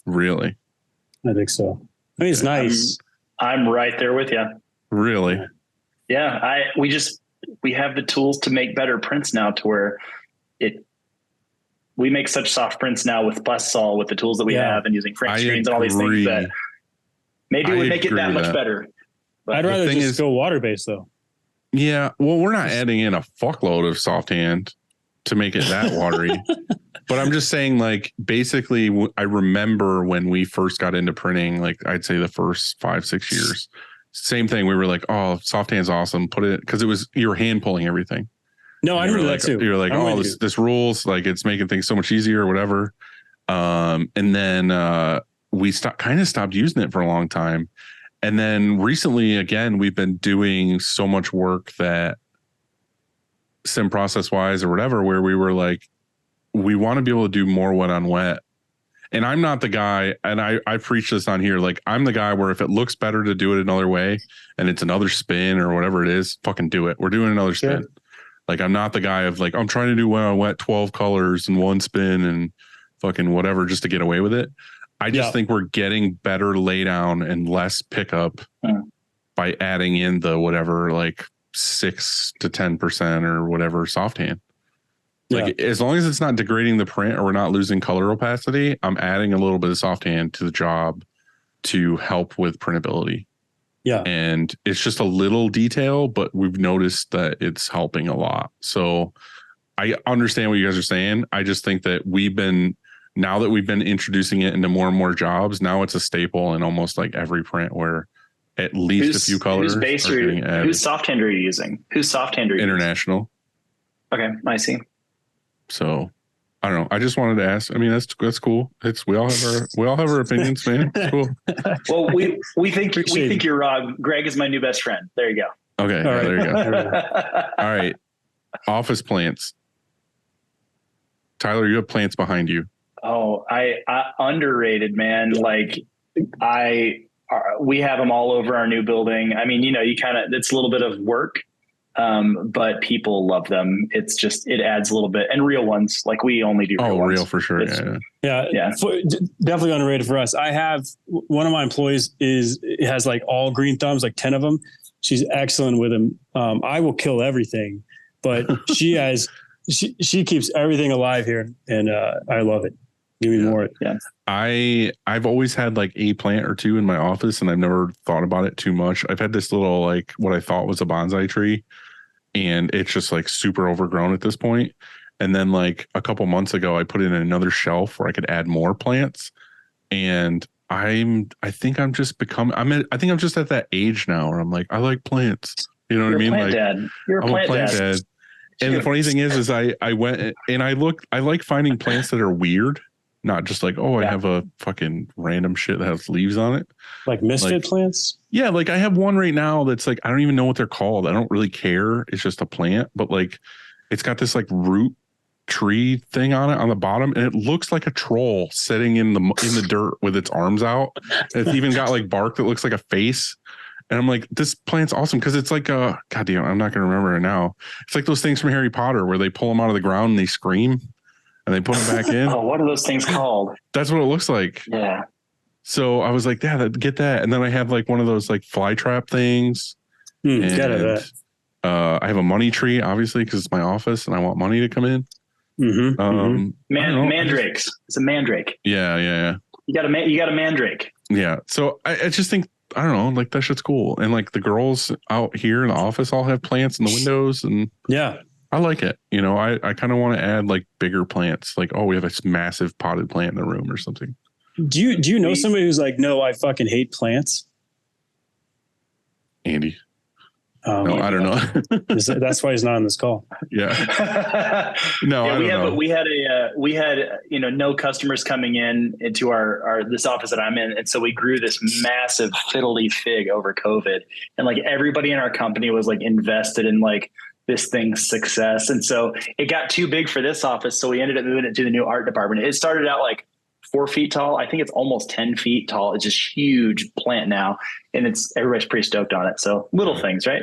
Really? I think so. I mean, it's nice. I'm right there with you. Really? Yeah. We have the tools to make better prints now, to where we make such soft prints now with Plastisol, with the tools that we have, and using frame screens and all these things, that maybe would make it that much better. But I'd rather just go water based though. Yeah. Well, we're not adding in a fuckload of soft hand to make it that watery. But I'm just saying, like, basically, I remember when we first got into printing, like I'd say the first 5-6 years, same thing. We were like, oh, soft hand's awesome. Put it, because it was, you were hand pulling everything. No, I remember that too. You're like, oh, this rules. Like, it's making things so much easier or whatever. And then we stopped using it for a long time. And then recently, again, we've been doing so much work that sim process wise or whatever, where we were like, we want to be able to do more wet on wet. And I'm not the guy, and I preach this on here, like, I'm the guy where if it looks better to do it another way and it's another spin or whatever it is, fucking do it. We're doing another spin. Like, I'm not the guy of like, I'm trying to do wet on wet 12 colors and one spin and fucking whatever just to get away with it. I just think we're getting better laydown and less pickup by adding in the whatever, like 6 to 10% or whatever soft hand. Like, as long as it's not degrading the print or we're not losing color opacity, I'm adding a little bit of soft hand to the job to help with printability. Yeah. And it's just a little detail, but we've noticed that it's helping a lot. So I understand what you guys are saying. I just think that now that we've been introducing it into more and more jobs, now it's a staple in almost like every print, where at least a few colors. Whose soft hand are you using? Whose soft hand are you International. using? Okay, I see. So I don't know. I just wanted to ask. I mean, that's cool. We all have our opinions, man. It's cool. Well, we think you're wrong. Greg is my new best friend. There you go. Okay, All right. there you go. All right. Office plants. Tyler, you have plants behind you. Oh, I underrated, man. Like we have them all over our new building. I mean, it's a little bit of work, but people love them. It's just, it adds a little bit, and real ones. Like we only do real ones. Real for sure. Yeah. Definitely underrated for us. I have one of my employees has like all green thumbs, like 10 of them. She's excellent with them. I will kill everything, but she keeps everything alive here, and I love it. Give me more. Yeah. I've always had like a plant or two in my office, and I've never thought about it too much. I've had this little, like what I thought was a bonsai tree, and it's just like super overgrown at this point. And then like a couple months ago, I put in another shelf where I could add more plants. And I think I'm just at that age now where I'm like, I like plants. You know what I mean? Plant like, dad. You're a plant dad. And the funny thing is I went and I like finding plants that are weird, not just like, I have a fucking random shit that has leaves on it. Like misfit plants? Yeah, like I have one right now that's like, I don't even know what they're called. I don't really care. It's just a plant, but like it's got this like root tree thing on it on the bottom, and it looks like a troll sitting in the dirt with its arms out. It's even got like bark that looks like a face. And I'm like, this plant's awesome because it's like goddamn, I'm not gonna remember it now. It's like those things from Harry Potter where they pull them out of the ground and they scream and they put them back in. Oh, what are those things called? That's what it looks like. Yeah. So I was like, yeah, get that. And then I have like one of those like fly trap things. I have a money tree, obviously, because it's my office and I want money to come in. Mandrakes. It's a mandrake. Yeah. You got a mandrake. Yeah. So I just think, I don't know, like that shit's cool. And like the girls out here in the office all have plants in the windows, and yeah, I like it. I kind of want to add like bigger plants. Like, we have this massive potted plant in the room or something. Do you know somebody who's like, no, I fucking hate plants? Andy. No, I don't know. That's why he's not on this call. Yeah. No, I don't know. But we had no customers coming into our this office that I'm in, and so we grew this massive fiddle leaf fig over COVID, and like everybody in our company was like invested in like this thing's success, and so it got too big for this office, so we ended up moving it to the new art department. It started out like 4 feet tall. I think it's almost 10 feet tall. It's this huge plant now, and everybody's pretty stoked on it. So little things, right?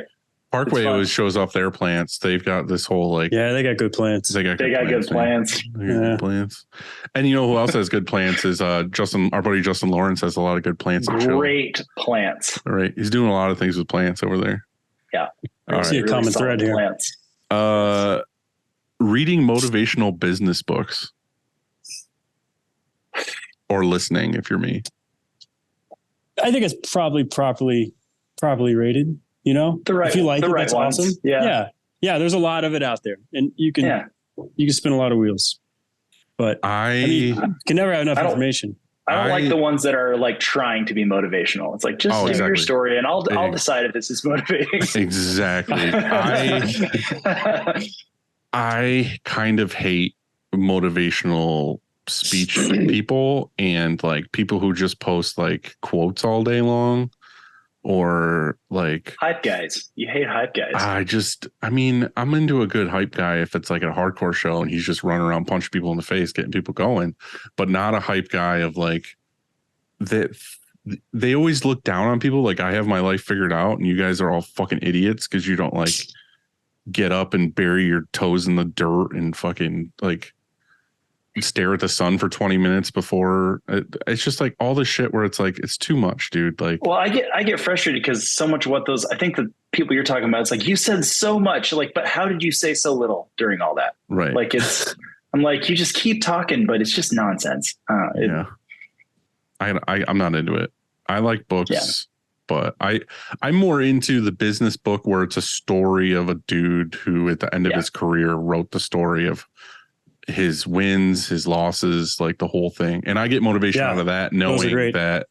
Parkway always shows off their plants. They've got this whole like, they got good plants. They got good plants. Good plants. And you know who else has good plants is our buddy Justin Lawrence has a lot of good plants. Great plants. All right, he's doing a lot of things with plants over there. Yeah, I see a common thread here. Plants. Reading motivational business books or listening, if you're me. I think it's probably properly rated. If you like it, that's awesome. Yeah. There's a lot of it out there, and you can spin a lot of wheels. But you can never have enough information. I don't like the ones that are like trying to be motivational. It's like, just give your story and I'll decide if this is motivating. Exactly. I kind of hate motivational speech people and like people who just post like quotes all day long. Or like hype guys. You hate hype guys. I'm into a good hype guy if it's like a hardcore show and he's just running around punching people in the face, getting people going, but not a hype guy of like that. They always look down on people. Like, I have my life figured out and you guys are all fucking idiots because you don't like get up and bury your toes in the dirt and fucking like stare at the sun for 20 minutes before. It's just like all the shit where it's like, it's too much, dude. Like, well, I get frustrated because so much of what I think the people you're talking about, it's like, you said so much, like, but how did you say so little during all that? Right. Like I'm like, you just keep talking, but it's just nonsense. I'm not into it. I like books, but I'm more into the business book where it's a story of a dude who at the end of his career wrote the story of his wins, his losses, like the whole thing. And I get motivation out of that, knowing that,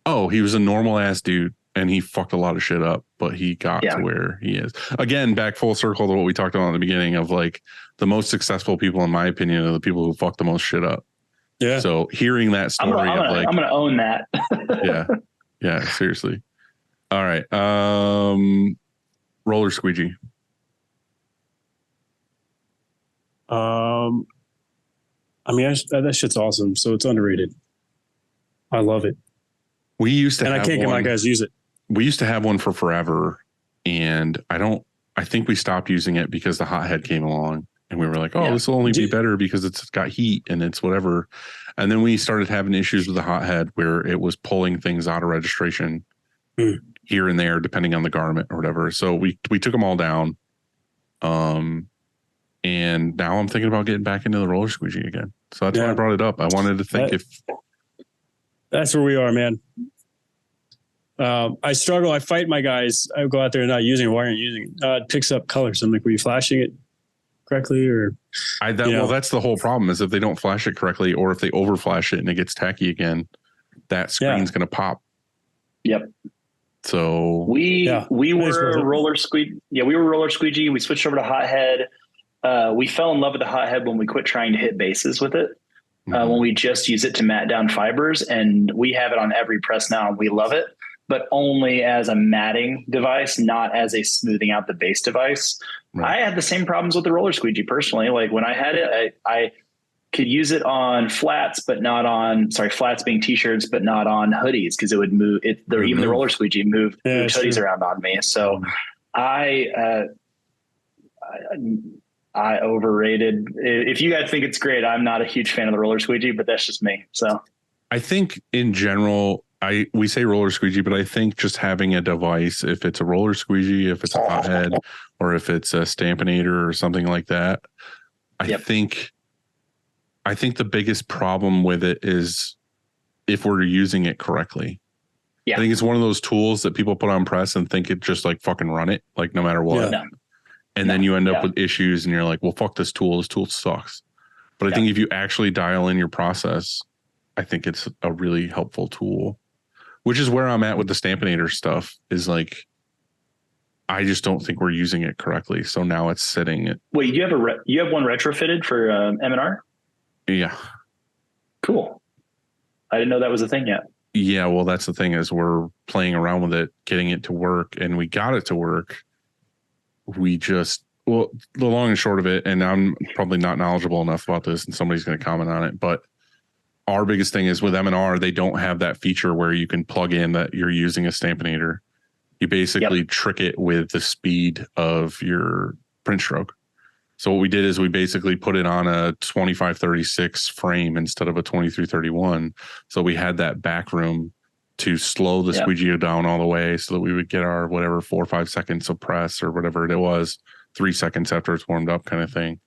he was a normal ass dude and he fucked a lot of shit up, but he got to where he is. Again, back full circle to what we talked about in the beginning of like the most successful people, in my opinion, are the people who fuck the most shit up. Yeah. So hearing that story, I'm gonna own that. Yeah. Yeah. Seriously. All right. Roller squeegee. I mean, that shit's awesome. So it's underrated. I love it. We used to, and I can't get my guys to use it. We used to have one for forever, and I think we stopped using it because the hothead came along, and we were like, oh, this will only be better because it's got heat and it's whatever. And then we started having issues with the hothead where it was pulling things out of registration here and there, depending on the garment or whatever. So we took them all down. And now I'm thinking about getting back into the roller squeegee again. So that's why I brought it up. I wanted to think that's where we are, man. I struggle. I fight my guys. I go out there and not using it. Why aren't you using it? It picks up colors. I'm like, were you flashing it correctly? Or well, that's the whole problem is if they don't flash it correctly, or if they over flash it and it gets tacky again, that screen's going to pop. Yep. So we were roller squeegee. Yeah, we were roller squeegee. We switched over to hothead. We fell in love with the hothead when we quit trying to hit bases with it. When we just use it to mat down fibers, and we have it on every press now, and we love it, but only as a matting device, not as a smoothing out the base device. Right. I had the same problems with the roller squeegee personally. Like when I had it, I could use it on flats, but not on, flats being t-shirts, but not on hoodies. Cause it would move it. Even the roller squeegee moved hoodies around on me. So I overrated. If you guys think it's great, I'm not a huge fan of the roller squeegee, but that's just me. So I think in general, we say roller squeegee, but I think just having a device, if it's a roller squeegee, if it's a hothead, or if it's a Stampinator or something like that, I think the biggest problem with it is if we're using it correctly. Yeah. I think it's one of those tools that people put on press and think it just like fucking run it, like no matter what. Yeah. And then you end up with issues and you're like, well, fuck this tool. This tool sucks. But I think if you actually dial in your process, I think it's a really helpful tool, which is where I'm at with the Stampinator stuff is like, I just don't think we're using it correctly. So now it's sitting. Wait, you have one retrofitted for M&R? Yeah. Cool. I didn't know that was a thing yet. Yeah. Well, that's the thing is we're playing around with it, getting it to work, and we got it to work. The long and short of it, and I'm probably not knowledgeable enough about this and somebody's going to comment on it, but our biggest thing is with M&R, they don't have that feature where you can plug in that you're using a Stampinator. You basically trick it with the speed of your print stroke. So what we did is we basically put it on a 2536 frame instead of a 2331. So we had that back room to slow the squeegee down all the way so that we would get our 4 or 5 seconds of press or whatever it was, 3 seconds after it's warmed up kind of thing.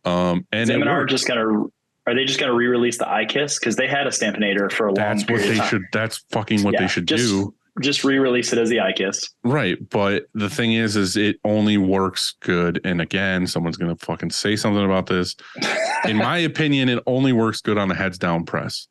And M&R are they just going to re-release the iKiss? Because they had a Stampinator for a long period of time. That's fucking what they should do. Just re-release it as the iKiss. Right. But the thing is it only works good. And again, someone's going to fucking say something about this. In my opinion, it only works good on the heads down press.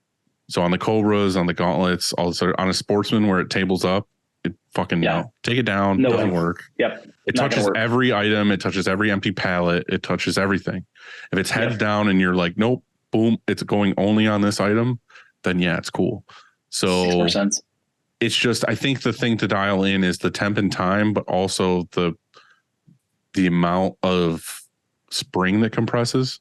So on the Cobras, on the gauntlets, also on a Sportsman where it tables up, it fucking no. Take it down. No doesn't work. Yep. It touches every item. It touches every empty pallet. It touches everything. If it's heads down and you're like, nope, boom, it's going only on this item, then yeah, it's cool. So 6%. It's just, I think the thing to dial in is the temp and time, but also the amount of spring that compresses,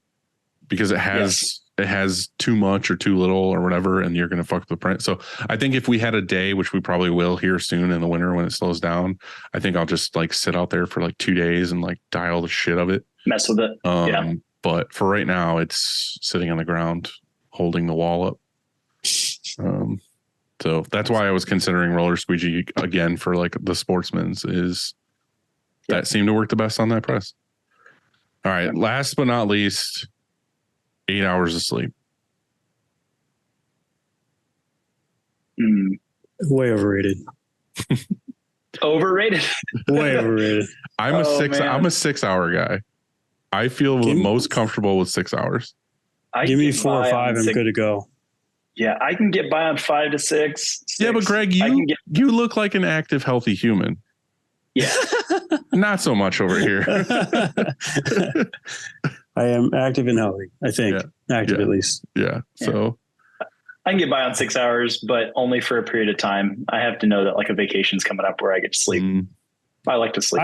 because it has too much or too little or whatever, and you're going to fuck the print. So I think if we had a day, which we probably will here soon in the winter when it slows down, I think I'll just like sit out there for like 2 days and like dial the shit of it. Mess with it. But for right now, it's sitting on the ground, holding the wall up. So that's why I was considering roller squeegee again for like the Sportsman's that seemed to work the best on that press. All right. Last but not least, 8 hours of sleep. Way overrated. Overrated? Way overrated. I'm a 6 hour guy. I feel most comfortable with 6 hours. Give me 4 or 5 and I'm good to go. Yeah, I can get by on 5 to 6. Yeah, but Greg, you look like an active, healthy human. Yeah. Not so much over here. I am active and healthy, I think. Active at least. Yeah. So I can get by on 6 hours, but only for a period of time. I have to know that like a vacation's coming up where I get to sleep. I like to sleep.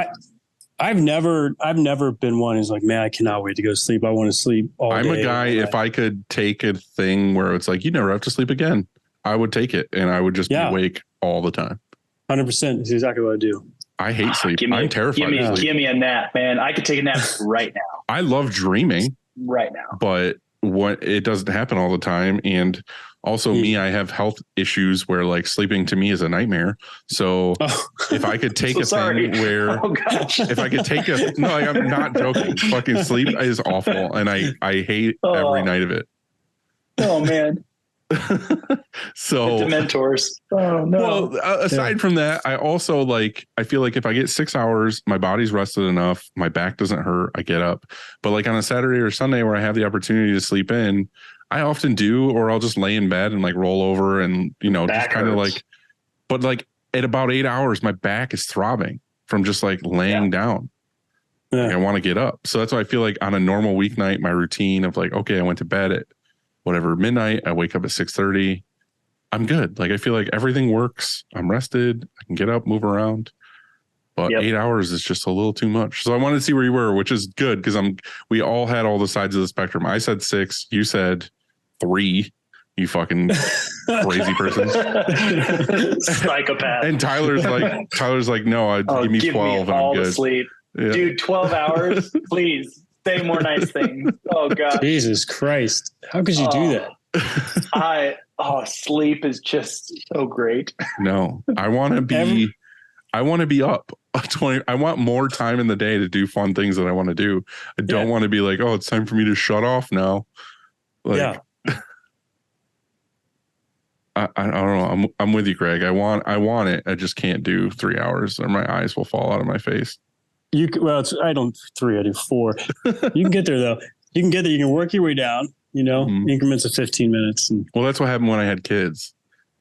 I've never been one who's like, man, I cannot wait to go to sleep. I want to sleep all day. I'm a guy, if I could take a thing where it's like, you never have to sleep again, I would take it and I would just be awake all the time. 100%. That's exactly what I do. I hate sleep. I'm terrified of sleep. Give me a nap, man. I could take a nap right now. I love dreaming. Right now. But it doesn't happen all the time. And also me, I have health issues where like sleeping to me is a nightmare. So if I could take thing where, if I could take I'm not joking. Fucking sleep is awful. And I hate every night of it. Oh man. So the Dementors. Oh no. Well, aside from that, I also I feel like if I get 6 hours, my body's rested enough, my back doesn't hurt, I get up. But like on a Saturday or Sunday where I have the opportunity to sleep in, I often do, or I'll just lay in bed and like roll over and, just kind of but like at about 8 hours, my back is throbbing from just like laying down. Yeah. Like I want to get up. So that's why I feel like on a normal weeknight, my routine of like, okay, I went to bed at whatever midnight, I wake up at 6:30. I'm good. Like I feel like everything works. I'm rested. I can get up, move around. But 8 hours is just a little too much. So I wanted to see where you were, which is good because we all had all the sides of the spectrum. I said 6, you said 3. You fucking crazy person. Psychopath. And Tyler's like, no, give me 12 and I'm good. Sleep. Yeah. Dude, 12 hours, please. Say more nice things. Oh God. Jesus Christ. How could you do that? Sleep is just so great. No, I want to be up 20. I want more time in the day to do fun things that I want to do. I don't want to be like, oh, it's time for me to shut off now. I don't know. I'm with you, Greg. I want it. I just can't do 3 hours or my eyes will fall out of my face. I don't 3, I do 4. You can get there though. You can get there. You can work your way down, increments of 15 minutes. Well, that's what happened when I had kids.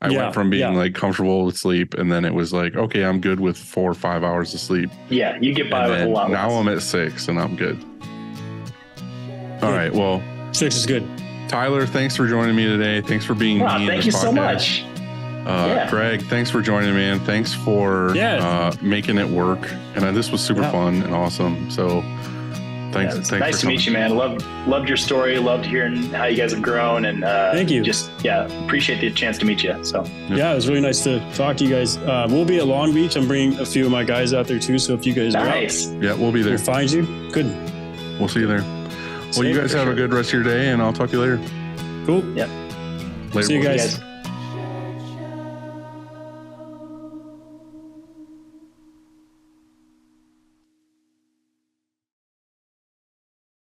I went from being like comfortable with sleep. And then it was like, okay, I'm good with 4 or 5 hours of sleep. Yeah. You get by with a lot. Now I'm at 6 and I'm good. All right. Well, 6 is good. Tyler, thanks for joining me today. Thanks for being me. Thank you so much. Greg, thanks for joining me, man. Thanks for making it work. And this was super fun and awesome. So thanks. Thanks nice to meet you, man. Loved your story. Loved hearing how you guys have grown. And thank you. Just appreciate the chance to meet you. So it was really nice to talk to you guys. We'll be at Long Beach. I'm bringing a few of my guys out there too. So if you guys are out, we'll be there. We'll find you. Good. We'll see you there. Well, you guys have a good rest of your day, and I'll talk to you later. Cool. Yeah. Later, see you guys.